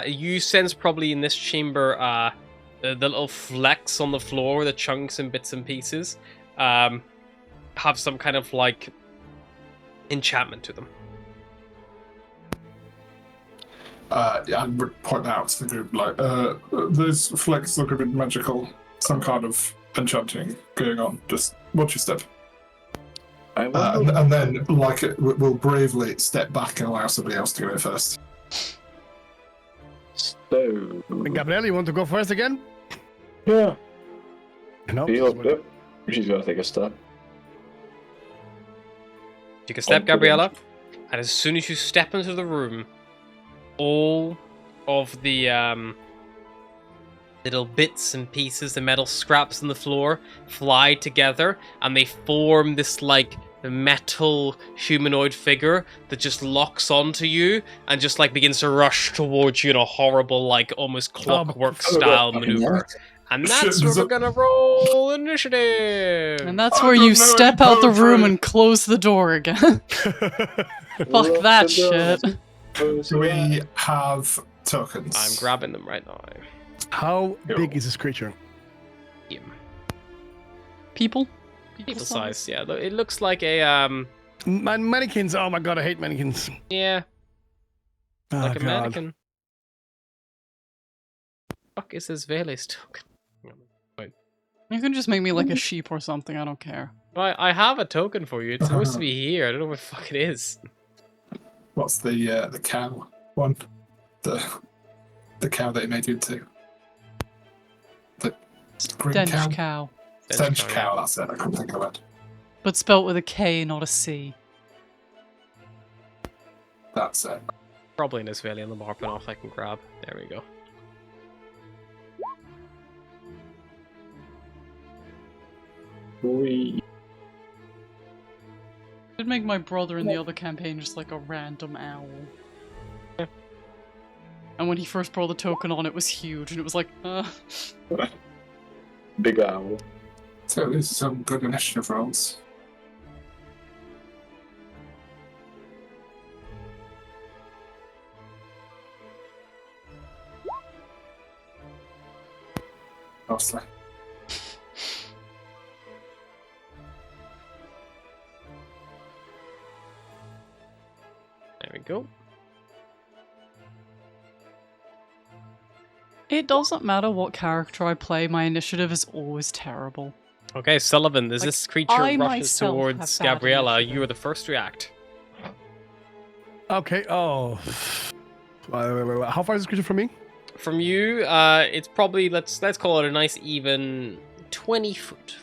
[SPEAKER 4] You sense probably in this chamber the little flecks on the floor, the chunks and bits and pieces, have some kind of like enchantment to them.
[SPEAKER 3] Yeah, I would point out to the group, like, those flecks look a bit magical. Some kind of enchanting going on. Just watch your step. And then, like, we'll bravely step back and allow somebody else to go in first.
[SPEAKER 2] So,
[SPEAKER 1] Gabrielle, you want to go first again?
[SPEAKER 2] yeah.
[SPEAKER 1] No.
[SPEAKER 2] Yep. She's gonna take a step.
[SPEAKER 4] Take a step, Gabriella, and as soon as you step into the room, all of the little bits and pieces, the metal scraps on the floor, fly together, and they form this like metal humanoid figure that just locks onto you and just like begins to rush towards you in a horrible, like almost clockwork style maneuver. And that's where we're gonna roll initiative.
[SPEAKER 5] And that's
[SPEAKER 3] I
[SPEAKER 5] where you
[SPEAKER 3] don't know
[SPEAKER 5] step
[SPEAKER 3] any
[SPEAKER 5] out the room
[SPEAKER 3] poetry.
[SPEAKER 5] and close the door again. Fuck that shit.
[SPEAKER 3] Do we have tokens?
[SPEAKER 4] I'm grabbing them right now.
[SPEAKER 1] How big is this creature?
[SPEAKER 5] People?
[SPEAKER 4] People size, yeah. It looks like a
[SPEAKER 1] Mannequins. Oh my god, I hate mannequins.
[SPEAKER 4] yeah,
[SPEAKER 1] Oh,
[SPEAKER 4] like a
[SPEAKER 1] God.
[SPEAKER 4] mannequin. Fuck is this Vele's token?
[SPEAKER 5] You can just make me like a sheep or something, I don't care.
[SPEAKER 4] I have a token for you. It's supposed to be here. I don't know where the fuck it is.
[SPEAKER 3] What's the cow one? The cow that he made you into? The green
[SPEAKER 5] Dench
[SPEAKER 3] cow?
[SPEAKER 5] cow.
[SPEAKER 3] Stench cow, that's it. I couldn't think of it.
[SPEAKER 5] But spelt with a K, not a C.
[SPEAKER 3] That's it.
[SPEAKER 4] Probably in this valley on the marpin off I can grab. There we go.
[SPEAKER 5] I'd make my brother in the other campaign just like a random owl.
[SPEAKER 4] Yeah.
[SPEAKER 5] And when he first brought the token on, it was huge, and it was like,
[SPEAKER 2] Big owl.
[SPEAKER 3] So this is some good initiative rolls. Mostly.
[SPEAKER 4] There we go.
[SPEAKER 5] It doesn't matter what character I play, my initiative is always terrible.
[SPEAKER 4] Okay, Sullivan, as
[SPEAKER 5] Like,
[SPEAKER 4] this creature
[SPEAKER 5] I
[SPEAKER 4] rushes
[SPEAKER 5] myself
[SPEAKER 4] towards
[SPEAKER 5] have bad
[SPEAKER 4] Gabriella,
[SPEAKER 5] initiative.
[SPEAKER 4] you are the first to react.
[SPEAKER 1] Okay. Oh. How far is this creature from me?
[SPEAKER 4] From you, it's probably let's call it a nice even 20 foot.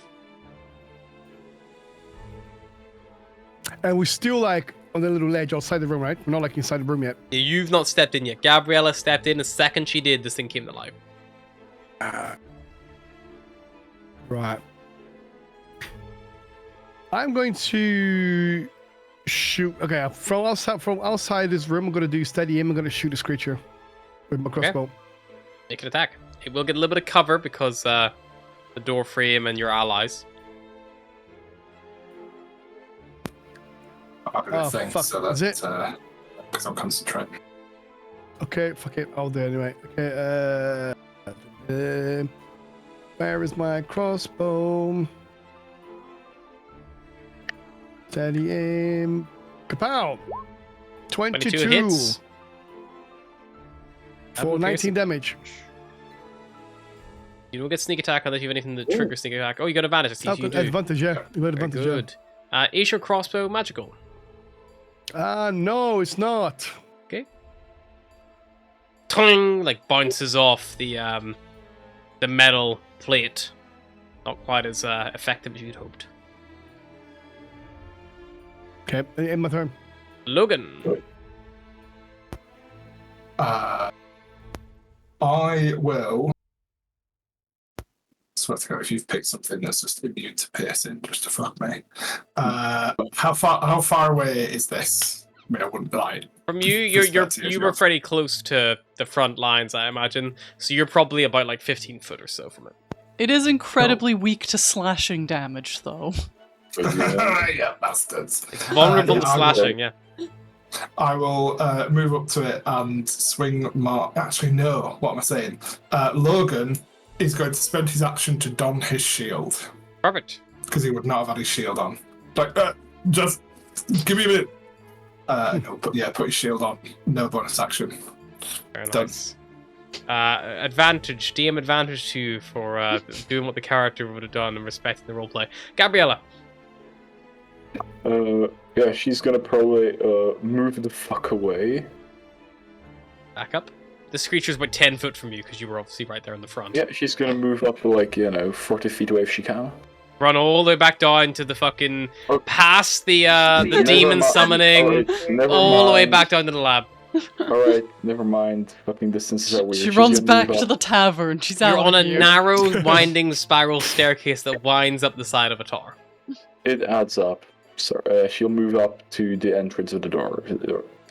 [SPEAKER 1] And we're still like on the little ledge outside the room, right? We're not like inside the room yet.
[SPEAKER 4] You've not stepped in yet. Gabriella stepped in. The second she did, this thing came to life.
[SPEAKER 1] Right. I'm going to shoot. Okay, from outside this room, I'm going to do steady aim. I'm going to shoot this creature with my crossbow.
[SPEAKER 4] Make an attack. It will get a little bit of cover because the door frame and your allies.
[SPEAKER 3] I'll do the
[SPEAKER 1] Oh,
[SPEAKER 3] thing,
[SPEAKER 1] fuck.
[SPEAKER 3] so
[SPEAKER 1] Is
[SPEAKER 3] that
[SPEAKER 1] it?
[SPEAKER 3] because I'm concentrating.
[SPEAKER 1] Okay, fuck it. I'll do it anyway. Okay. Where is my crossbow? Steady aim. Kapow! 22
[SPEAKER 4] hits.
[SPEAKER 1] for 19 damage.
[SPEAKER 4] You don't get sneak attack unless you have anything to trigger sneak attack. Oh, you got advantage. I see
[SPEAKER 1] Oh,
[SPEAKER 4] you do.
[SPEAKER 1] advantage, yeah. You got
[SPEAKER 4] Very
[SPEAKER 1] advantage,
[SPEAKER 4] good. Is your crossbow magical?
[SPEAKER 1] yeah. No, it's not.
[SPEAKER 4] Okay. Tongue like bounces off the metal plate. Not quite as effective as you'd hoped.
[SPEAKER 1] Okay, in my turn.
[SPEAKER 4] Logan.
[SPEAKER 3] I will. Swear to God, if you've picked something that's just immune to piercing, just to fuck me. How far away is this? I mean, I wouldn't lie.
[SPEAKER 4] From you, you were pretty close to the front lines, I imagine. So you're probably about like 15 foot or so from it.
[SPEAKER 5] It is incredibly weak to slashing damage, though.
[SPEAKER 3] Yeah, bastards.
[SPEAKER 4] It's vulnerable to slashing, yeah.
[SPEAKER 3] I will move up to it and swing my... Actually, no. What am I saying? Logan is going to spend his action to don his shield.
[SPEAKER 4] Perfect.
[SPEAKER 3] Because he would not have had his shield on. Like, just give me a minute. No, but yeah, put his shield on. No bonus action.
[SPEAKER 4] Very
[SPEAKER 3] Done.
[SPEAKER 4] nice. Advantage, DM advantage to you for doing what the character would have done and respecting the roleplay. Gabriella.
[SPEAKER 2] Yeah, she's gonna probably move the fuck away.
[SPEAKER 4] Back up. This creature's about 10 foot from you because you were obviously right there in the front.
[SPEAKER 2] Yeah, she's gonna move up like, 40 feet away if she can.
[SPEAKER 4] Run all the way back down to the fucking...
[SPEAKER 2] Oh.
[SPEAKER 4] Past the
[SPEAKER 2] Never
[SPEAKER 4] demon
[SPEAKER 2] mind.
[SPEAKER 4] summoning.
[SPEAKER 2] Alright, never
[SPEAKER 4] All the way
[SPEAKER 2] mind.
[SPEAKER 4] back down to the lab.
[SPEAKER 2] Alright, never mind. Fucking distances are weird.
[SPEAKER 5] She
[SPEAKER 2] She's
[SPEAKER 5] runs
[SPEAKER 2] gonna
[SPEAKER 5] back
[SPEAKER 2] move
[SPEAKER 5] to
[SPEAKER 2] up.
[SPEAKER 5] the tavern. She's out
[SPEAKER 4] You're on a
[SPEAKER 5] here.
[SPEAKER 4] narrow, winding spiral staircase that winds up the side of a tower.
[SPEAKER 2] It adds up. So she'll move up to the entrance of the door.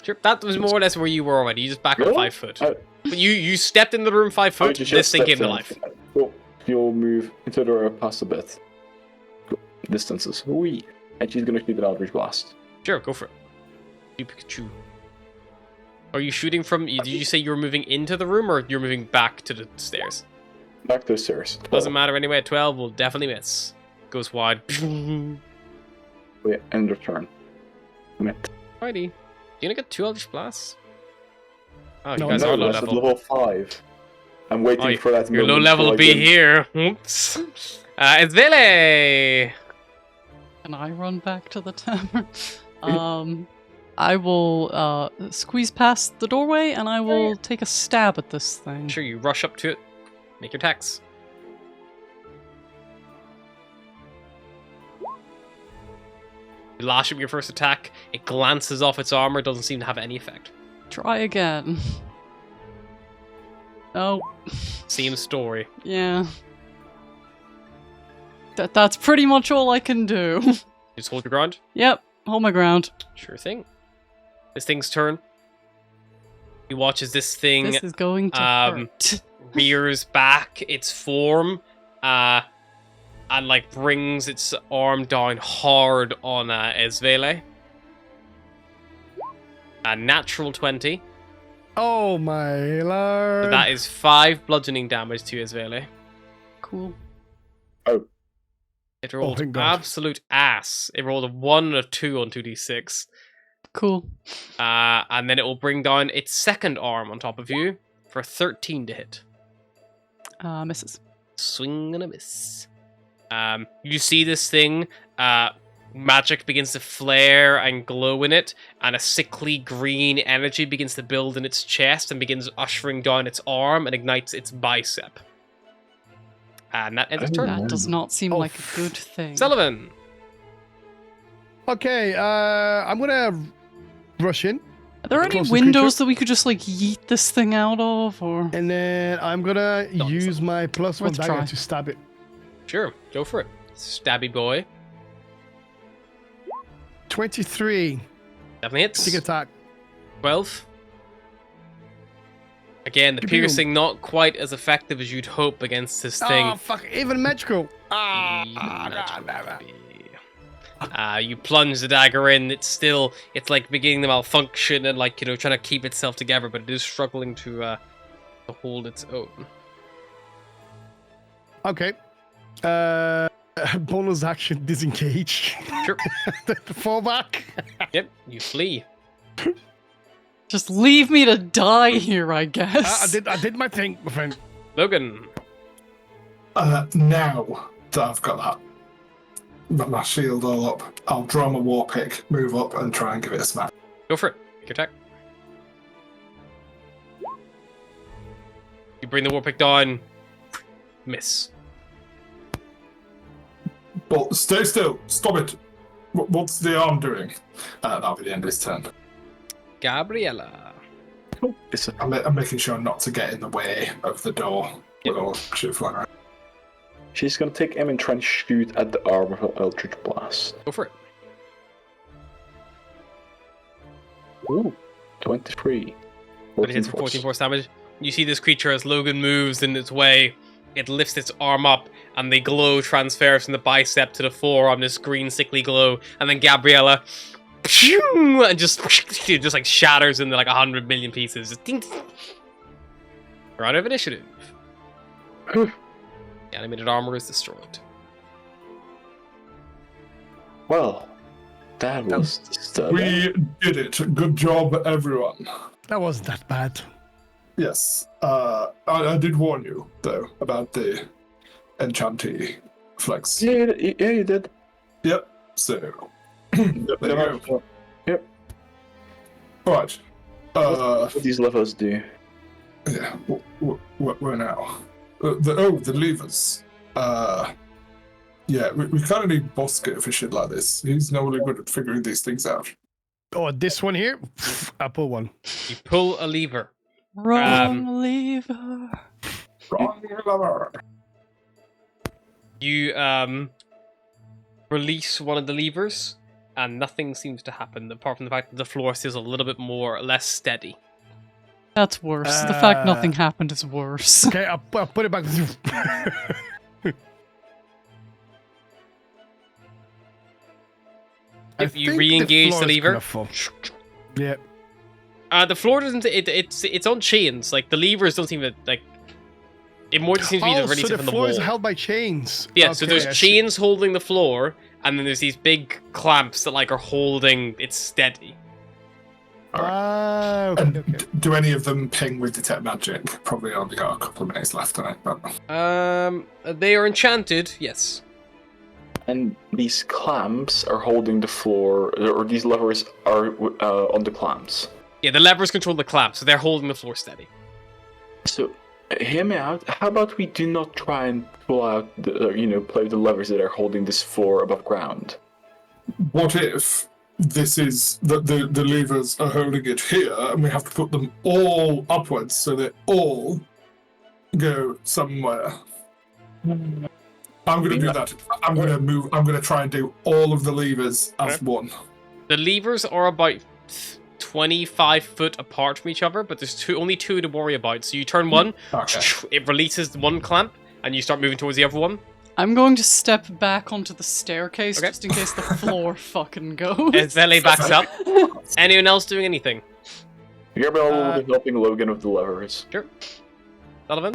[SPEAKER 4] Sure, that was more or less where you were already. You just back up
[SPEAKER 2] Really?
[SPEAKER 4] 5 foot. But you stepped in the room 5 foot,
[SPEAKER 2] just
[SPEAKER 4] this thing
[SPEAKER 2] stepped
[SPEAKER 4] came to
[SPEAKER 2] in.
[SPEAKER 4] life.
[SPEAKER 2] Cool. You'll move into the door past a bit. Cool. Distances. Wee. And she's gonna shoot an Eldritch Blast.
[SPEAKER 4] Sure, go for it. You Pikachu. Are you shooting from... Did you say you were moving into the room, or you're moving back to the stairs?
[SPEAKER 2] Back to the stairs.
[SPEAKER 4] Doesn't matter anyway, 12 will definitely miss. Goes wide.
[SPEAKER 2] Wait, end of turn. Commit.
[SPEAKER 4] Alrighty. You gonna get 2 Eldritch Blasts? Oh, you
[SPEAKER 1] No,
[SPEAKER 4] guys
[SPEAKER 2] No,
[SPEAKER 4] are low
[SPEAKER 2] that's at
[SPEAKER 4] level.
[SPEAKER 2] level 5. I'm waiting
[SPEAKER 4] Oh,
[SPEAKER 2] for that
[SPEAKER 4] Your low
[SPEAKER 2] moment
[SPEAKER 4] level
[SPEAKER 2] to
[SPEAKER 4] will be
[SPEAKER 2] log in.
[SPEAKER 4] here. Oops. It's Vele!
[SPEAKER 5] Can I run back to the tavern? I will squeeze past the doorway and I will take a stab at this thing.
[SPEAKER 4] Sure, you rush up to it. Make your attacks. You lash up your first attack. It glances off its armor. Doesn't seem to have any effect.
[SPEAKER 5] Try again. Oh,
[SPEAKER 4] Same story.
[SPEAKER 5] yeah. That's pretty much all I can do.
[SPEAKER 4] Just hold your ground.
[SPEAKER 5] Yep, hold my ground.
[SPEAKER 4] Sure thing. This thing's turn. You watch as this thing
[SPEAKER 5] This is going to hurt.
[SPEAKER 4] rears back its form, and like brings its arm down hard on Esvele. A natural 20.
[SPEAKER 1] Oh my lord.
[SPEAKER 4] So that is 5 bludgeoning damage to Esvele.
[SPEAKER 5] Cool.
[SPEAKER 2] Oh,
[SPEAKER 4] It rolled
[SPEAKER 1] thank God.
[SPEAKER 4] absolute ass. It rolled a 1 and a 2 on 2d6.
[SPEAKER 5] Cool.
[SPEAKER 4] And then it will bring down its second arm on top of you for 13 to hit.
[SPEAKER 5] Misses.
[SPEAKER 4] Swing and a miss. You see this thing, magic begins to flare and glow in it, and a sickly green energy begins to build in its chest and begins ushering down its arm and ignites its bicep. And that ends its turn.
[SPEAKER 5] That does not seem
[SPEAKER 1] Oh,
[SPEAKER 5] like a good thing.
[SPEAKER 4] Sullivan!
[SPEAKER 1] Okay, I'm gonna rush in,
[SPEAKER 5] Are there any
[SPEAKER 1] Close the
[SPEAKER 5] windows
[SPEAKER 1] creature.
[SPEAKER 5] that we could just like yeet this thing out of, or?
[SPEAKER 1] and then I'm gonna
[SPEAKER 4] Don't
[SPEAKER 1] use my +1
[SPEAKER 5] Worth a
[SPEAKER 1] dagger
[SPEAKER 5] try.
[SPEAKER 1] to stab it.
[SPEAKER 4] Sure, go for it. Stabby boy.
[SPEAKER 1] 23.
[SPEAKER 4] Definitely hits.
[SPEAKER 1] Stick attack.
[SPEAKER 4] 12. Again, the
[SPEAKER 1] Kaboom.
[SPEAKER 4] piercing not quite as effective as you'd hope against this thing.
[SPEAKER 1] Oh, fuck. Even magical.
[SPEAKER 4] You plunge the dagger in. It's like beginning to malfunction and like trying to keep itself together, but it is struggling to hold its own.
[SPEAKER 1] Okay. Bonus action, disengage.
[SPEAKER 4] Sure.
[SPEAKER 1] Fall back.
[SPEAKER 4] Yep, you flee.
[SPEAKER 5] Just leave me to die here, I guess.
[SPEAKER 1] I did my thing, my friend.
[SPEAKER 4] Logan.
[SPEAKER 3] Now that I've got my shield all up, I'll draw my war pick, move up, and try and give it a smack.
[SPEAKER 4] Go for it. Make your attack. You bring the war pick down. Miss.
[SPEAKER 3] But stay still. Stop it. What's the arm doing? That'll be the end of his turn.
[SPEAKER 4] Gabriella.
[SPEAKER 2] It's a,
[SPEAKER 3] I'm making sure not to get in the way of the door.
[SPEAKER 4] Yep.
[SPEAKER 3] We'll shoot flying around.
[SPEAKER 2] she's gonna take aim and try and shoot at the arm of her Eldritch Blast.
[SPEAKER 4] Go for it.
[SPEAKER 2] Ooh, 23.
[SPEAKER 4] But it hits for 14 force damage. You see this creature as Logan moves in its way. It lifts its arm up, and the glow transfers from the bicep to the forearm, this green sickly glow. And then Gabriella, and just like shatters into like 100 million pieces. Just ding. Round of initiative. The animated armor is destroyed.
[SPEAKER 2] Well, that was disturbing.
[SPEAKER 3] We did it. Good job, everyone.
[SPEAKER 1] That wasn't that bad.
[SPEAKER 3] Yes. I did warn you, though, about the enchantee flex.
[SPEAKER 2] Yeah, you did.
[SPEAKER 3] Yep. So, there you go.
[SPEAKER 2] Yep.
[SPEAKER 3] Right.
[SPEAKER 2] What do these levers do?
[SPEAKER 3] Yeah. Where now? The levers. Yeah, we kind of need Bosco for shit like this. He's normally good at figuring these things out.
[SPEAKER 1] Oh, this one here? I pull one.
[SPEAKER 4] You pull a lever.
[SPEAKER 5] Wrong lever.
[SPEAKER 3] Wrong lever.
[SPEAKER 4] You release one of the levers, and nothing seems to happen apart from the fact that the floor feels a little bit less steady.
[SPEAKER 5] That's worse. The fact nothing happened is worse.
[SPEAKER 1] Okay, I'll put it back.
[SPEAKER 4] If you re-engage the lever,
[SPEAKER 1] yeah.
[SPEAKER 4] The floor doesn't. It's on chains. Like the levers don't seem to like. It more just seems to be released
[SPEAKER 1] so the
[SPEAKER 4] from the
[SPEAKER 1] floor
[SPEAKER 4] wall.
[SPEAKER 1] is held by chains.
[SPEAKER 4] Yeah, so
[SPEAKER 1] Okay,
[SPEAKER 4] there's
[SPEAKER 1] I see.
[SPEAKER 4] chains holding the floor, and then there's these big clamps that like are holding it steady.
[SPEAKER 1] Ah,
[SPEAKER 3] And
[SPEAKER 1] okay, okay.
[SPEAKER 3] do any of them ping with detect magic? Probably only got a couple of minutes left on it, but
[SPEAKER 4] They are enchanted. Yes.
[SPEAKER 2] And these clamps are holding the floor, or these levers are on the clamps.
[SPEAKER 4] Yeah, the levers control the clamp, so they're holding the floor steady.
[SPEAKER 2] So, hear me out. How about we do not try and pull out, play the levers that are holding this floor above ground?
[SPEAKER 3] what if this is the levers are holding it here, and we have to put them all upwards so they all go somewhere? I'm gonna do that. I'm gonna try and do all of the levers as one.
[SPEAKER 4] The levers are about 25 foot apart from each other, but there's only two to worry about. So you turn one,
[SPEAKER 3] Okay.
[SPEAKER 4] it releases one clamp, and you start moving towards the other one.
[SPEAKER 5] I'm going to step back onto the staircase
[SPEAKER 4] Okay.
[SPEAKER 5] just in case the floor fucking goes.
[SPEAKER 4] As Vele backs up. Anyone else doing anything?
[SPEAKER 2] Gabriel will be helping Logan with the levers.
[SPEAKER 4] Sure. Donovan?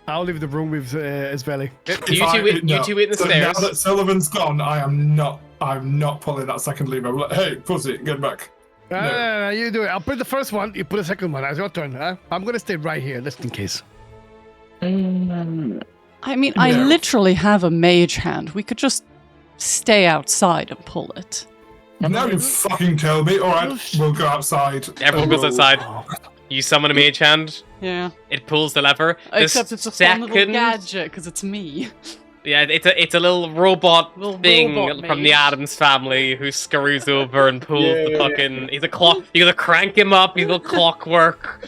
[SPEAKER 1] I'll leave the room with Sveli.
[SPEAKER 3] If
[SPEAKER 4] You two wait in the
[SPEAKER 3] so
[SPEAKER 4] stairs.
[SPEAKER 3] Now that Sullivan's gone, I'm not pulling that second lever. I'm like, hey, pussy, get back.
[SPEAKER 1] No, you do it. I'll put the first one, you put the second one. It's your turn. Huh? I'm gonna stay right here, just in case.
[SPEAKER 5] I mean, I
[SPEAKER 3] Yeah.
[SPEAKER 5] literally have a mage hand. We could just stay outside and pull it.
[SPEAKER 3] Now you fucking tell me. All right, we'll go outside.
[SPEAKER 4] Everyone goes outside.
[SPEAKER 1] Oh,
[SPEAKER 4] You summon a mage hand.
[SPEAKER 5] Yeah.
[SPEAKER 4] It pulls the lever. The
[SPEAKER 5] Except it's a fun little gadget because it's me.
[SPEAKER 4] Yeah, it's a little robot
[SPEAKER 5] Little
[SPEAKER 4] thing
[SPEAKER 5] robot
[SPEAKER 4] from the
[SPEAKER 5] mage.
[SPEAKER 4] Addams family who scurries over and pulls the
[SPEAKER 2] Yeah.
[SPEAKER 4] fucking. He's a clock. You gotta crank him up. He's a clockwork.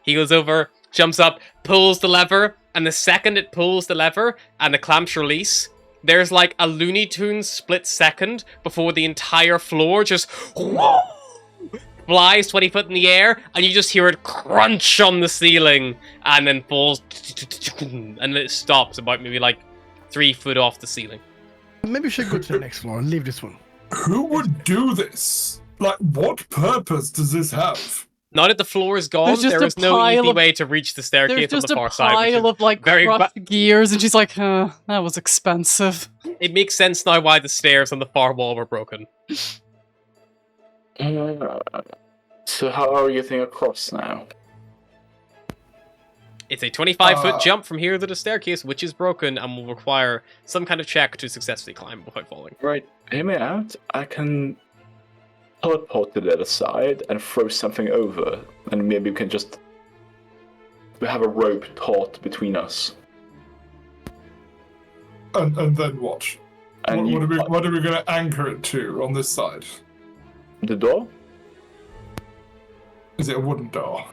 [SPEAKER 4] He goes over, jumps up, pulls the lever, and the second it pulls the lever and the clamps release, there's like a Looney Tunes split second before the entire floor just flies 20 foot in the air, and you just hear it crunch on the ceiling, and then falls, and then it stops about maybe like 3 foot off the ceiling.
[SPEAKER 1] maybe we should go to the next floor and leave this one.
[SPEAKER 3] Who would do this? Like, what purpose does this have?
[SPEAKER 4] Now that the floor is gone,
[SPEAKER 5] There's just
[SPEAKER 4] there
[SPEAKER 5] a
[SPEAKER 4] is no
[SPEAKER 5] pile
[SPEAKER 4] easy
[SPEAKER 5] of-
[SPEAKER 4] way to reach the
[SPEAKER 5] There's
[SPEAKER 4] staircase on
[SPEAKER 5] just
[SPEAKER 4] the
[SPEAKER 5] a
[SPEAKER 4] far side. which
[SPEAKER 5] pile
[SPEAKER 4] is
[SPEAKER 5] of like
[SPEAKER 4] very
[SPEAKER 5] crushed gears, and she's like, that was expensive.
[SPEAKER 4] It makes sense now why the stairs on the far wall were broken.
[SPEAKER 2] So how are you getting across now?
[SPEAKER 4] It's a 25-foot
[SPEAKER 3] Uh,
[SPEAKER 4] jump from here to the staircase, which is broken and will require some kind of check to successfully climb without falling.
[SPEAKER 2] Right, hear me out. I can teleport to the other side and throw something over, and maybe we can just have a rope taut between us.
[SPEAKER 3] And then what?
[SPEAKER 2] And
[SPEAKER 3] What are we going to anchor it to on this side?
[SPEAKER 2] the door?
[SPEAKER 3] Is it a wooden door?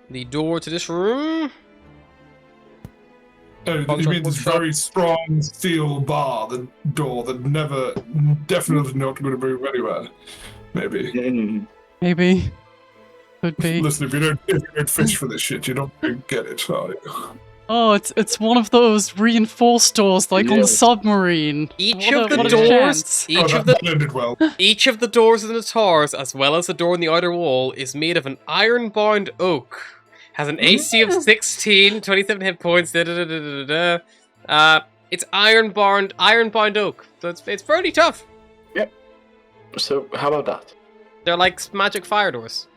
[SPEAKER 4] The door to this room.
[SPEAKER 3] Oh, you
[SPEAKER 4] Contract
[SPEAKER 3] mean this
[SPEAKER 4] workshop.
[SPEAKER 3] very strong steel bar, the door that definitely not going to move anywhere. Maybe.
[SPEAKER 2] Mm.
[SPEAKER 5] Maybe. Could be.
[SPEAKER 3] Listen, if you don't fish for this shit, you don't get it. Are you?
[SPEAKER 5] Oh, it's one of those reinforced doors like on the
[SPEAKER 2] Yes.
[SPEAKER 5] submarine.
[SPEAKER 4] Each
[SPEAKER 5] What
[SPEAKER 4] of
[SPEAKER 5] a-
[SPEAKER 4] the
[SPEAKER 5] what a
[SPEAKER 4] doors,
[SPEAKER 5] chance.
[SPEAKER 4] each
[SPEAKER 3] Oh,
[SPEAKER 4] of the
[SPEAKER 3] that ended well.
[SPEAKER 4] each of the doors in the towers, as well as the door in the outer wall, is made of an iron-bound oak. Has an AC of 16, 27 hit points. It's iron-bound oak, so it's fairly tough.
[SPEAKER 2] So how about that?
[SPEAKER 4] They're like magic fire doors.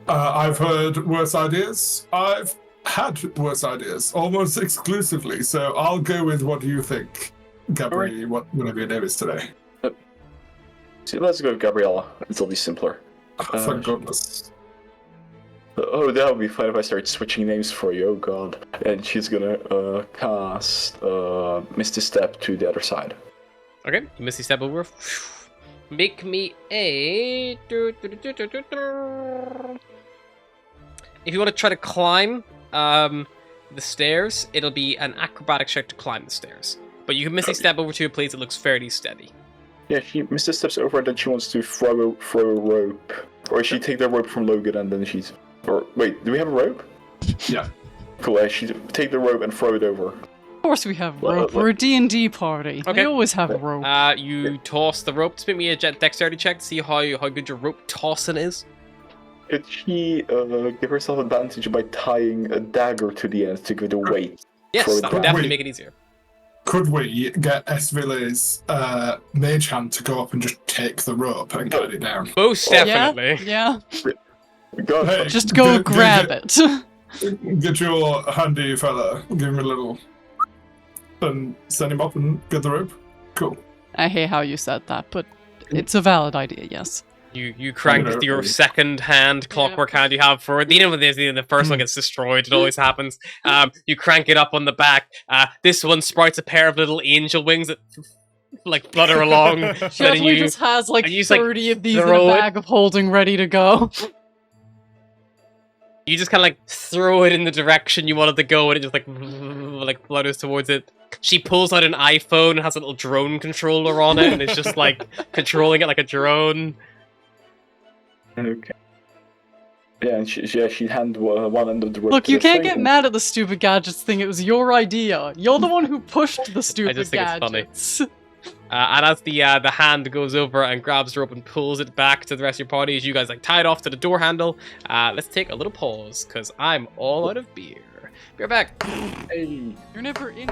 [SPEAKER 3] I've heard worse ideas. I've had worse ideas, almost exclusively. So I'll go with what you think, Gabri, whatever your name is today.
[SPEAKER 2] See, let's go with Gabriella. It'll be simpler.
[SPEAKER 3] Thank goodness.
[SPEAKER 2] Oh, that would be fun if I start switching names for you. Oh god. And she's gonna cast Misty Step to the other side.
[SPEAKER 4] Okay, Misty step over. Make me a. If you want to try to climb the stairs, it'll be an acrobatics check to climb the stairs. But you can Misty step over to a place that looks fairly steady.
[SPEAKER 2] Yeah, she Misty steps over and then she wants to throw a rope. Or she take the rope from Logan and then she's... Or, wait, do we have a rope?
[SPEAKER 3] Yeah.
[SPEAKER 2] Cool, she take the rope and throw it over.
[SPEAKER 5] Of course we have
[SPEAKER 2] Well,
[SPEAKER 5] rope. We're a D&D party.
[SPEAKER 4] Okay.
[SPEAKER 5] We always have rope.
[SPEAKER 4] You toss the rope. Just make me a dexterity check to see how good your rope tossing is.
[SPEAKER 2] Could she give herself advantage by tying a dagger to the end to give it a weight?
[SPEAKER 4] Yes,
[SPEAKER 2] Throw it
[SPEAKER 4] that would
[SPEAKER 2] down.
[SPEAKER 4] definitely
[SPEAKER 3] Wait.
[SPEAKER 4] make it easier.
[SPEAKER 3] Could we get Esville's mage hand to go up and just take the rope and guide it down?
[SPEAKER 4] Most definitely.
[SPEAKER 5] Yeah.
[SPEAKER 2] God,
[SPEAKER 3] Hey.
[SPEAKER 5] Just go
[SPEAKER 3] Good-
[SPEAKER 5] grab
[SPEAKER 3] good-
[SPEAKER 5] it.
[SPEAKER 3] Get your handy fella, give him a little, and send him up and get the rope. Cool.
[SPEAKER 5] I hate how you said that, but it's a valid idea, yes.
[SPEAKER 4] You crank
[SPEAKER 2] know.
[SPEAKER 4] your second hand, clockwork hand you have for it. You know when the first one gets destroyed, it always happens. You crank it up on the back. This one sprouts a pair of little angel wings that like flutter along.
[SPEAKER 5] She
[SPEAKER 4] and then
[SPEAKER 5] definitely just has like
[SPEAKER 4] and you just, like,
[SPEAKER 5] 30 of these in a
[SPEAKER 4] throw it.
[SPEAKER 5] bag of holding ready to go.
[SPEAKER 4] You just kind of like throw it in the direction you want it to go, and it just like flutters towards it. She pulls out an iPhone and has a little drone controller on it, and it's just like controlling it like a drone.
[SPEAKER 2] Okay. Yeah, and she hand one end of the rope.
[SPEAKER 5] Look,
[SPEAKER 2] to
[SPEAKER 5] you
[SPEAKER 2] the
[SPEAKER 5] can't
[SPEAKER 2] thing
[SPEAKER 5] get
[SPEAKER 2] and-
[SPEAKER 5] mad at the stupid gadgets thing. It was your idea. You're the one who pushed the stupid
[SPEAKER 4] just think it's funny.
[SPEAKER 5] gadgets.
[SPEAKER 4] And as the hand goes over and grabs the rope and pulls it back to the rest of your party, as you guys like tie it off to the door handle, let's take a little pause because I'm all out of beer. Be right back.
[SPEAKER 2] Hey.
[SPEAKER 5] You're never in.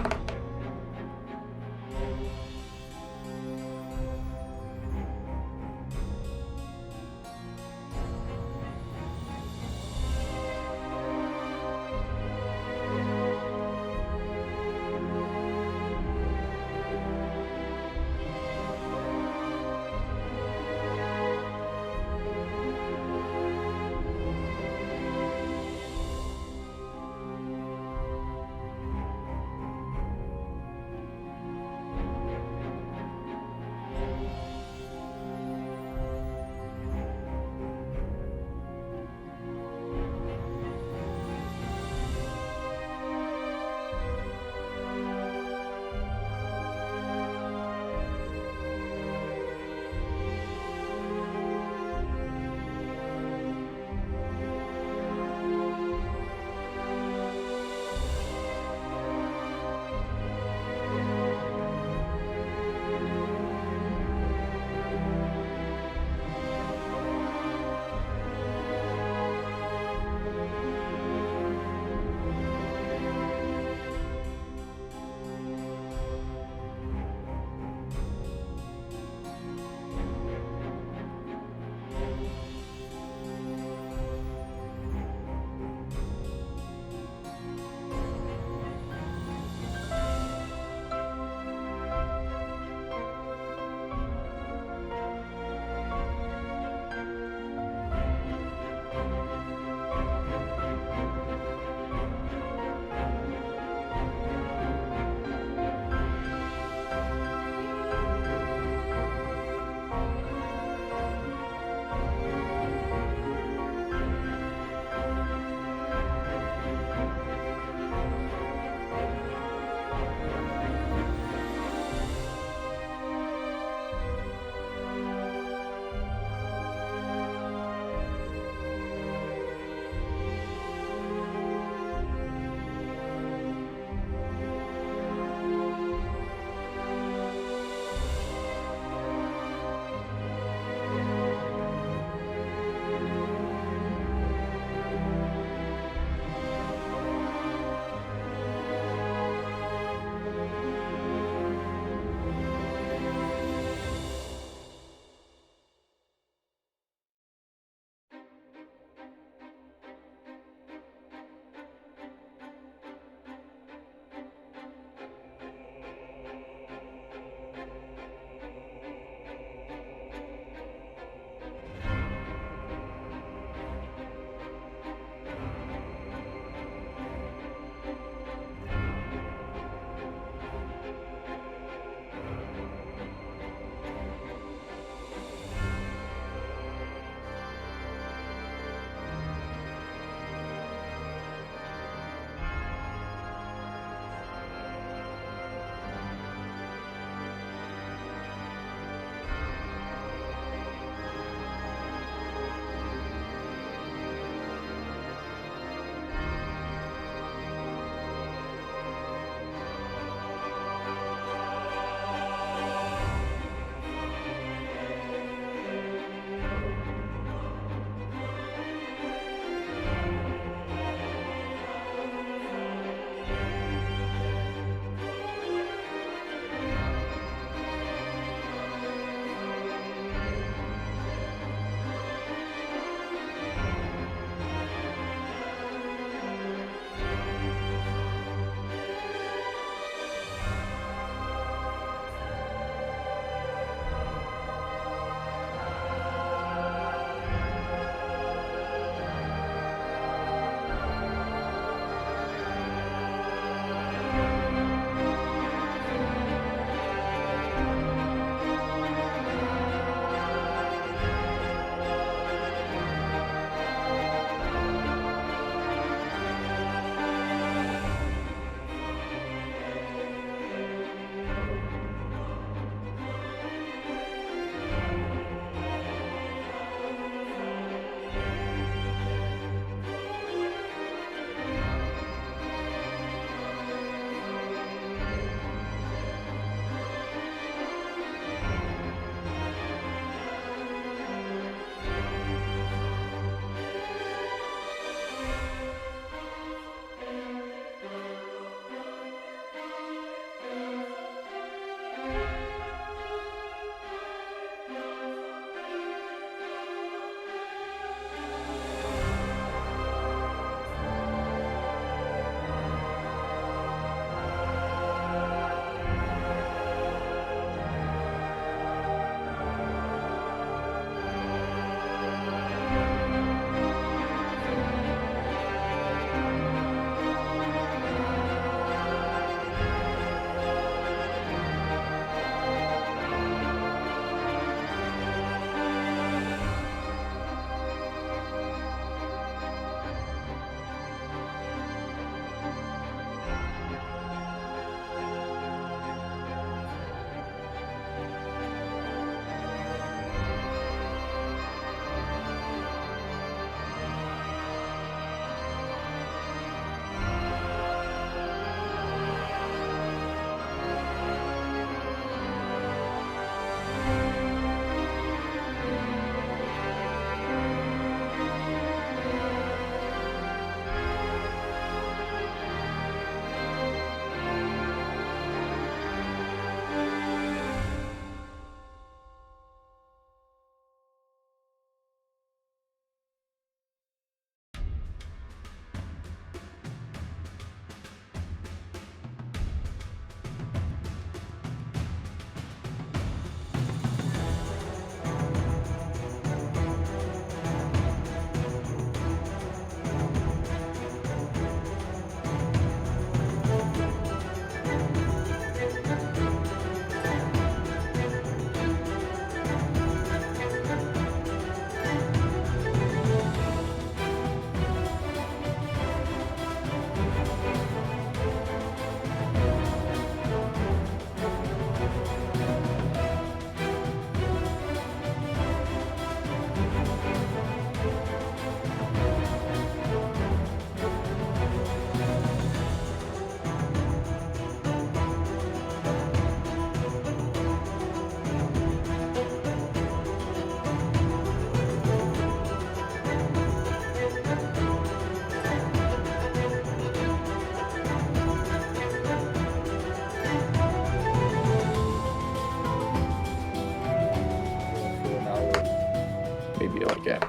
[SPEAKER 2] Yeah,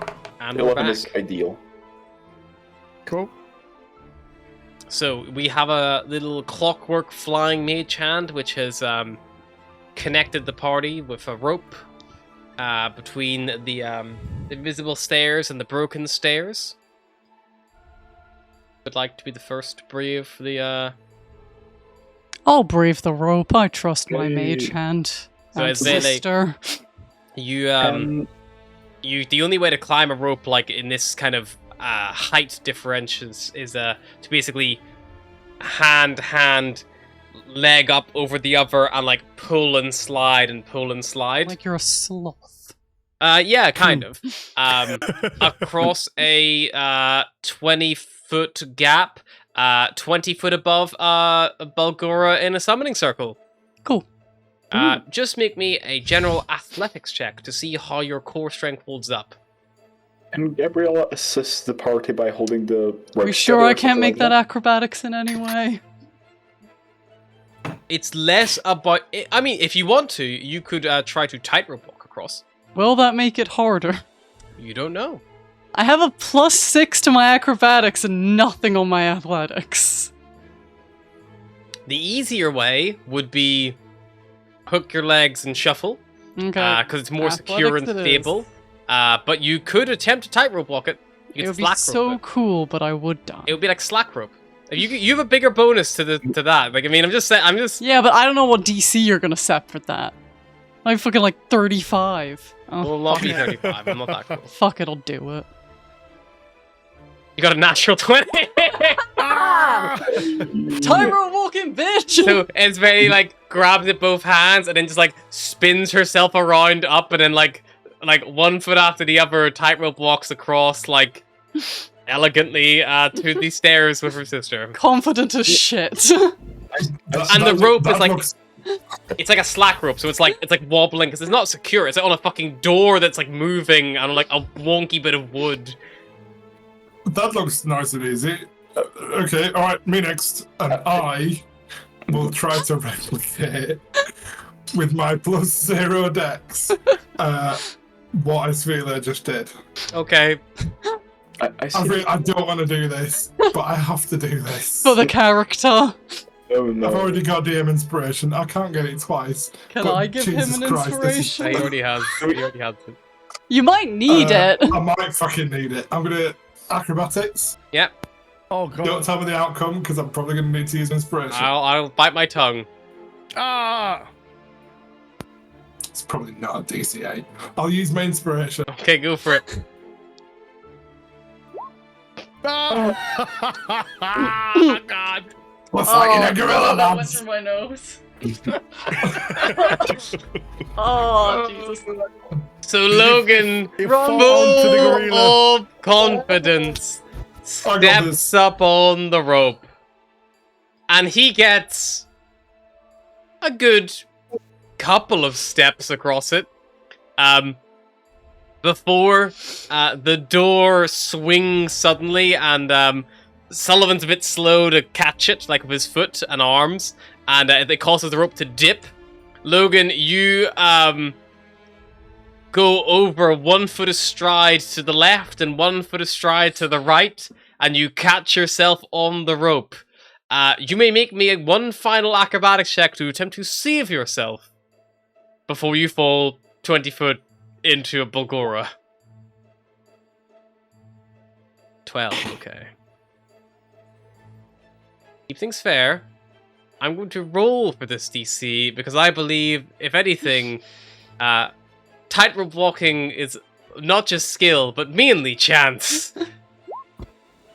[SPEAKER 4] And we're
[SPEAKER 2] 11
[SPEAKER 4] back.
[SPEAKER 2] is ideal.
[SPEAKER 1] Cool.
[SPEAKER 4] So we have a little clockwork flying mage hand, which has connected the party with a rope between the invisible stairs and the broken stairs. Would like to be the first to brave the.
[SPEAKER 5] I'll brave the rope. I trust my
[SPEAKER 2] Yay.
[SPEAKER 5] mage hand.
[SPEAKER 4] So
[SPEAKER 5] and
[SPEAKER 4] it's really-
[SPEAKER 5] sister.
[SPEAKER 4] You
[SPEAKER 2] Um,
[SPEAKER 4] the only way to climb a rope like in this kind of height differentials is to basically hand leg up over the other and like pull and slide and pull and slide.
[SPEAKER 5] Like you're a sloth.
[SPEAKER 4] Yeah, kind of. Across a 20-foot gap, 20 foot above Bulgora in a summoning circle.
[SPEAKER 5] Cool.
[SPEAKER 4] Just make me a general athletics check to see how your core strength holds up.
[SPEAKER 2] and Gabriella assists the party by holding the.
[SPEAKER 5] Are you sure I can't make that acrobatics in any way?
[SPEAKER 4] It's less about. I mean, if you want to, you could try to tightrope walk across.
[SPEAKER 5] Will that make it harder?
[SPEAKER 4] You don't know.
[SPEAKER 5] I have a +6 to my acrobatics and nothing on my athletics.
[SPEAKER 4] The easier way would be hook your legs and shuffle,
[SPEAKER 5] Okay.
[SPEAKER 4] because it's more secure and
[SPEAKER 5] Athletics it
[SPEAKER 4] stable. But you could attempt to tightrope walk it. You
[SPEAKER 5] It
[SPEAKER 4] could
[SPEAKER 5] would be
[SPEAKER 4] slack
[SPEAKER 5] so
[SPEAKER 4] rope
[SPEAKER 5] cool, but I would die.
[SPEAKER 4] it. It would be like slack rope. You have a bigger bonus to that. Like I mean, I'm just saying.
[SPEAKER 5] Yeah, but I don't know what DC you're gonna set for that. Like fucking like 35. Oh,
[SPEAKER 4] Will not
[SPEAKER 5] fuck
[SPEAKER 4] be
[SPEAKER 5] it.
[SPEAKER 4] 35. I'm not that cool.
[SPEAKER 5] Fuck it, I'll do it.
[SPEAKER 4] You got a natural 20.
[SPEAKER 5] Tightrope walking, bitch!
[SPEAKER 4] So it's very like grabs it both hands and then just like spins herself around up and then like one foot after the other tightrope walks across like elegantly to the stairs with her sister.
[SPEAKER 5] Confident as shit.
[SPEAKER 4] And the rope is like it's like a slack rope, so it's like wobbling because it's not secure. It's like on a fucking door that's like moving and like a wonky bit of wood.
[SPEAKER 3] That looks nice and easy. Okay, alright, me next. And I will try to replicate with my +0 dex what I feel I just did.
[SPEAKER 4] Okay.
[SPEAKER 2] I see.
[SPEAKER 3] I don't want to do this, but I have to do this.
[SPEAKER 5] For the character.
[SPEAKER 2] Oh no.
[SPEAKER 3] I've already got DM inspiration. I can't get it twice.
[SPEAKER 5] Can
[SPEAKER 3] But
[SPEAKER 5] I give
[SPEAKER 3] Jesus
[SPEAKER 5] him an
[SPEAKER 3] Christ, this is-
[SPEAKER 5] inspiration?
[SPEAKER 4] He already has. He already has it.
[SPEAKER 5] You might need it.
[SPEAKER 3] I might fucking need it. I'm gonna acrobatics.
[SPEAKER 4] Yep.
[SPEAKER 1] Oh
[SPEAKER 3] Don't
[SPEAKER 1] god.
[SPEAKER 3] tell me the outcome because I'm probably gonna need to use inspiration.
[SPEAKER 4] I'll bite my tongue.
[SPEAKER 1] Ah.
[SPEAKER 3] It's probably not a DC8. I'll use my inspiration.
[SPEAKER 4] Okay, go for it.
[SPEAKER 1] Oh god.
[SPEAKER 3] What's like in a gorilla,
[SPEAKER 5] that went
[SPEAKER 3] lads?
[SPEAKER 5] through my nose. Oh, Jesus.
[SPEAKER 4] So Logan,
[SPEAKER 1] You fall onto the
[SPEAKER 4] full
[SPEAKER 1] gorilla.
[SPEAKER 4] of confidence,
[SPEAKER 3] I got
[SPEAKER 4] steps
[SPEAKER 3] this.
[SPEAKER 4] up on the rope, and he gets a good couple of steps across it. Before the door swings suddenly, and Sullivan's a bit slow to catch it, like with his foot and arms, and it causes the rope to dip. Logan, you go over 1 foot astride to the left and 1 foot astride to the right, and you catch yourself on the rope. You may make me one final acrobatics check to attempt to save yourself before you fall 20 foot into a Bulgora. 12, okay. Keep things fair. I'm going to roll for this DC because I believe, if anything, tightrope walking is not just skill, but mainly chance.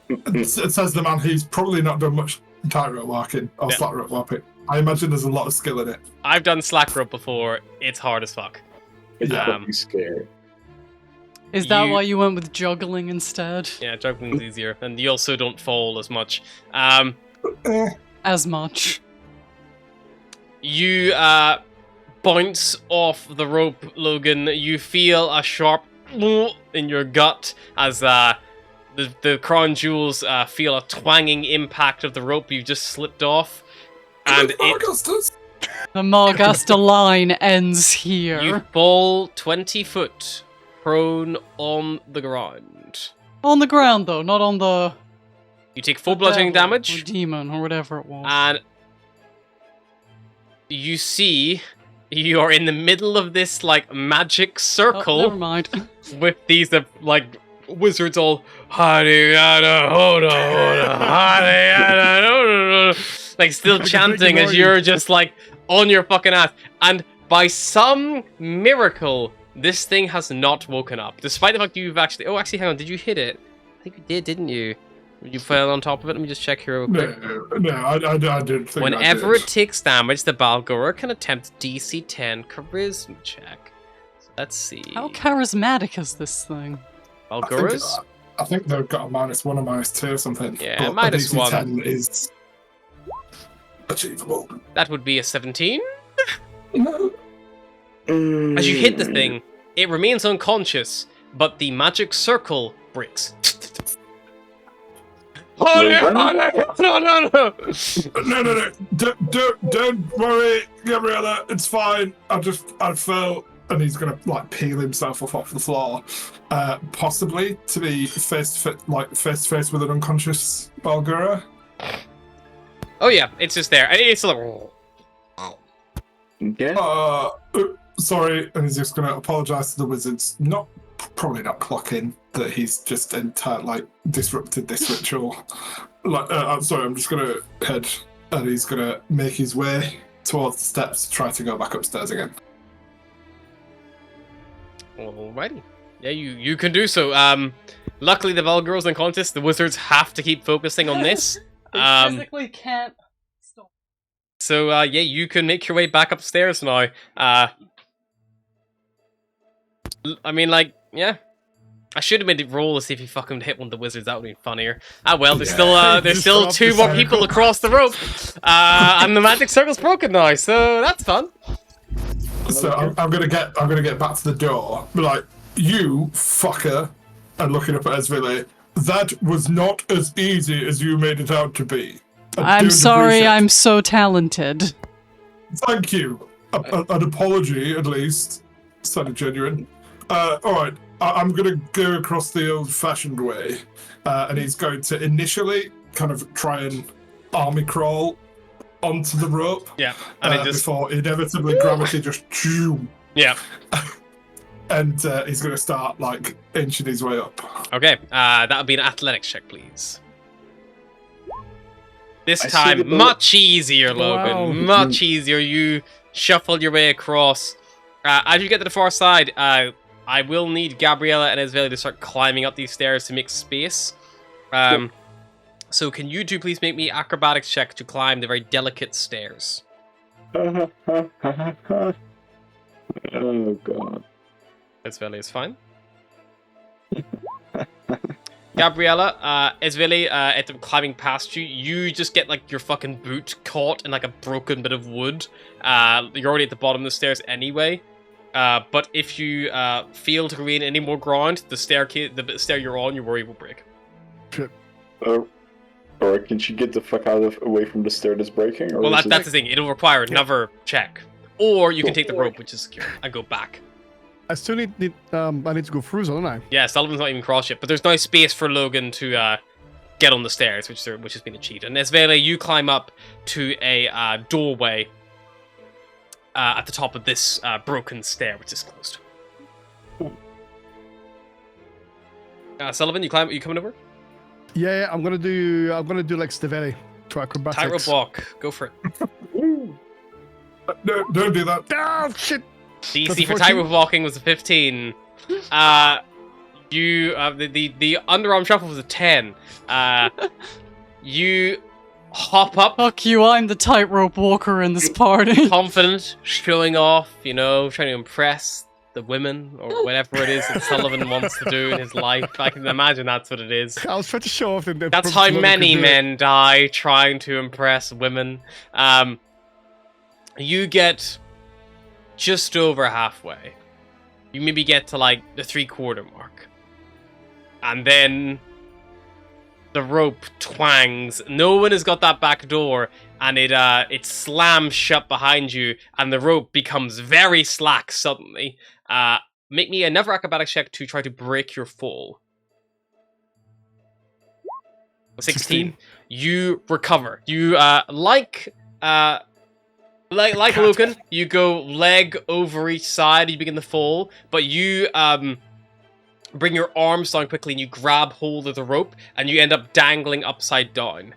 [SPEAKER 3] It says the man who's probably not done much tightrope walking or
[SPEAKER 4] Yeah.
[SPEAKER 3] slack rope walking. I imagine there's a lot of skill in it.
[SPEAKER 4] I've done slack rope before. It's hard as fuck.
[SPEAKER 2] It's
[SPEAKER 4] Um,
[SPEAKER 2] probably scary.
[SPEAKER 5] Is that
[SPEAKER 4] You-
[SPEAKER 5] why you went with juggling instead?
[SPEAKER 4] Yeah, juggling's easier, and you also don't fall as much.
[SPEAKER 5] As much.
[SPEAKER 4] You bounce off the rope, Logan. You feel a sharp in your gut as the crown jewels feel a twanging impact of the rope you just slipped off, and
[SPEAKER 3] Augustus!
[SPEAKER 5] The Margaster line ends
[SPEAKER 4] you
[SPEAKER 5] here.
[SPEAKER 4] fall 20 foot prone on the ground.
[SPEAKER 5] On the ground, though, not on the...
[SPEAKER 4] You take 4 bludgeoning
[SPEAKER 5] devil
[SPEAKER 4] damage.
[SPEAKER 5] Or demon, or whatever it was.
[SPEAKER 4] And you see you are in the middle of this like magic
[SPEAKER 5] Oh,
[SPEAKER 4] circle
[SPEAKER 5] never mind.
[SPEAKER 4] with these like wizards all like still chanting as you're just like on your fucking ass. And by some miracle, this thing has not woken up, despite the fact you've actually. Oh, actually, hang on. Did you hit it? I think you did, didn't you? You fell on top of it. Let me just check here real quick.
[SPEAKER 3] No, I didn't think
[SPEAKER 4] Whenever
[SPEAKER 3] I
[SPEAKER 4] it takes damage, the Balgora can attempt DC 10 Charisma check. So let's see.
[SPEAKER 5] How charismatic is this thing?
[SPEAKER 4] Balgoras?
[SPEAKER 3] I think they've got a -1 or -2 or something.
[SPEAKER 4] Yeah,
[SPEAKER 3] but a DC
[SPEAKER 4] -1.
[SPEAKER 3] 10 is achievable.
[SPEAKER 4] That would be a 17.
[SPEAKER 3] No.
[SPEAKER 4] As you hit the thing, it remains unconscious, but the magic circle breaks. Oh no!
[SPEAKER 3] No. Don't worry, Gabriella. It's fine. I fell, and he's gonna like peel himself off the floor, possibly to be face to face with an unconscious Balgura.
[SPEAKER 4] Oh yeah, it's just there. It's like.
[SPEAKER 2] Yeah.
[SPEAKER 3] Sorry, and he's just gonna apologise to the wizards. Probably not clocking that he's just disrupted this ritual. I'm sorry, I'm just gonna head, and he's gonna make his way towards the steps to try to go back upstairs again.
[SPEAKER 4] Alrighty. Yeah, you can do so. Luckily the Valgirl's unconscious. The wizards have to keep focusing on this.
[SPEAKER 5] They physically can't stop.
[SPEAKER 4] So yeah, you can make your way back upstairs now. I mean, like, yeah. I should have made it roll to see if he fucking hit one of the wizards. That would be funnier. Ah, well, there's still 2 more people across the rope, and the magic circle's broken now, so that's fun.
[SPEAKER 3] So I'm gonna get back to the door. Be like, you fucker, and looking up at Esvile, that was not as easy as you made it out to be.
[SPEAKER 5] I'm sorry, I'm so talented.
[SPEAKER 3] Thank you. An apology, at least. Sounded genuine. Alright, I'm going to go across the old-fashioned way. And he's going to initially kind of try and army crawl onto the rope.
[SPEAKER 4] Yeah. And
[SPEAKER 3] before inevitably gravity just...
[SPEAKER 4] Yeah.
[SPEAKER 3] And he's going to start, like, inching his way up.
[SPEAKER 4] Okay, that would be an athletics check, please. This
[SPEAKER 2] I see
[SPEAKER 4] time,
[SPEAKER 2] the bullet.
[SPEAKER 4] much easier, Logan.
[SPEAKER 1] Wow.
[SPEAKER 4] Much easier. You shuffle your way across. As you get to the far side, I will need Gabriella and Esveli to start climbing up these stairs to make space. So can you two please make me acrobatics check to climb the very delicate stairs?
[SPEAKER 2] Oh god.
[SPEAKER 4] Esveli is fine. Gabriella, Esveli, at them climbing past you, you just get like your fucking boot caught in like a broken bit of wood. You're already at the bottom of the stairs anyway. But if you fail to gain any more ground, the stair you're on, you worry will break.
[SPEAKER 2] Or can she get the fuck away from the stair that's breaking? Or
[SPEAKER 4] Well,
[SPEAKER 2] is
[SPEAKER 4] that's the thing. It'll require another check, or you can take the rope, which is secure, and go back.
[SPEAKER 1] I still need I need to go through, don't I?
[SPEAKER 4] Yeah, Sullivan's not even crossed yet, but there's no space for Logan to get on the stairs, which has been achieved. And Esvele, you climb up to a doorway at the top of this broken stair, which is closed. Sullivan, you coming over?
[SPEAKER 1] Yeah, I'm gonna do like Staveli to acrobatics.
[SPEAKER 4] Tightrope walk, go for it.
[SPEAKER 3] No, don't do that.
[SPEAKER 1] Oh shit!
[SPEAKER 4] DC for
[SPEAKER 1] 14?
[SPEAKER 4] tightrope walking was a 15. You the underarm shuffle was a 10. You hop up,
[SPEAKER 5] Fuck you, I'm the tightrope walker in this party.
[SPEAKER 4] confident, showing off, trying to impress the women or whatever it is that Sullivan wants to do in his life. I can imagine that's what it is.
[SPEAKER 1] I was trying to show off.
[SPEAKER 4] That's how many men die trying to impress women. You get just over halfway. You maybe get to like the 3/4 mark. And then the rope twangs. No one has got that back door, and it slams shut behind you, and the rope becomes very slack suddenly. make me another acrobatics check to try to break your fall. 16. You recover. You like Lucan, you go leg over each side. You begin the fall, but you bring your arms down quickly and you grab hold of the rope and you end up dangling upside down.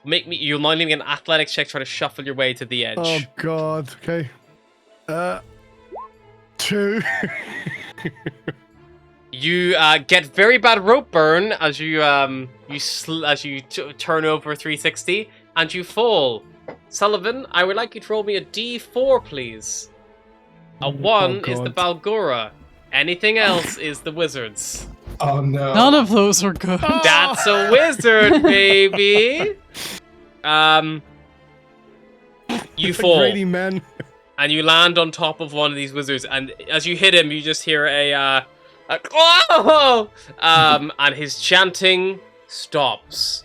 [SPEAKER 4] You'll now need an athletics check try to shuffle your way to the edge.
[SPEAKER 1] Oh god. Okay. 2.
[SPEAKER 4] You get very bad rope burn as you turn over 360 and you fall. Sullivan, I would like you to roll me a D4, please. A 1 is the Balgora. Anything else is the wizards.
[SPEAKER 3] Oh no.
[SPEAKER 5] None of those are good.
[SPEAKER 4] That's a wizard, baby. You fall.
[SPEAKER 1] Grady man.
[SPEAKER 4] And you land on top of one of these wizards, and as you hit him, you just hear a oh! And his chanting stops.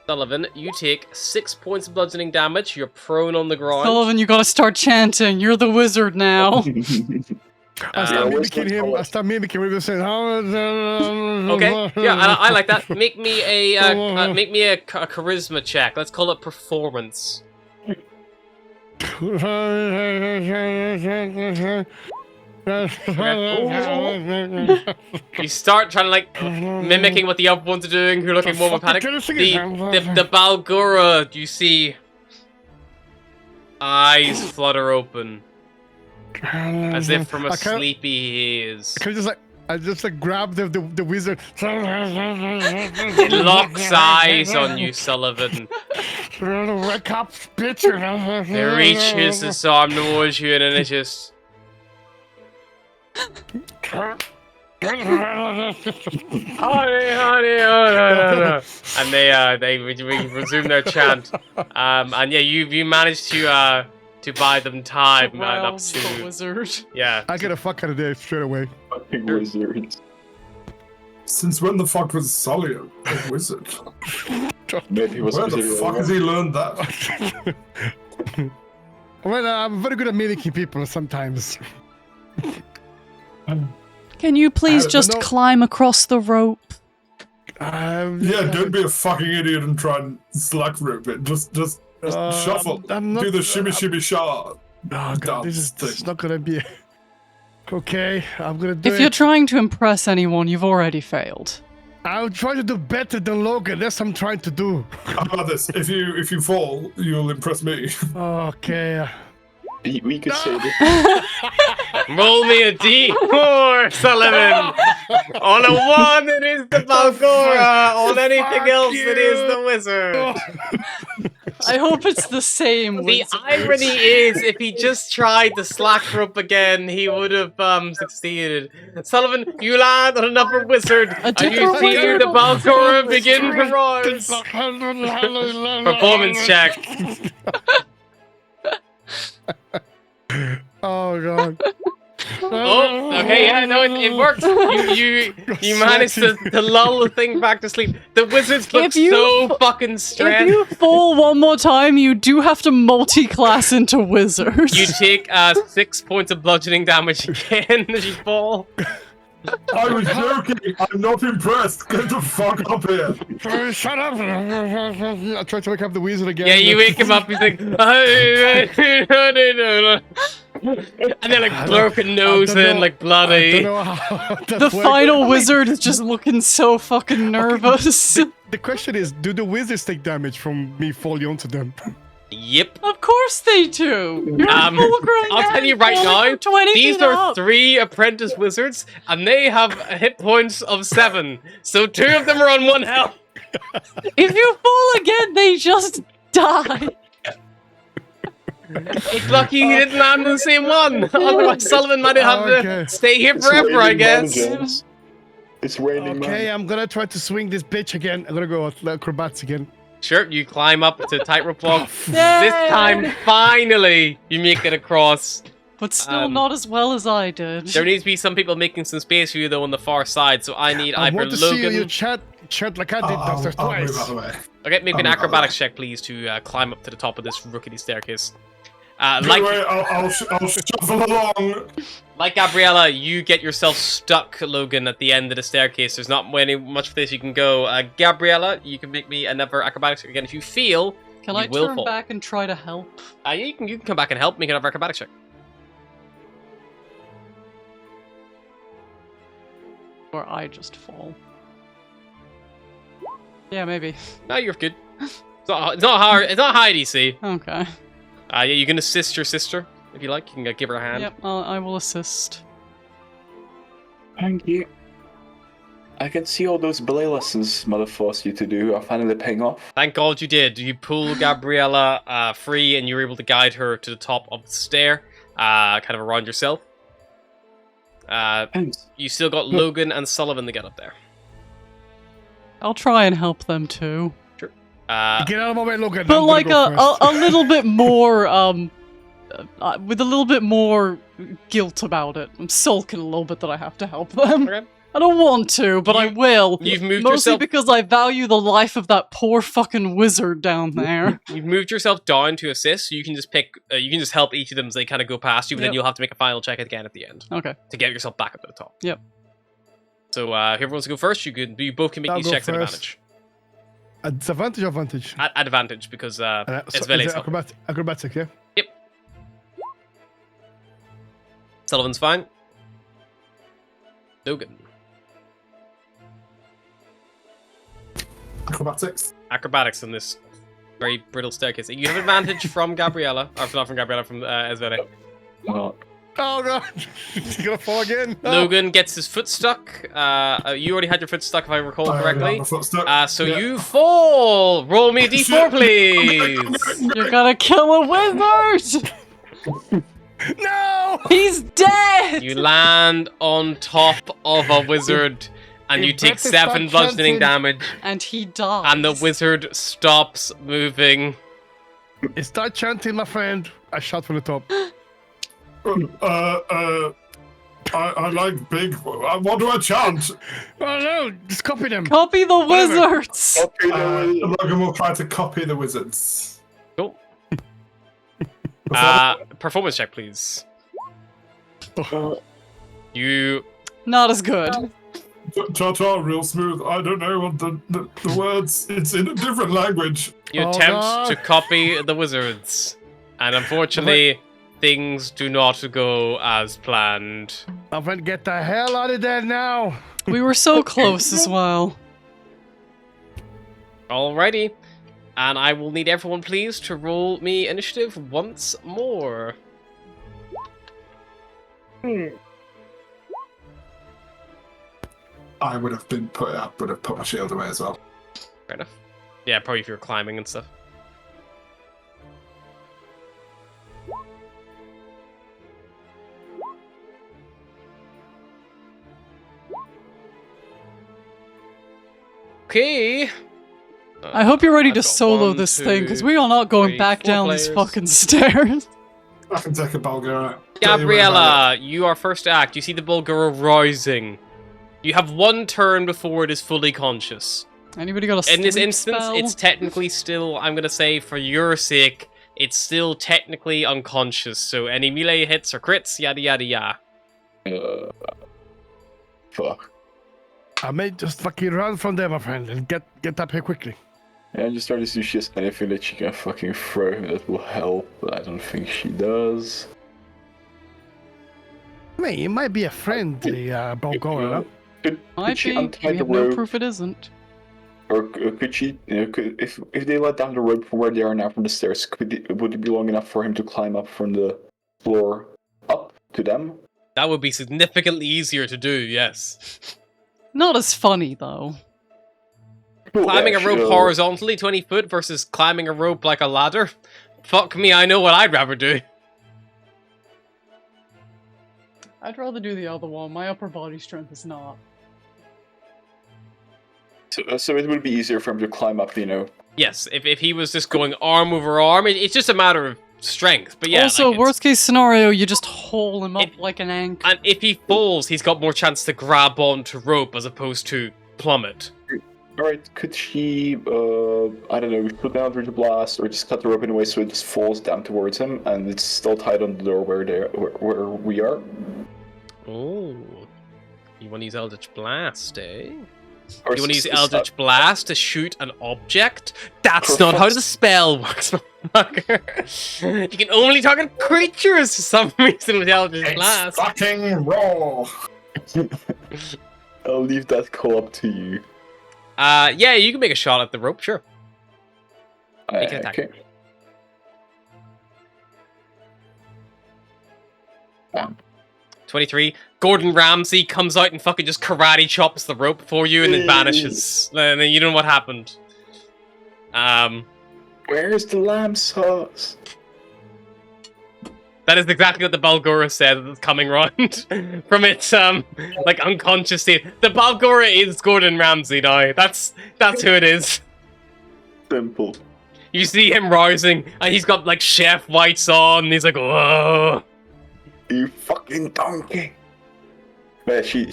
[SPEAKER 4] Sullivan, you take 6 points of bludgeoning damage. You're prone on the ground.
[SPEAKER 5] Sullivan, you gotta start chanting. You're the wizard now.
[SPEAKER 1] I start mimicking him. I start mimicking him. Saying,
[SPEAKER 4] okay, yeah, I like that. Make me a charisma check. Let's call it performance. You start trying to like mimicking what the other ones are doing, who are looking more panicked. The Balgora, you see eyes flutter open as if from a sleepy haze.
[SPEAKER 1] I just grab the wizard.
[SPEAKER 4] It locks eyes on you, Sullivan.
[SPEAKER 1] Wake up, bitch!
[SPEAKER 4] It reaches its arm towards you and then it just... and they resume their chant. And yeah, you managed to buy them time up to
[SPEAKER 5] the wizard.
[SPEAKER 4] Yeah.
[SPEAKER 1] I get a fuck out of there straight away.
[SPEAKER 2] Fucking wizards.
[SPEAKER 3] Since when the fuck was Sully a wizard?
[SPEAKER 2] Maybe he was
[SPEAKER 3] Where the fuck has he learned that?
[SPEAKER 1] Well, I'm very good at mimicking people sometimes.
[SPEAKER 5] Can you please just
[SPEAKER 1] no.
[SPEAKER 5] climb across the rope?
[SPEAKER 3] Yeah, don't be a fucking idiot and try and slack rope it. Just shuffle.
[SPEAKER 1] I'm not,
[SPEAKER 3] Do the shimmy shimmy shah.
[SPEAKER 1] Oh god, this is not gonna be... Okay, I'm gonna do
[SPEAKER 5] If you're trying to impress anyone, you've already failed.
[SPEAKER 1] I'll try to do better than Logan. That's what I'm trying to do.
[SPEAKER 3] How about this? If you fall, you'll impress me.
[SPEAKER 1] Okay.
[SPEAKER 2] We could say this.
[SPEAKER 4] Roll me a D4, Sullivan! On a 1, it is the Balgora! On anything else, it is the wizard!
[SPEAKER 5] I hope it's the same.
[SPEAKER 4] The
[SPEAKER 5] wizard.
[SPEAKER 4] irony is, if he just tried the slack rope again, he would have succeeded. Sullivan, you land on another wizard, and you see the Balgora begin to rise. Performance check.
[SPEAKER 1] Oh god.
[SPEAKER 4] Oh, okay, yeah, no, it worked. You managed to lull the thing back to sleep. The wizards look so fucking stressed.
[SPEAKER 5] If you fall one more time, you do have to multi-class into wizard.
[SPEAKER 4] You take 6 points of bludgeoning damage again as you fall.
[SPEAKER 3] I was joking. I'm not impressed. Get the fuck up here.
[SPEAKER 1] Shut up! I tried to wake up the wizard again.
[SPEAKER 4] Yeah, you wake him up, he's like, and they're like broken nose and like bloody.
[SPEAKER 5] The final wizard is just looking so fucking nervous.
[SPEAKER 1] The question is, do the wizards take damage from me falling onto them?
[SPEAKER 4] Yep.
[SPEAKER 5] Of course they do. You're a full-grown
[SPEAKER 4] I'll tell you right now, these are 3 apprentice wizards, and they have hit points of 7. So 2 of them are on 1 health.
[SPEAKER 5] If you fall again, they just die.
[SPEAKER 4] It's lucky he didn't land on the same one. Otherwise, Sullivan might have to stay here forever, I guess.
[SPEAKER 2] It's raining.
[SPEAKER 1] Okay, I'm gonna try to swing this bitch again. I'm gonna go acrobats again.
[SPEAKER 4] Sure, you climb up to tightrope walk. This time, finally, you make it across.
[SPEAKER 5] But still not as well as I did.
[SPEAKER 4] There needs to be some people making some space for you, though, on the far side, so I need either
[SPEAKER 1] want to
[SPEAKER 4] Logan...
[SPEAKER 1] see you chat like I did downstairs twice.
[SPEAKER 3] Move out of the way.
[SPEAKER 4] Okay, make me an acrobatics check, please, to climb up to the top of this rickety staircase.
[SPEAKER 3] Don't worry, I'll shuffle along.
[SPEAKER 4] Like Gabriella, you get yourself stuck, Logan, at the end of the staircase. There's not much place you can go. Gabriella, you can make me another acrobatics check again if you feel.
[SPEAKER 5] Can
[SPEAKER 4] you
[SPEAKER 5] I
[SPEAKER 4] will
[SPEAKER 5] turn
[SPEAKER 4] fall.
[SPEAKER 5] back and try to help?
[SPEAKER 4] Yeah, you can come back and help. Make another acrobatics check.
[SPEAKER 5] Or I just fall? Yeah, maybe.
[SPEAKER 4] No, you're good. It's not hard. It's not high DC.
[SPEAKER 5] Okay.
[SPEAKER 4] Yeah, you can assist your sister if you like. You can give her a hand.
[SPEAKER 5] Yep, I will assist.
[SPEAKER 2] Thank you. I can see all those ballet lessons Mother forced you to do are finally paying off.
[SPEAKER 4] Thank God you did. You pulled Gabriella free, and you were able to guide her to the top of the stair, kind of around yourself.
[SPEAKER 2] Thanks.
[SPEAKER 4] You still got Logan and Sullivan to get up there.
[SPEAKER 5] I'll try and help them too.
[SPEAKER 4] Sure.
[SPEAKER 1] Get out of my way, Logan.
[SPEAKER 5] But
[SPEAKER 1] I'm
[SPEAKER 5] like
[SPEAKER 1] gonna go first.
[SPEAKER 5] a little bit more, with a little bit more guilt about it. I'm sulking a little bit that I have to help them.
[SPEAKER 4] Okay.
[SPEAKER 5] I don't want to, but I will.
[SPEAKER 4] You've moved
[SPEAKER 5] Mostly
[SPEAKER 4] yourself.
[SPEAKER 5] because I value the life of that poor fucking wizard down there.
[SPEAKER 4] You've moved yourself down to assist, so you can just pick. You can just help each of them as they kind of go past you, but then
[SPEAKER 5] Yep.
[SPEAKER 4] you'll have to make a final check again at the end
[SPEAKER 5] Okay.
[SPEAKER 4] to get yourself back up to the top.
[SPEAKER 5] Yep.
[SPEAKER 4] So whoever wants to go first, you both can make
[SPEAKER 1] I'll
[SPEAKER 4] these
[SPEAKER 1] go
[SPEAKER 4] checks at
[SPEAKER 1] first.
[SPEAKER 4] advantage.
[SPEAKER 1] At disadvantage or advantage?
[SPEAKER 4] At advantage because it's
[SPEAKER 1] Is
[SPEAKER 4] Vele's
[SPEAKER 1] it
[SPEAKER 4] help.
[SPEAKER 1] acrobatics, yeah?
[SPEAKER 4] Sullivan's fine. Logan.
[SPEAKER 3] Acrobatics.
[SPEAKER 4] Acrobatics on this very brittle staircase. You have advantage from Gabriella, or not from Gabriella, from Esvele.
[SPEAKER 2] Well,
[SPEAKER 1] Oh god! He's gonna fall again! Oh.
[SPEAKER 4] Logan gets his foot stuck. You already had your foot stuck, if I recall correctly. So
[SPEAKER 3] Yeah.
[SPEAKER 4] you fall. Roll me a d4, please.
[SPEAKER 5] You're gonna kill a wizard!
[SPEAKER 1] No!
[SPEAKER 5] He's dead!
[SPEAKER 4] You land on top of a wizard, and you take
[SPEAKER 1] Impressive
[SPEAKER 4] 7 bludgeoning
[SPEAKER 1] chanting.
[SPEAKER 4] damage,
[SPEAKER 5] And he dies.
[SPEAKER 4] and the wizard stops moving.
[SPEAKER 1] Start chanting, my friend. I shout from the top.
[SPEAKER 3] I like big. What do I chant?
[SPEAKER 1] Oh no! Just copy them.
[SPEAKER 5] Copy the
[SPEAKER 1] Whatever.
[SPEAKER 5] wizards!
[SPEAKER 3] Logan will try to copy the wizards.
[SPEAKER 4] Cool.
[SPEAKER 3] What's that?
[SPEAKER 4] Performance check, please.
[SPEAKER 2] uh,
[SPEAKER 4] You
[SPEAKER 5] Not as good.
[SPEAKER 3] Cha-cha, real smooth. I don't know what the words. It's in a different language.
[SPEAKER 1] Oh,
[SPEAKER 4] attempt
[SPEAKER 1] God.
[SPEAKER 4] to copy the wizards, and unfortunately, things do not go as planned.
[SPEAKER 1] My friend, get the hell out of there now!
[SPEAKER 5] We were so close as well.
[SPEAKER 4] Alrighty. And I will need everyone, please, to roll me initiative once more.
[SPEAKER 3] I would have put my shield away as well.
[SPEAKER 4] Fair enough. Yeah, probably if you're climbing and stuff. Okay.
[SPEAKER 5] I hope you're ready
[SPEAKER 4] I've
[SPEAKER 5] to
[SPEAKER 4] got
[SPEAKER 5] solo
[SPEAKER 4] 1,
[SPEAKER 5] this
[SPEAKER 4] 2,
[SPEAKER 5] thing, because we are not going
[SPEAKER 4] 3,
[SPEAKER 5] back
[SPEAKER 4] 4
[SPEAKER 5] down these
[SPEAKER 4] players.
[SPEAKER 5] fucking stairs.
[SPEAKER 3] I can take a Bulgar.
[SPEAKER 4] Gabriella, you are first to act. You see the Bulgar rising. You have 1 turn before it is fully conscious.
[SPEAKER 5] Anybody got a
[SPEAKER 4] In this
[SPEAKER 5] sleep
[SPEAKER 4] instance,
[SPEAKER 5] spell?
[SPEAKER 4] it's technically still, I'm going to say, for your sake, it's still technically unconscious. So any melee hits or crits, yada yada yada.
[SPEAKER 2] fuck.
[SPEAKER 1] I may just fucking run from there, my friend, and get up here quickly.
[SPEAKER 2] Yeah, I just started to see if she has anything that she can fucking throw that will help, but I don't think she does.
[SPEAKER 1] I mean, it might be a friendly Bulgarian, no?
[SPEAKER 2] Could
[SPEAKER 5] Might
[SPEAKER 2] she
[SPEAKER 5] be.
[SPEAKER 2] untie
[SPEAKER 5] We
[SPEAKER 2] the
[SPEAKER 5] have no
[SPEAKER 2] rope?
[SPEAKER 5] proof it isn't.
[SPEAKER 2] Or could she, if they let down the rope from where they are now from the stairs, would it be long enough for him to climb up from the floor up to them?
[SPEAKER 4] That would be significantly easier to do, yes.
[SPEAKER 5] Not as funny, though.
[SPEAKER 2] Cool,
[SPEAKER 4] Climbing a
[SPEAKER 2] yeah,
[SPEAKER 4] rope
[SPEAKER 2] sure.
[SPEAKER 4] horizontally 20 foot versus climbing a rope like a ladder? Fuck me, I know what I'd rather do.
[SPEAKER 5] I'd rather do the other one. My upper body strength is not.
[SPEAKER 2] So it would be easier for him to climb up,
[SPEAKER 4] Yes, if he was just going arm over arm, it's just a matter of strength. But yeah,
[SPEAKER 5] also,
[SPEAKER 4] like,
[SPEAKER 5] worst case scenario, you just haul him up
[SPEAKER 4] It-
[SPEAKER 5] like an anchor.
[SPEAKER 4] and if he falls, he's got more chance to grab onto rope as opposed to plummet.
[SPEAKER 2] Alright, could she, I don't know, put down the blast, or just cut the rope in a way so it just falls down towards him, and it's still tied on the door where we are?
[SPEAKER 4] Oh. You want to use Eldritch Blast, eh?
[SPEAKER 2] Or
[SPEAKER 4] You want to use
[SPEAKER 2] is
[SPEAKER 4] Eldritch Blast to shoot an object? That's not how the spell works, motherfucker. You can only target creatures for some reason with Eldritch
[SPEAKER 3] It's
[SPEAKER 4] Blast.
[SPEAKER 3] fucking raw.
[SPEAKER 2] I'll leave that call up to you.
[SPEAKER 4] Yeah, you can make a shot at the rope, sure. Make an attack.
[SPEAKER 2] Okay. One.
[SPEAKER 4] 23. Gordon Ramsay comes out and fucking just karate chops the rope for you and then vanishes. And then you don't know what happened.
[SPEAKER 2] Where's the lamb sauce?
[SPEAKER 4] That is exactly what the Balgora said that's coming round from its like unconscious state. The Balgora is Gordon Ramsay now. That's who it is.
[SPEAKER 2] Simple.
[SPEAKER 4] You see him rising and he's got like chef whites on and he's like, whoa.
[SPEAKER 2] You fucking donkey. Yeah, she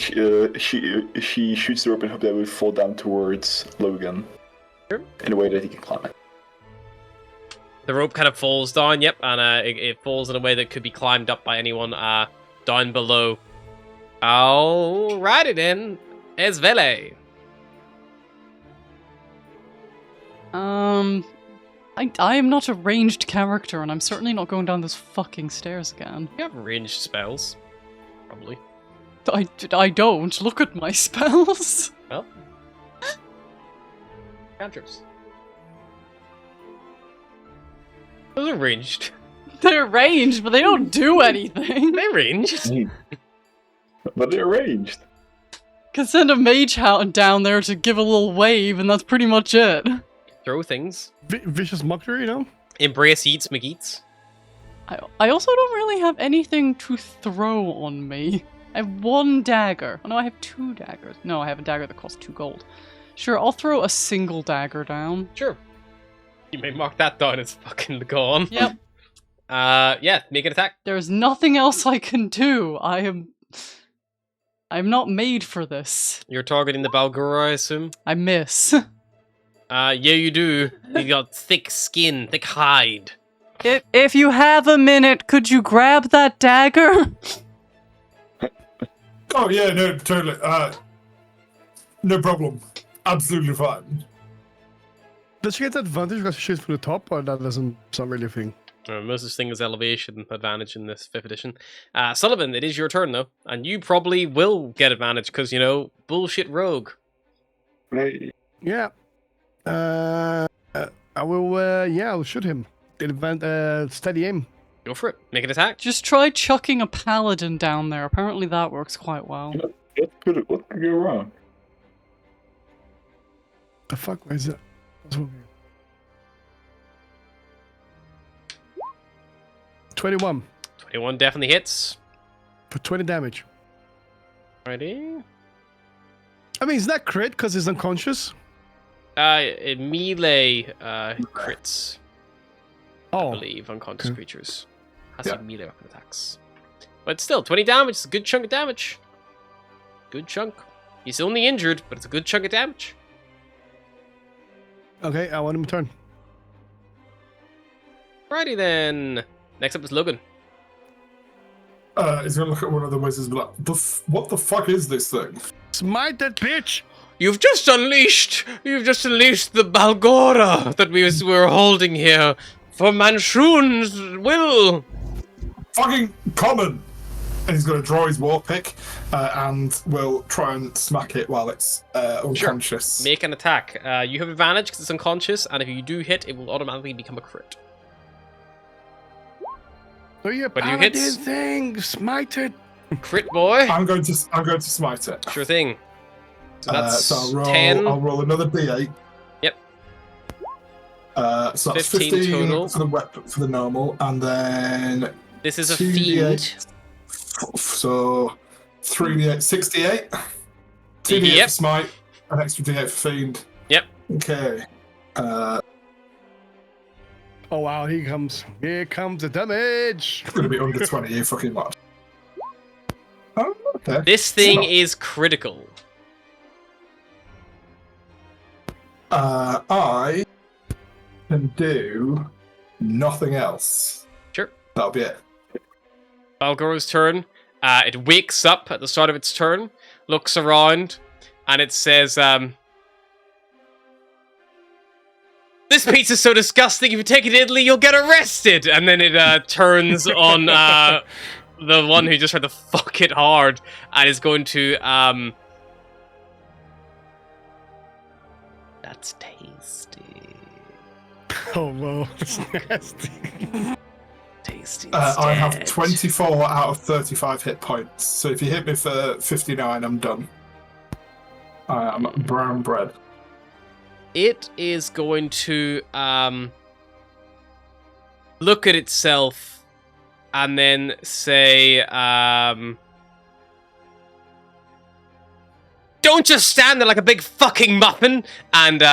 [SPEAKER 2] shoots the rope and hopes that it would fall down towards Logan.
[SPEAKER 4] Sure.
[SPEAKER 2] In a way that he can climb it.
[SPEAKER 4] The rope kind of falls down, yep, and it falls in a way that could be climbed up by anyone down below. Alrighty then, Esvele.
[SPEAKER 5] I am not a ranged character, and I'm certainly not going down those fucking stairs again.
[SPEAKER 4] You have ranged spells, probably.
[SPEAKER 5] I don't. Look at my spells.
[SPEAKER 4] Well, cantrips. Those are ranged.
[SPEAKER 5] They're ranged, but they don't do anything.
[SPEAKER 4] They're ranged.
[SPEAKER 2] But they're ranged.
[SPEAKER 5] Can send a mage hound down there to give a little wave, and that's pretty much it.
[SPEAKER 4] Throw things.
[SPEAKER 1] Vicious mockery, you know?
[SPEAKER 4] Embrace eats McEats.
[SPEAKER 5] I also don't really have anything to throw on me. I have one dagger. Oh no, I have two daggers. No, I have a dagger that costs 2 gold. Sure, I'll throw a single dagger down.
[SPEAKER 4] Sure. You may mark that down as fucking gone.
[SPEAKER 5] Yep.
[SPEAKER 4] Yeah, make an attack.
[SPEAKER 5] There's nothing else I can do. I'm not made for this.
[SPEAKER 4] You're targeting the Balgora, I assume?
[SPEAKER 5] I miss.
[SPEAKER 4] Yeah, you do. You got thick skin, thick hide.
[SPEAKER 5] If you have a minute, could you grab that dagger?
[SPEAKER 3] Oh yeah, no, totally. No problem. Absolutely fine.
[SPEAKER 1] Does she get advantage because she shoots from the top, or that doesn't sound really a thing?
[SPEAKER 4] Most of this thing is elevation advantage in this 5th edition. Sullivan, it is your turn though, and you probably will get advantage because, you know, bullshit rogue.
[SPEAKER 2] Right.
[SPEAKER 1] Yeah. I will. I'll shoot him. Steady aim.
[SPEAKER 4] Go for it. Make an attack.
[SPEAKER 5] Just try chucking a paladin down there. Apparently that works quite well.
[SPEAKER 2] What could go wrong?
[SPEAKER 1] The fuck? Why is that? What's wrong here? 21
[SPEAKER 4] 21 definitely hits.
[SPEAKER 1] for 20 damage.
[SPEAKER 4] Alrighty.
[SPEAKER 1] I mean, is that crit because he's unconscious?
[SPEAKER 4] Melee crits, I
[SPEAKER 1] Oh,
[SPEAKER 4] believe, unconscious
[SPEAKER 1] okay.
[SPEAKER 4] creatures. Has
[SPEAKER 3] Yeah.
[SPEAKER 4] melee weapon attacks. But still, 20 damage is a good chunk of damage. Good chunk. He's only injured, but it's a good chunk of damage.
[SPEAKER 1] okay. I want him to turn.
[SPEAKER 4] Alrighty then. Next up is Logan.
[SPEAKER 3] He's gonna look at one of the wizards and be like, what the fuck is this thing?
[SPEAKER 1] Smite that bitch!
[SPEAKER 4] You've just unleashed the Balgora that we were holding here for Manshoon's will.
[SPEAKER 3] Fucking common! And he's gonna draw his war pick and will try and smack it while it's unconscious.
[SPEAKER 4] Make an attack. You have advantage because it's unconscious, and if you do hit, it will automatically become a crit.
[SPEAKER 1] Oh, you
[SPEAKER 4] But you
[SPEAKER 1] paladin
[SPEAKER 4] hits.
[SPEAKER 1] thing! Smite it!
[SPEAKER 4] Crit, boy.
[SPEAKER 3] I'm going to smite it.
[SPEAKER 4] Sure thing. So that's
[SPEAKER 3] So I'll roll another d8.
[SPEAKER 4] Yep.
[SPEAKER 3] So that's
[SPEAKER 4] 15
[SPEAKER 3] 15
[SPEAKER 4] total.
[SPEAKER 3] for the weapon, for the normal, and then
[SPEAKER 4] This is a
[SPEAKER 3] 2d8.
[SPEAKER 4] fiend.
[SPEAKER 3] So 3d8, 68. 2d8
[SPEAKER 4] Yep.
[SPEAKER 3] for smite, an extra d8 for fiend.
[SPEAKER 4] Yep.
[SPEAKER 3] Okay.
[SPEAKER 1] Oh wow, here comes the damage!
[SPEAKER 3] It's gonna be under 20, you fucking lot. Oh, okay.
[SPEAKER 4] This thing
[SPEAKER 3] So-
[SPEAKER 4] is critical.
[SPEAKER 3] can do nothing else.
[SPEAKER 4] Sure.
[SPEAKER 3] That'll be it.
[SPEAKER 4] Balgoro's turn. It wakes up at the start of its turn, looks around, and it says, "This pizza's so disgusting, if you take it to Italy, you'll get arrested!" And then it turns on the one who just tried to fuck it hard, and is going to, That's tasty.
[SPEAKER 1] Oh, well, that's nasty.
[SPEAKER 4] Tasty.
[SPEAKER 3] I have 24 out of 35 hit points, so if you hit me for 59, I'm done. I am brown bread.
[SPEAKER 4] It is going to look at itself and then say, "Don't just stand there like a big fucking muffin," and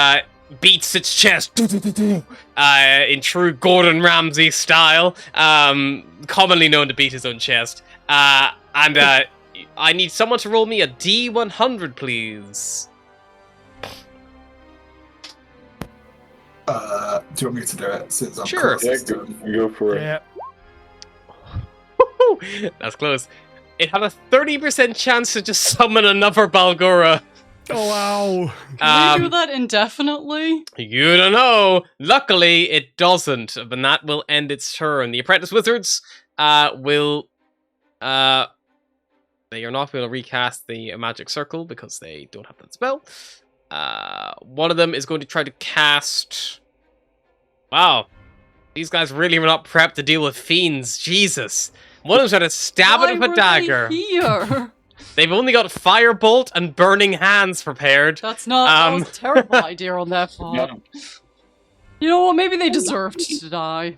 [SPEAKER 4] beats its chest in true Gordon Ramsay style, commonly known to beat his own chest. I need someone to roll me a D100, please.
[SPEAKER 3] Do you want me to do it since I'm
[SPEAKER 4] Sure.
[SPEAKER 3] closest
[SPEAKER 2] Yeah,
[SPEAKER 3] to him?
[SPEAKER 2] go for it.
[SPEAKER 1] Yeah.
[SPEAKER 4] That's close. It had a 30% chance to just summon another Balgora.
[SPEAKER 1] Oh, wow.
[SPEAKER 5] Can we do that indefinitely?
[SPEAKER 4] You don't know. Luckily, it doesn't, but that will end its turn. The Apprentice Wizards will... They are not going to recast the Magic Circle because they don't have that spell. One of them is going to try to cast... Wow. These guys really were not prepped to deal with fiends. Jesus. One of them's trying to stab
[SPEAKER 5] Why
[SPEAKER 4] it with a
[SPEAKER 5] were
[SPEAKER 4] dagger.
[SPEAKER 5] they here?
[SPEAKER 4] They've only got Firebolt and Burning Hands prepared.
[SPEAKER 5] That's not that was a terrible idea on their part. You know what? Maybe they deserved to die.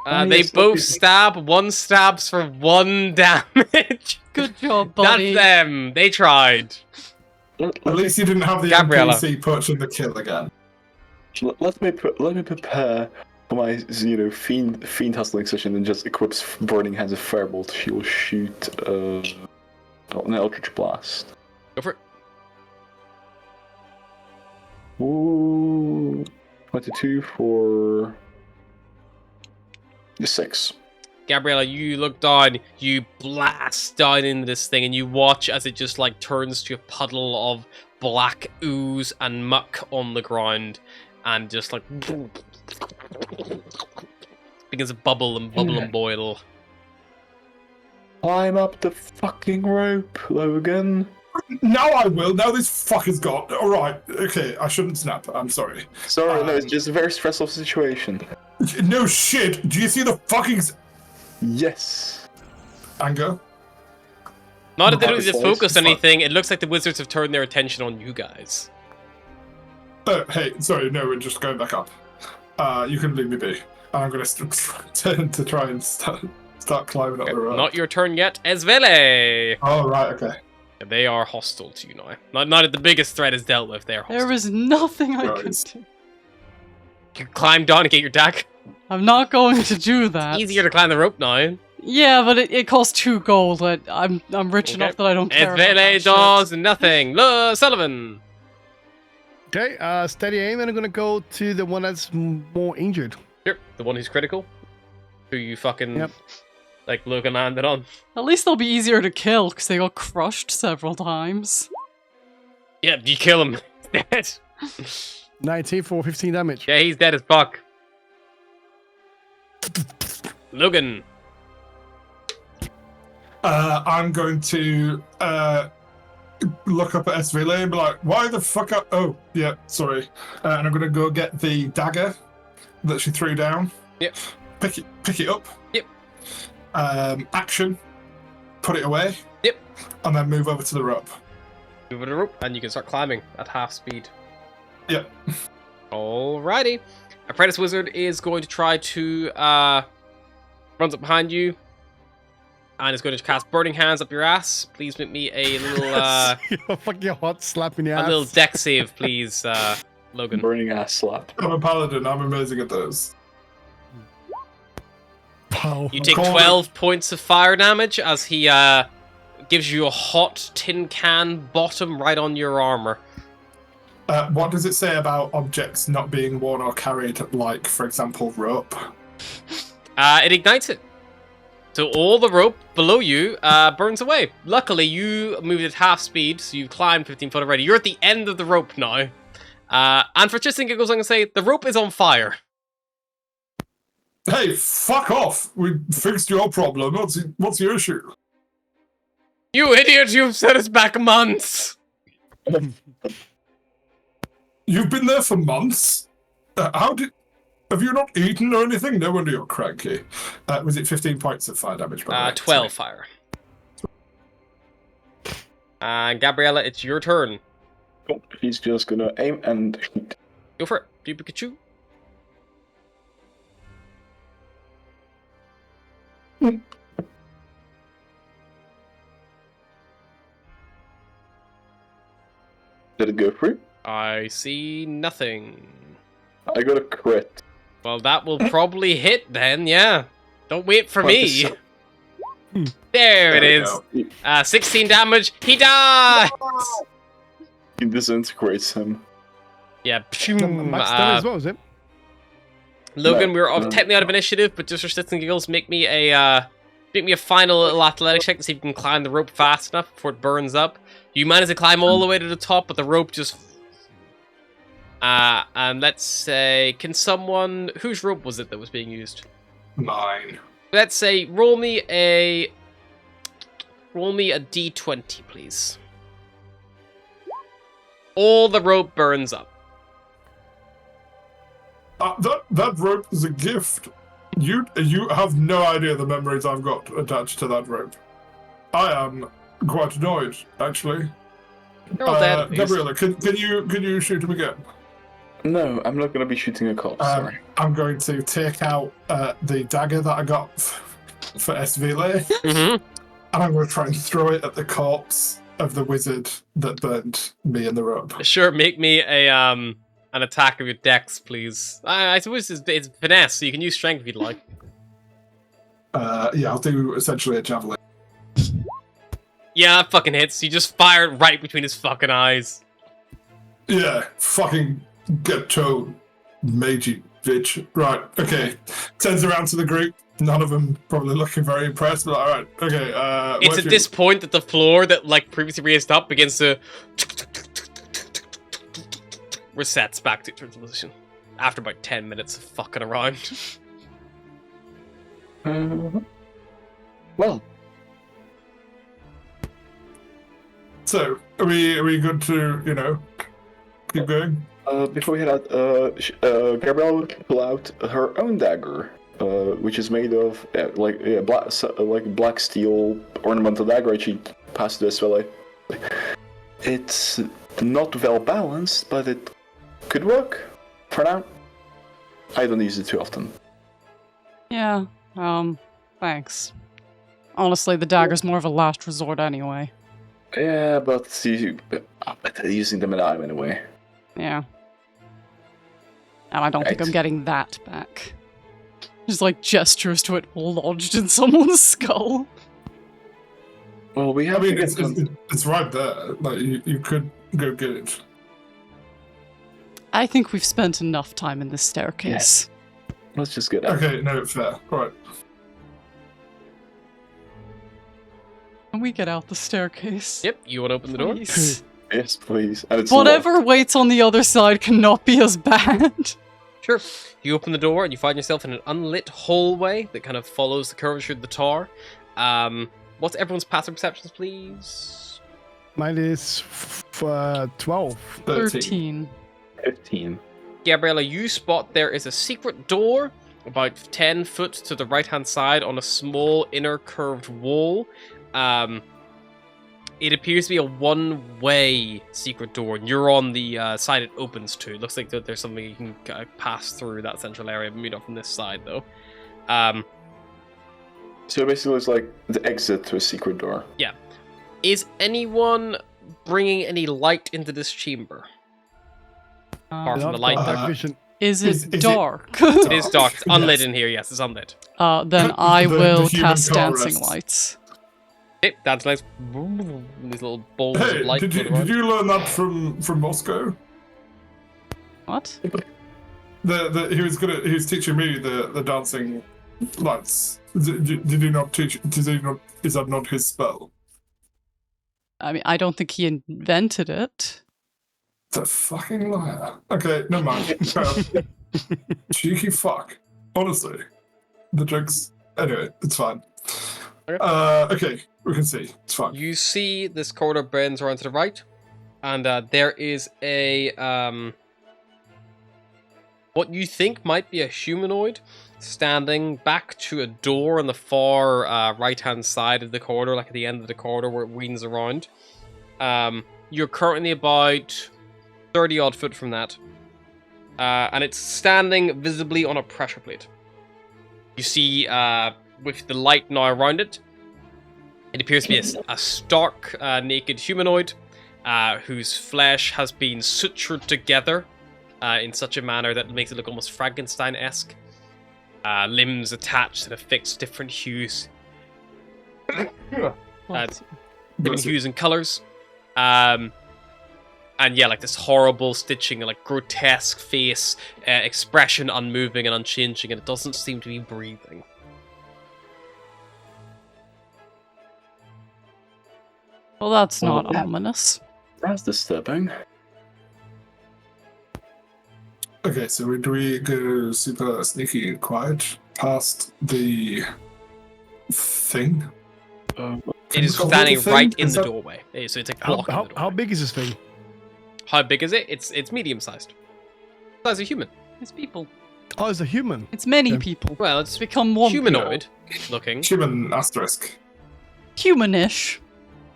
[SPEAKER 4] They both stab. One stabs for 1 damage.
[SPEAKER 5] Good job, buddy.
[SPEAKER 4] That's them. They tried.
[SPEAKER 3] At least you didn't have the
[SPEAKER 4] Gabriella.
[SPEAKER 3] NPC pushing the kill again.
[SPEAKER 2] Let me prepare for my fiend hustling session and just equips Burning Hands of Firebolt. She will shoot an Eldritch Blast.
[SPEAKER 4] Go for it.
[SPEAKER 2] Ooh, 22 for 6.
[SPEAKER 4] Gabriella, you look down, you blast down into this thing, and you watch as it just like turns to a puddle of black ooze and muck on the ground, and just like begins to bubble and boil.
[SPEAKER 2] Climb up the fucking rope, Logan.
[SPEAKER 3] Now I will. Now this fucker's gone. All right. Okay. I shouldn't snap. I'm sorry.
[SPEAKER 2] Sorry, no, it's just a very stressful situation.
[SPEAKER 3] No shit. Do you see the fucking
[SPEAKER 2] Yes.
[SPEAKER 3] anger?
[SPEAKER 4] Not that they don't need to
[SPEAKER 2] Fuck.
[SPEAKER 4] focus on anything, it looks like the wizards have turned their attention on you guys.
[SPEAKER 3] Hey, sorry. No, we're just going back up. You can leave me be. I'm gonna turn to try and start climbing up the rope.
[SPEAKER 4] Not your turn yet, Esvele!
[SPEAKER 3] Oh right. Okay.
[SPEAKER 4] They are hostile to you now. Not that the biggest threat is dealt with, they're hostile.
[SPEAKER 5] There is nothing I can
[SPEAKER 3] Right.
[SPEAKER 5] do.
[SPEAKER 4] You climb down and get your deck.
[SPEAKER 5] I'm not going to do that.
[SPEAKER 4] Easier to climb the rope now.
[SPEAKER 5] Yeah, but it costs 2 gold. I'm rich
[SPEAKER 4] Okay.
[SPEAKER 5] enough that I don't care. about
[SPEAKER 4] Esvele
[SPEAKER 5] that shit.
[SPEAKER 4] does nothing. Sullivan!
[SPEAKER 1] Okay, steady aim, and I'm gonna go to the one that's more injured.
[SPEAKER 4] Sure. The one who's critical. Who you fucking,
[SPEAKER 1] Yep.
[SPEAKER 4] like, Logan landed on.
[SPEAKER 5] At least they'll be easier to kill because they got crushed several times.
[SPEAKER 4] Yeah, you kill him. He's dead.
[SPEAKER 1] 19 for 15 damage.
[SPEAKER 4] Yeah, he's dead as fuck. Logan.
[SPEAKER 3] I'm going to look up at SVLA and be like, why the fuck up? Oh, yeah, sorry. And I'm going to go get the dagger that she threw down.
[SPEAKER 4] Yep.
[SPEAKER 3] Pick it up.
[SPEAKER 4] Yep.
[SPEAKER 3] Action. Put it away.
[SPEAKER 4] Yep.
[SPEAKER 3] And then move over to the rope.
[SPEAKER 4] Move it a rope, and you can start climbing at half speed.
[SPEAKER 3] Yep.
[SPEAKER 4] Alrighty. Apprentice Wizard is going to try to runs up behind you and is going to cast Burning Hands up your ass. Please make me a little
[SPEAKER 1] Fucking hot slap in the
[SPEAKER 4] a
[SPEAKER 1] ass.
[SPEAKER 4] little deck save, please, Logan.
[SPEAKER 2] Burning ass slap.
[SPEAKER 3] I'm a paladin. I'm amazing at those.
[SPEAKER 1] Wow.
[SPEAKER 4] You take
[SPEAKER 3] Call it.
[SPEAKER 4] 12 points of fire damage as he gives you a hot tin can bottom right on your armor.
[SPEAKER 3] What does it say about objects not being worn or carried, like, for example, rope?
[SPEAKER 4] It ignites it. So all the rope below you burns away. Luckily, you moved at half speed, so you've climbed 15 foot already. You're at the end of the rope now. And for just and giggles, I'm going to say the rope is on fire.
[SPEAKER 3] Hey, fuck off! We fixed your problem. What's your issue?
[SPEAKER 4] You idiot! You've set us back months!
[SPEAKER 3] You've been there for months? Have you not eaten or anything? No wonder you're cranky. Was it 15 points of fire damage? By the way?
[SPEAKER 4] 12 fire. And Gabriella, it's your turn.
[SPEAKER 2] Oh, he's just gonna aim and shoot.
[SPEAKER 4] Go for it. Pew Pikachu.
[SPEAKER 2] Did it go through?
[SPEAKER 4] I see nothing.
[SPEAKER 2] I got a crit.
[SPEAKER 4] Well, that will probably hit then, yeah. Don't wait for me. There it is. 16 damage. He dies!
[SPEAKER 2] He disintegrates him.
[SPEAKER 4] Yeah.
[SPEAKER 1] Max done as well, is it?
[SPEAKER 4] Logan,
[SPEAKER 2] No,
[SPEAKER 4] we're
[SPEAKER 2] no.
[SPEAKER 4] technically out of initiative, but just for shits and giggles, make me a final little athletic check to see if you can climb the rope fast enough before it burns up. You manage to climb all the way to the top, but the rope just... and let's say, can someone... Whose rope was it that was being used?
[SPEAKER 3] Mine.
[SPEAKER 4] Let's say, roll me a d20, please. All the rope burns up.
[SPEAKER 3] That rope is a gift. You have no idea the memories I've got attached to that rope. I am quite annoyed, actually.
[SPEAKER 4] They're all dead.
[SPEAKER 3] Gabriella, can you shoot him again?
[SPEAKER 2] No, I'm not gonna be shooting a cop, sorry.
[SPEAKER 3] I'm going to take out the dagger that I got for Esvile,
[SPEAKER 4] Mm-hmm.
[SPEAKER 3] and I'm going to try and throw it at the corpse of the wizard that burned me in the rope.
[SPEAKER 4] Sure, make me an attack of your dex, please. I suppose it's finesse, so you can use strength if you'd like.
[SPEAKER 3] Yeah, I'll do essentially a javelin.
[SPEAKER 4] Yeah, that fucking hits. You just fire it right between his fucking eyes.
[SPEAKER 3] Yeah, fucking get towed, magey bitch. Right, okay. Turns around to the group. None of them probably looking very impressed, but alright, okay.
[SPEAKER 4] It's at this point that the floor that like previously raised up begins to resets back to its original position after about 10 minutes of fucking around.
[SPEAKER 2] Well,
[SPEAKER 3] So, are we good to, keep going?
[SPEAKER 2] before we head out, Gabrielle would pull out her own dagger, which is made of black steel ornamental dagger. And she passed this way. It's not well balanced, but it could work for now. I don't use it too often.
[SPEAKER 5] Yeah, thanks. Honestly, the dagger's more of a last resort anyway.
[SPEAKER 2] Yeah, but I'm using them in time anyway.
[SPEAKER 5] Yeah. And I don't think I'm
[SPEAKER 2] Right.
[SPEAKER 5] getting that back. Just like gestures to it lodged in someone's skull.
[SPEAKER 2] Well, we
[SPEAKER 3] I
[SPEAKER 2] have
[SPEAKER 3] mean,
[SPEAKER 2] to
[SPEAKER 3] it's,
[SPEAKER 2] get
[SPEAKER 3] it's, it's right there. Like, you could go get it.
[SPEAKER 5] I think we've spent enough time in this staircase.
[SPEAKER 2] Let's just get out.
[SPEAKER 3] Okay, no, fair. Alright.
[SPEAKER 5] Can we get out the staircase?
[SPEAKER 4] Yep, you want to open the door?
[SPEAKER 5] Please.
[SPEAKER 2] Yes, please. And it's
[SPEAKER 5] Whatever
[SPEAKER 2] locked.
[SPEAKER 5] waits on the other side cannot be as bad.
[SPEAKER 4] Sure. You open the door and you find yourself in an unlit hallway that kind of follows the curvature of the tower. What's everyone's passive perceptions, please?
[SPEAKER 1] Mine is 12.
[SPEAKER 5] 13.
[SPEAKER 2] 15.
[SPEAKER 4] Gabriella, you spot there is a secret door about 10 foot to the right-hand side on a small inner curved wall. It appears to be a one-way secret door, and you're on the side it opens to. It looks like there's something you can pass through that central area, but maybe not from this side, though.
[SPEAKER 2] So basically, it's like the exit to a secret door.
[SPEAKER 4] Is anyone bringing any light into this chamber? Apart from the light
[SPEAKER 1] Dark
[SPEAKER 4] there.
[SPEAKER 1] vision.
[SPEAKER 5] Is
[SPEAKER 3] Is
[SPEAKER 5] it
[SPEAKER 3] it-
[SPEAKER 5] dark?
[SPEAKER 4] It is dark. It's unlit
[SPEAKER 3] Yes.
[SPEAKER 4] in here, yes, it's unlit.
[SPEAKER 5] Then I
[SPEAKER 3] The
[SPEAKER 5] will
[SPEAKER 3] human
[SPEAKER 5] cast dancing
[SPEAKER 3] chorus.
[SPEAKER 5] lights.
[SPEAKER 4] Okay, that's nice. These little balls
[SPEAKER 3] Hey,
[SPEAKER 4] of light.
[SPEAKER 3] did
[SPEAKER 4] float around.
[SPEAKER 3] you learn that from Moscow?
[SPEAKER 5] What?
[SPEAKER 3] He was teaching me the dancing lights. Did he not teach? Is that not his spell?
[SPEAKER 5] I mean, I don't think he invented it.
[SPEAKER 3] The fucking liar. Okay, never mind. Cheeky fuck. Honestly, the joke's anyway. It's fine. Okay, we can see. It's fine.
[SPEAKER 4] You see this corridor bends around to the right, and there is a what you think might be a humanoid standing back to a door on the far right-hand side of the corridor, like at the end of the corridor where it winds around. You're currently about 30-odd foot from that, and it's standing visibly on a pressure plate. You see, with the light now around it, it appears to be a stark, naked humanoid whose flesh has been sutured together in such a manner that makes it look almost Frankenstein-esque. Limbs attached that affix different hues. Different hues and colours. And yeah, like this horrible stitching, like grotesque face, expression unmoving and unchanging, and it doesn't seem to be breathing.
[SPEAKER 5] Well, that's not ominous.
[SPEAKER 2] That's disturbing.
[SPEAKER 3] Okay, so do we go super sneaky and quiet past the thing?
[SPEAKER 4] It is standing right in the doorway. So it's like blocking the doorway.
[SPEAKER 1] How big is this thing?
[SPEAKER 4] How big is it? It's medium-sized. Size of human.
[SPEAKER 5] It's people.
[SPEAKER 1] Oh, it's a human.
[SPEAKER 5] It's many
[SPEAKER 1] Okay.
[SPEAKER 5] people.
[SPEAKER 4] Well, it's
[SPEAKER 5] Become one.
[SPEAKER 4] humanoid looking.
[SPEAKER 3] Human asterisk.
[SPEAKER 5] Humanish.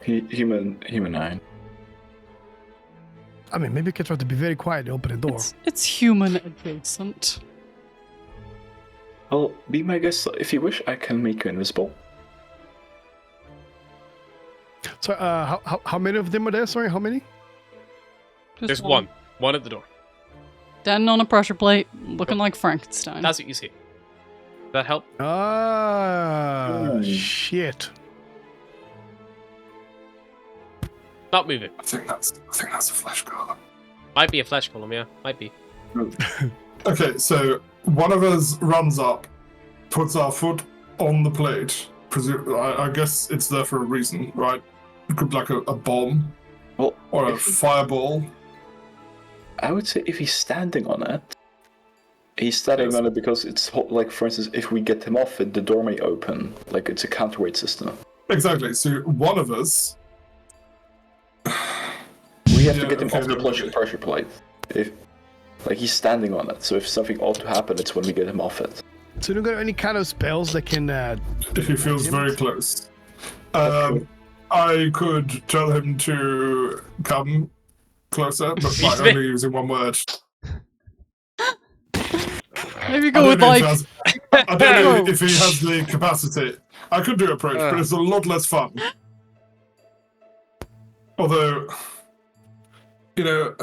[SPEAKER 2] Humanoid.
[SPEAKER 1] I mean, maybe you can try to be very quiet and open the door.
[SPEAKER 5] It's human adjacent.
[SPEAKER 2] Well, be my guest. If you wish, I can make you invisible.
[SPEAKER 1] So, how many of them are there? Sorry, how many?
[SPEAKER 5] Just
[SPEAKER 4] There's one. One at the door.
[SPEAKER 5] Standing on a pressure plate, looking like Frankenstein.
[SPEAKER 4] That's what you see. Does that help?
[SPEAKER 1] Ah, shit.
[SPEAKER 4] Not moving.
[SPEAKER 3] I think that's a flesh golem.
[SPEAKER 4] Might be a flesh column, yeah. Might be.
[SPEAKER 3] Okay, so one of us runs up, puts our foot on the plate. I guess it's there for a reason, right? It could be like a bomb
[SPEAKER 2] Well,
[SPEAKER 3] or a fireball.
[SPEAKER 2] I would say if he's standing on it, he's standing on it because it's like, for instance, if we get him off it, the door may open. Like it's a counterweight system.
[SPEAKER 3] Exactly. So one of us.
[SPEAKER 2] We have to get him off the pressure plate. If, like, he's standing on it, so if something ought to happen, it's when we get him off it.
[SPEAKER 1] So, you don't got any kind of spells that can?
[SPEAKER 3] If he feels very close. I could tell him to come closer, but like only using one word.
[SPEAKER 5] Maybe go with like.
[SPEAKER 3] I don't know if he has the capacity. I could do approach, but it's a lot less fun. Although, you know,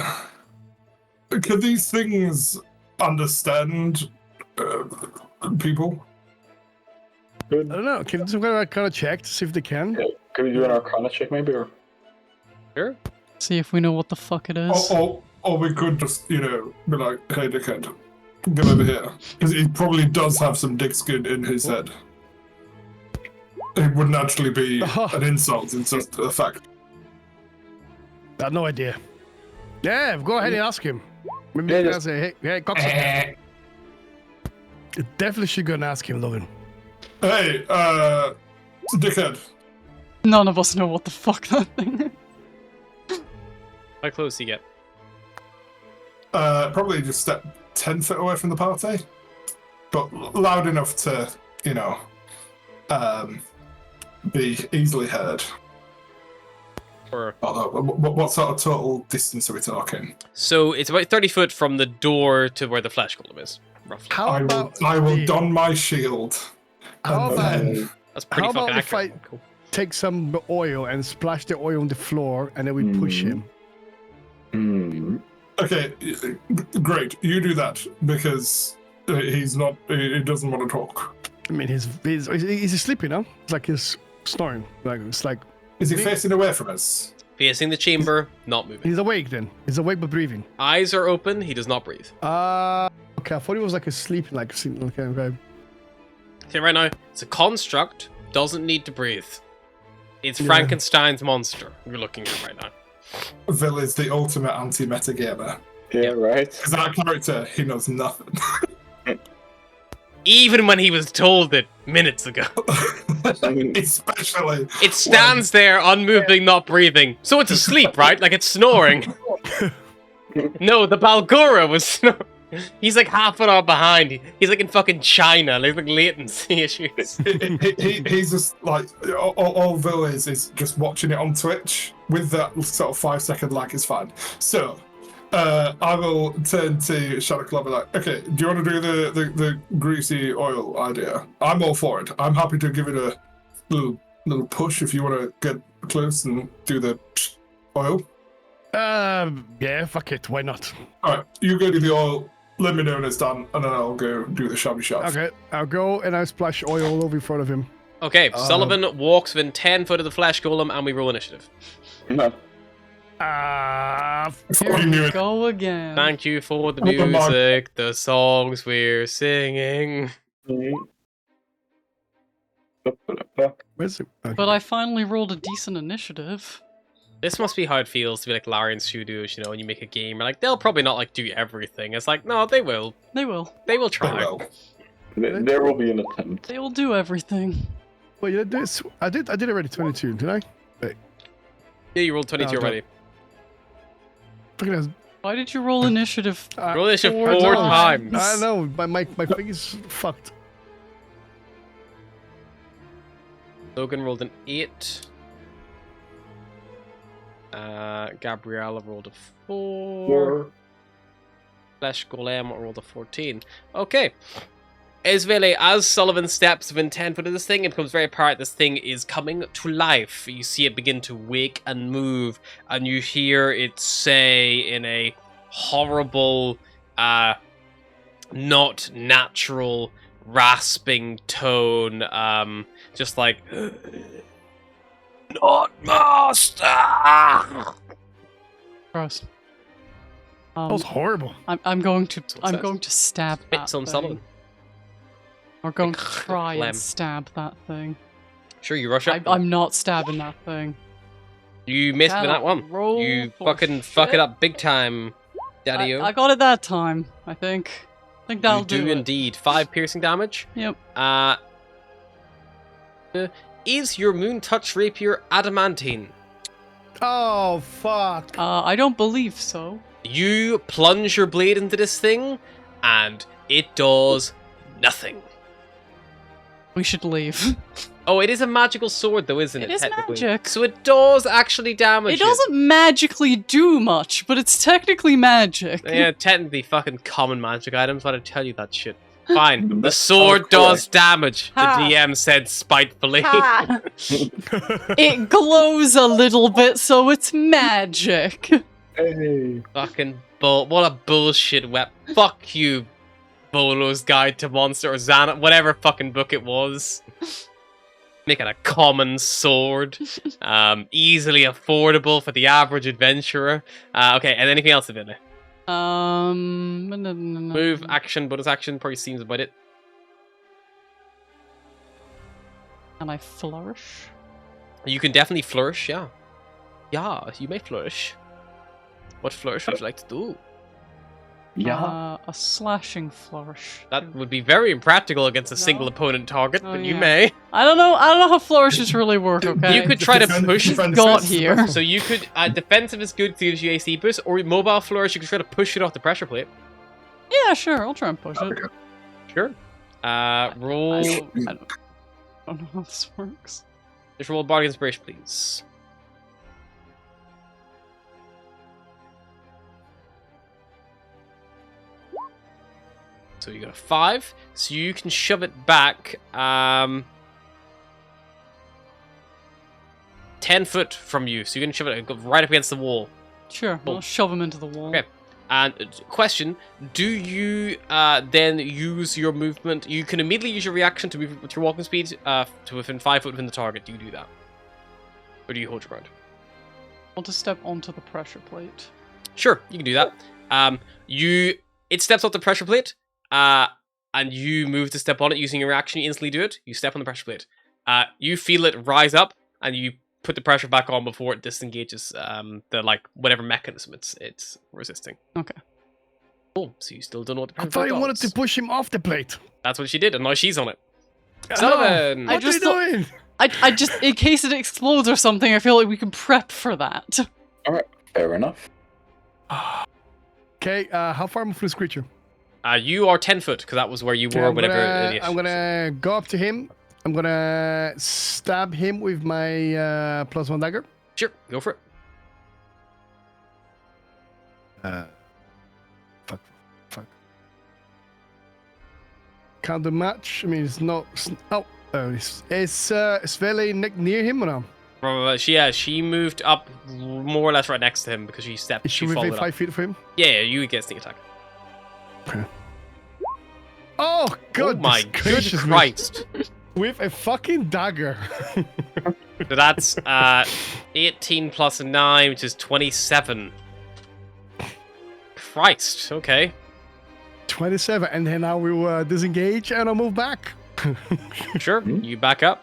[SPEAKER 3] can these things understand people?
[SPEAKER 1] I don't know. Can you do some kind of check to see if they can?
[SPEAKER 2] Yeah. Can we do an Arcana check, maybe? Or?
[SPEAKER 4] Sure.
[SPEAKER 5] See if we know what the fuck it is.
[SPEAKER 3] Or we could just, you know, be like, hey, dickhead, get over here. Because he probably does have some dick skin in his head. It wouldn't actually be an insult, it's just a fact.
[SPEAKER 1] I have no idea. Yeah, go ahead and ask him. Maybe you can say, hey, cocksucker. You definitely should go and ask him, Logan.
[SPEAKER 3] Hey, dickhead.
[SPEAKER 5] None of us know what the fuck that thing is.
[SPEAKER 4] How close do you get?
[SPEAKER 3] Probably just step 10 foot away from the party. But loud enough to, you know, be easily heard.
[SPEAKER 4] Or
[SPEAKER 3] What sort of total distance are we talking?
[SPEAKER 4] so it's about 30 foot from the door to where the flesh golem is, roughly.
[SPEAKER 3] I will don my shield.
[SPEAKER 1] How about
[SPEAKER 4] That's pretty
[SPEAKER 1] how
[SPEAKER 4] fucking
[SPEAKER 1] about if
[SPEAKER 4] accurate.
[SPEAKER 1] I-
[SPEAKER 4] Cool.
[SPEAKER 1] take some oil and splash the oil on the floor, and then we push him?
[SPEAKER 3] Okay, great. You do that because he doesn't want to talk.
[SPEAKER 1] I mean, he's asleep, you know? It's like he's snoring. Like it's like
[SPEAKER 3] Is he facing away from us?
[SPEAKER 4] Facing the chamber, not moving.
[SPEAKER 1] He's awake then. He's awake but breathing.
[SPEAKER 4] Eyes are open, he does not breathe.
[SPEAKER 1] Okay, I thought he was like asleep, like okay.
[SPEAKER 4] Okay, right now, it's a construct, doesn't need to breathe. It's
[SPEAKER 1] Yeah.
[SPEAKER 4] Frankenstein's monster you're looking at right now.
[SPEAKER 3] Vil is the ultimate anti-metagamer.
[SPEAKER 2] Yeah, right.
[SPEAKER 3] Because that character, he knows nothing.
[SPEAKER 4] Even when he was told it minutes ago.
[SPEAKER 3] Especially.
[SPEAKER 4] It stands there, unmoving, not breathing. So it's asleep, right? Like it's snoring. No, the Balgora was snoring. He's like half an hour behind. He's like in fucking China. There's like latency issues.
[SPEAKER 3] He's just like all Vil is just watching it on Twitch with that sort of 5-second lag is fine. So I will turn to Shadow Club and like, okay, do you want to do the greasy oil idea? I'm all for it. I'm happy to give it a little push if you want to get close and do the oil.
[SPEAKER 1] Yeah, fuck it. Why not?
[SPEAKER 3] All right, you go do the oil. Let me know when it's done, and then I'll go do the shabby shaft.
[SPEAKER 1] Okay, I'll go and I'll splash oil all over in front of him.
[SPEAKER 4] Okay, Sullivan walks within 10 foot of the flesh golem, and we roll initiative.
[SPEAKER 2] No.
[SPEAKER 3] Fucking knew it.
[SPEAKER 5] Go again.
[SPEAKER 4] Thank you for the
[SPEAKER 3] Oh, my-
[SPEAKER 4] music, the songs we're singing.
[SPEAKER 1] Where's it? Okay.
[SPEAKER 5] But I finally rolled a decent initiative.
[SPEAKER 4] This must be how it feels to be like Larian Studios, you know, when you make a game. Like, they'll probably not like do everything. It's like, no, they will.
[SPEAKER 5] They will.
[SPEAKER 4] They will
[SPEAKER 3] They
[SPEAKER 4] try.
[SPEAKER 3] will.
[SPEAKER 2] There will be an attempt.
[SPEAKER 5] They will do everything.
[SPEAKER 1] Wait, you did this? I did already 22, did I?
[SPEAKER 4] Yeah, you rolled 22
[SPEAKER 1] No,
[SPEAKER 4] already.
[SPEAKER 1] Fucking hell.
[SPEAKER 5] Why did you roll initiative?
[SPEAKER 4] Roll initiative
[SPEAKER 5] Four
[SPEAKER 4] four
[SPEAKER 5] times.
[SPEAKER 4] times.
[SPEAKER 1] I know, my thing is fucked.
[SPEAKER 4] Logan rolled an 8. Gabriella rolled a 4. Flesh Golem rolled a 14. Okay. Isvele, as Sullivan steps within 10 foot of this thing, it becomes very apparent this thing is coming to life. You see it begin to wake and move, and you hear it say in a horrible, not natural, rasping tone, just like, not master!
[SPEAKER 5] Gross.
[SPEAKER 1] That was horrible.
[SPEAKER 5] I'm going to
[SPEAKER 4] Success.
[SPEAKER 5] stab that
[SPEAKER 4] Bits on
[SPEAKER 5] thing.
[SPEAKER 4] Sullivan.
[SPEAKER 5] We're going to try
[SPEAKER 4] Lem.
[SPEAKER 5] and stab that thing.
[SPEAKER 4] Sure, you rush up.
[SPEAKER 5] I'm not stabbing that thing.
[SPEAKER 4] You missed with that one.
[SPEAKER 5] Roll
[SPEAKER 4] You
[SPEAKER 5] for
[SPEAKER 4] fucking fuck it
[SPEAKER 5] shit.
[SPEAKER 4] up big time, Daddy-o.
[SPEAKER 5] I got it that time, I think. I think that'll
[SPEAKER 4] You do
[SPEAKER 5] do it.
[SPEAKER 4] indeed. 5 piercing damage.
[SPEAKER 5] Yep.
[SPEAKER 4] Is your moon touch rapier adamantine?
[SPEAKER 1] Oh, fuck.
[SPEAKER 5] I don't believe so.
[SPEAKER 4] You plunge your blade into this thing, and it does nothing.
[SPEAKER 5] We should leave.
[SPEAKER 4] Oh, it is a magical sword, though, isn't it?
[SPEAKER 5] It is
[SPEAKER 4] technically?
[SPEAKER 5] magic.
[SPEAKER 4] So it does actually damage
[SPEAKER 5] It doesn't magically do much, but it's technically magic.
[SPEAKER 4] Yeah, technically fucking common magic items. Why'd I tell you that shit? Fine. The
[SPEAKER 2] Oh,
[SPEAKER 4] sword does damage, the
[SPEAKER 5] Ha.
[SPEAKER 4] DM said spitefully.
[SPEAKER 5] Ha! It glows a little bit, so it's magic.
[SPEAKER 2] Hey.
[SPEAKER 4] Fucking bull. What a bullshit web. Fuck you, Bolo's Guide to Monster or Xana, whatever fucking book it was. Make it a common sword. Easily affordable for the average adventurer. Okay, and anything else, Avila? Move, action, bonus action, probably seems about it.
[SPEAKER 5] Can I flourish?
[SPEAKER 4] You can definitely flourish, yeah. Yeah, you may flourish. What flourish would you like to do?
[SPEAKER 2] Yeah.
[SPEAKER 5] A slashing flourish.
[SPEAKER 4] That would be very impractical against a
[SPEAKER 5] No.
[SPEAKER 4] single opponent target,
[SPEAKER 5] Oh,
[SPEAKER 4] but you
[SPEAKER 5] yeah.
[SPEAKER 4] may.
[SPEAKER 5] I don't know how flourishes really work, okay?
[SPEAKER 4] You could try to push
[SPEAKER 5] got here.
[SPEAKER 4] So you could, defensive is good, gives you AC boost, or mobile flourish, you could try to push it off the pressure plate.
[SPEAKER 5] Yeah, sure, I'll try and push it.
[SPEAKER 4] Sure. Roll,
[SPEAKER 5] I don't know how this works.
[SPEAKER 4] just roll body inspiration, please. So you got a 5, so you can shove it back, 10 foot from you, so you can shove it right up against the wall.
[SPEAKER 5] Sure,
[SPEAKER 4] Cool.
[SPEAKER 5] I'll shove him into the wall.
[SPEAKER 4] Okay. And question, do you then use your movement? You can immediately use your reaction to move with your walking speed to within 5 foot within the target. Do you do that? Or do you hold your ground?
[SPEAKER 5] want to step onto the pressure plate.
[SPEAKER 4] Sure, you can do that. It steps off the pressure plate, and you move to step on it using your action. You instantly do it. You step on the pressure plate. You feel it rise up, and you put the pressure back on before it disengages the whatever mechanism it's resisting.
[SPEAKER 5] Okay.
[SPEAKER 4] Cool. So you still don't know what the
[SPEAKER 1] I
[SPEAKER 4] pressure
[SPEAKER 1] thought
[SPEAKER 4] plate
[SPEAKER 1] you wanted
[SPEAKER 4] does.
[SPEAKER 1] to push him off the plate.
[SPEAKER 4] That's what she did, and now she's on it.
[SPEAKER 1] No,
[SPEAKER 4] Sullivan!
[SPEAKER 1] what are you doing?
[SPEAKER 5] I just, in case it explodes or something, I feel like we can prep for that.
[SPEAKER 2] Alright, fair enough.
[SPEAKER 1] Okay, how far am I from this creature?
[SPEAKER 4] You are 10 foot, because that was where you were whenever...
[SPEAKER 1] I'm gonna go up to him. I'm gonna stab him with my +1 dagger.
[SPEAKER 4] Sure, go for it.
[SPEAKER 1] Fuck. Can't do much. I mean, it's not. Is Svele near him or no?
[SPEAKER 4] She moved up more or less right next to him because she stepped.
[SPEAKER 1] Is she
[SPEAKER 4] followed
[SPEAKER 1] within
[SPEAKER 4] up.
[SPEAKER 1] 5 feet of him?
[SPEAKER 4] Yeah, you would get sneak attack.
[SPEAKER 1] Okay. Oh God!
[SPEAKER 4] Oh my good Christ!
[SPEAKER 1] With a fucking dagger.
[SPEAKER 4] So that's 18 plus 9, which is 27. Christ. Okay.
[SPEAKER 1] 27, and then I will disengage and I'll move back.
[SPEAKER 4] Sure. You back up.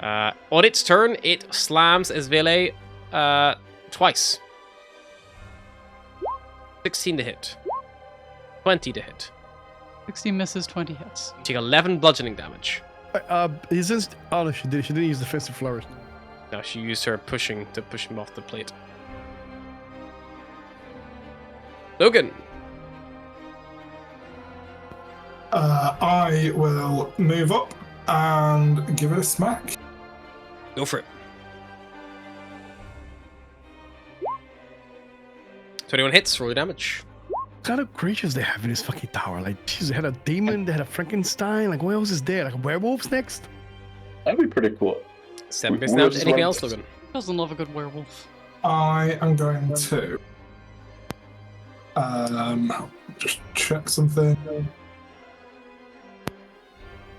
[SPEAKER 4] On its turn, it slams Esvele twice. 16 to hit. 20 to hit.
[SPEAKER 5] 16 misses, 20 hits.
[SPEAKER 4] You take 11 bludgeoning damage.
[SPEAKER 1] No, she didn't use defensive flourish.
[SPEAKER 4] Now she used her pushing to push him off the plate. Logan.
[SPEAKER 3] I will move up and give it a smack.
[SPEAKER 4] Go for it. 21 hits, roll your damage.
[SPEAKER 1] What kind of creatures they have in this fucking tower? Like, jeez, they had a demon, they had a Frankenstein. Like, what else is there? Like, werewolves next?
[SPEAKER 2] That'd be pretty cool.
[SPEAKER 4] 7
[SPEAKER 2] We-
[SPEAKER 4] base
[SPEAKER 2] we
[SPEAKER 4] damage.
[SPEAKER 2] were just
[SPEAKER 4] Anything
[SPEAKER 2] running-
[SPEAKER 4] else, Logan?
[SPEAKER 5] Doesn't love a good werewolf.
[SPEAKER 3] I am going to just check something.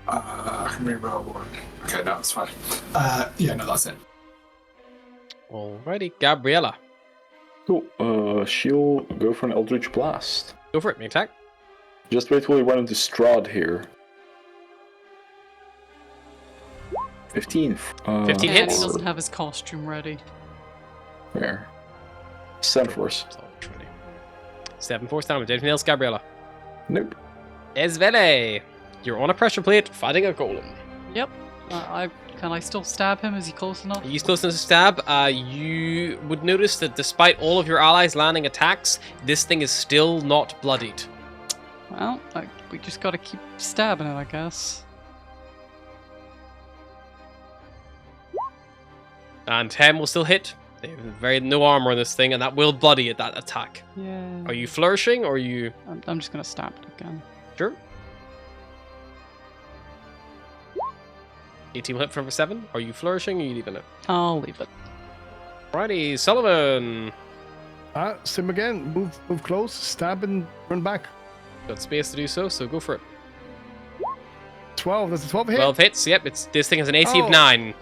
[SPEAKER 3] I can reroll one. Okay, no, that's fine. Yeah, no, that's it.
[SPEAKER 4] Alrighty, Gabriella.
[SPEAKER 2] Cool. She'll go for an Eldritch Blast.
[SPEAKER 4] Go for it, make attack.
[SPEAKER 2] Just wait till we run into Strahd here. 15.
[SPEAKER 4] 15
[SPEAKER 5] And he
[SPEAKER 4] hits.
[SPEAKER 5] doesn't have his costume ready.
[SPEAKER 2] Where? 7 force.
[SPEAKER 4] 7 force damage. Anything else, Gabriella?
[SPEAKER 2] Nope.
[SPEAKER 4] Esvele. You're on a pressure plate fighting a golem.
[SPEAKER 5] Yep. Can I still stab him? Is he close enough?
[SPEAKER 4] He's close enough to stab. You would notice that despite all of your allies landing attacks, this thing is still not bloodied.
[SPEAKER 5] Well, we just gotta keep stabbing it, I guess.
[SPEAKER 4] And 10 will still hit. They have no armor on this thing, and that will bloody at that attack.
[SPEAKER 5] Yeah.
[SPEAKER 4] Are you flourishing, or are you...
[SPEAKER 5] I'm just gonna stab it again.
[SPEAKER 4] Sure. 18 will hit for 7. Are you flourishing, or are you leaving it?
[SPEAKER 5] I'll leave it.
[SPEAKER 4] Alrighty, Sullivan.
[SPEAKER 1] Same again. Move close, stab and run back.
[SPEAKER 4] Got space to do so, so go for it.
[SPEAKER 1] 12. That's a 12 hit.
[SPEAKER 4] 12 hits, yep. This thing has an AC of
[SPEAKER 1] Oh.
[SPEAKER 4] 9.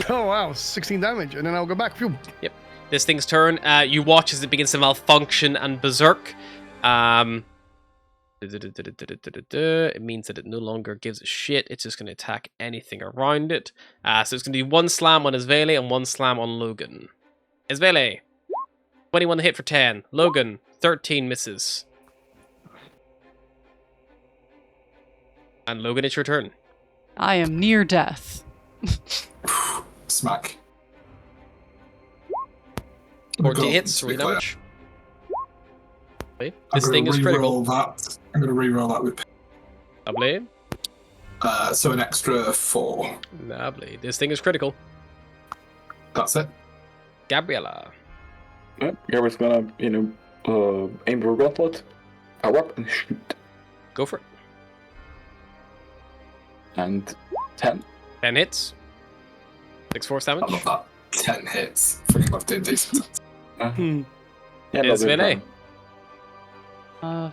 [SPEAKER 1] Oh wow, 16 damage, and then I'll go back. Phew.
[SPEAKER 4] Yep. This thing's turn. You watch as it begins to malfunction and berserk. It means that it no longer gives a shit. It's just going to attack anything around it. So it's going to do 1 slam on Esvele and 1 slam on Logan. Esvele, 21 to hit for 10. Logan, 13 misses. And Logan, it's your turn.
[SPEAKER 5] I am near death.
[SPEAKER 3] Smack.
[SPEAKER 4] 14 hits, 3 damage. Okay. This
[SPEAKER 3] I'm
[SPEAKER 4] thing
[SPEAKER 3] gonna
[SPEAKER 4] is critical.
[SPEAKER 3] That. I'm going to reroll that with.
[SPEAKER 4] Lovely.
[SPEAKER 3] So an extra 4.
[SPEAKER 4] Lovely. This thing is critical.
[SPEAKER 3] That's it.
[SPEAKER 4] Gabriella.
[SPEAKER 2] Yep. Gabriel's gonna, aim for a gauntlet, power up, and shoot.
[SPEAKER 4] Go for it.
[SPEAKER 2] And 10.
[SPEAKER 4] 10 hits. 6 force damage.
[SPEAKER 3] I love that. 10 hits. Freaking love doing decent.
[SPEAKER 2] Yeah,
[SPEAKER 4] It's
[SPEAKER 2] no,
[SPEAKER 4] Vinay.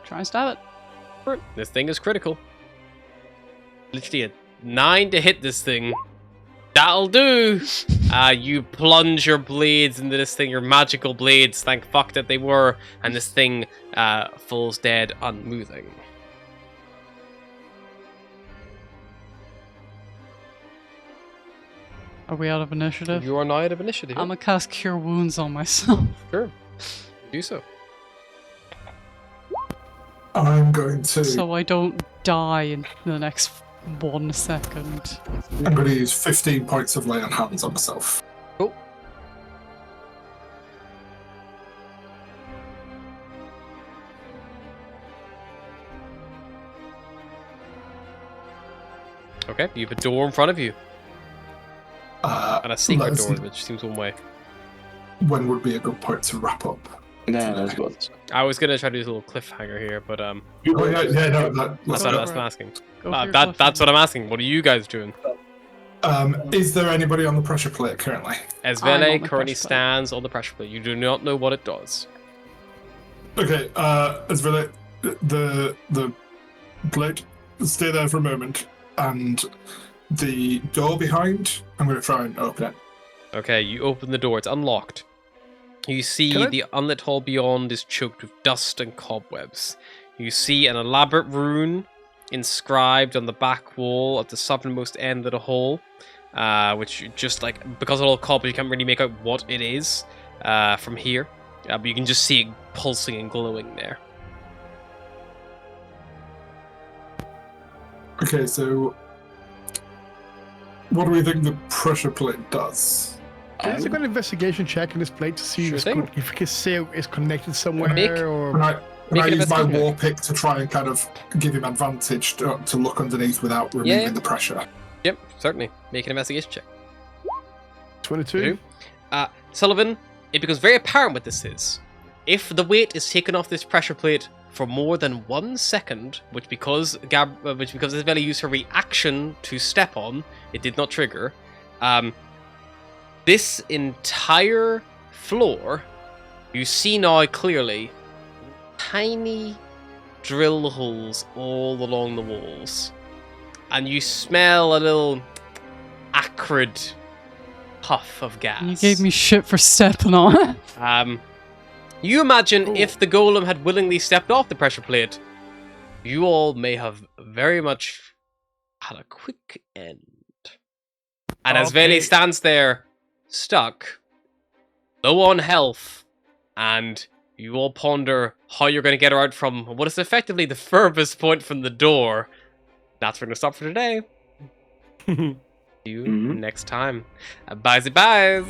[SPEAKER 5] Try and stab it.
[SPEAKER 4] This thing is critical. Literally a 9 to hit this thing. That'll do. You plunge your blades into this thing, your magical blades, thank fuck that they were, and this thing falls dead, unmoving.
[SPEAKER 5] Are we out of initiative?
[SPEAKER 4] You are now out of initiative.
[SPEAKER 5] I'm gonna cast Cure Wounds on myself.
[SPEAKER 4] Sure. Do so.
[SPEAKER 3] I'm going to.
[SPEAKER 5] So I don't die in the next 1 second.
[SPEAKER 3] I'm going to use 15 points of lay on hands on myself.
[SPEAKER 4] Cool. Okay, you have a door in front of you. And a secret
[SPEAKER 3] let's
[SPEAKER 4] door,
[SPEAKER 3] see.
[SPEAKER 4] which seems one way.
[SPEAKER 3] When would be a good point to wrap up?
[SPEAKER 2] Yeah, that's what.
[SPEAKER 4] I was gonna try to do a little cliffhanger here, but
[SPEAKER 3] Oh, yeah, no,
[SPEAKER 4] that's what I'm asking.
[SPEAKER 5] Go for your
[SPEAKER 4] That's what
[SPEAKER 5] cliffhanger.
[SPEAKER 4] I'm asking. What are you guys doing?
[SPEAKER 3] Is there anybody on the pressure plate currently?
[SPEAKER 5] I'm on
[SPEAKER 4] Esvele
[SPEAKER 5] the
[SPEAKER 4] currently
[SPEAKER 5] pressure plate.
[SPEAKER 4] stands on the pressure plate. You do not know what it does.
[SPEAKER 3] Okay, as really the plate, stay there for a moment, and the door behind, I'm going to try and open it.
[SPEAKER 4] Okay, you open the door. It's unlocked. You see the unlit hall beyond is choked with dust and cobwebs. You see an elaborate rune inscribed on the back wall at the southernmost end of the hall, which just like, because of all the cobwebs, you can't really make out what it is from here, but you can just see it pulsing and glowing there.
[SPEAKER 3] Okay, so what do we think the pressure plate does?
[SPEAKER 1] Can I take an investigation check on this plate to see
[SPEAKER 4] Sure
[SPEAKER 1] if,
[SPEAKER 4] thing.
[SPEAKER 1] if we can see it's connected somewhere
[SPEAKER 4] Make-
[SPEAKER 1] or...
[SPEAKER 3] Can I
[SPEAKER 4] Make an
[SPEAKER 3] use my
[SPEAKER 4] investigation
[SPEAKER 3] war pick to try and kind of give him advantage to look underneath without removing
[SPEAKER 4] Yeah.
[SPEAKER 3] the pressure?
[SPEAKER 4] Yep, certainly. Make an investigation check.
[SPEAKER 1] 22?
[SPEAKER 4] Sullivan, it becomes very apparent what this is. If the weight is taken off this pressure plate for more than 1 second, which because Isabella used her reaction to step on, it did not trigger. This entire floor, you see now clearly tiny drill holes all along the walls, and you smell a little acrid puff of gas.
[SPEAKER 5] You gave me shit for stepping on it.
[SPEAKER 4] You imagine if the golem had willingly stepped off the pressure plate, you all may have very much had a quick end. And as
[SPEAKER 1] Okay.
[SPEAKER 4] Veli stands there, stuck, low on health, and you all ponder how you're going to get her out from what is effectively the furthest point from the door. That's where we're going to stop for today. See you next time. Bye-bye.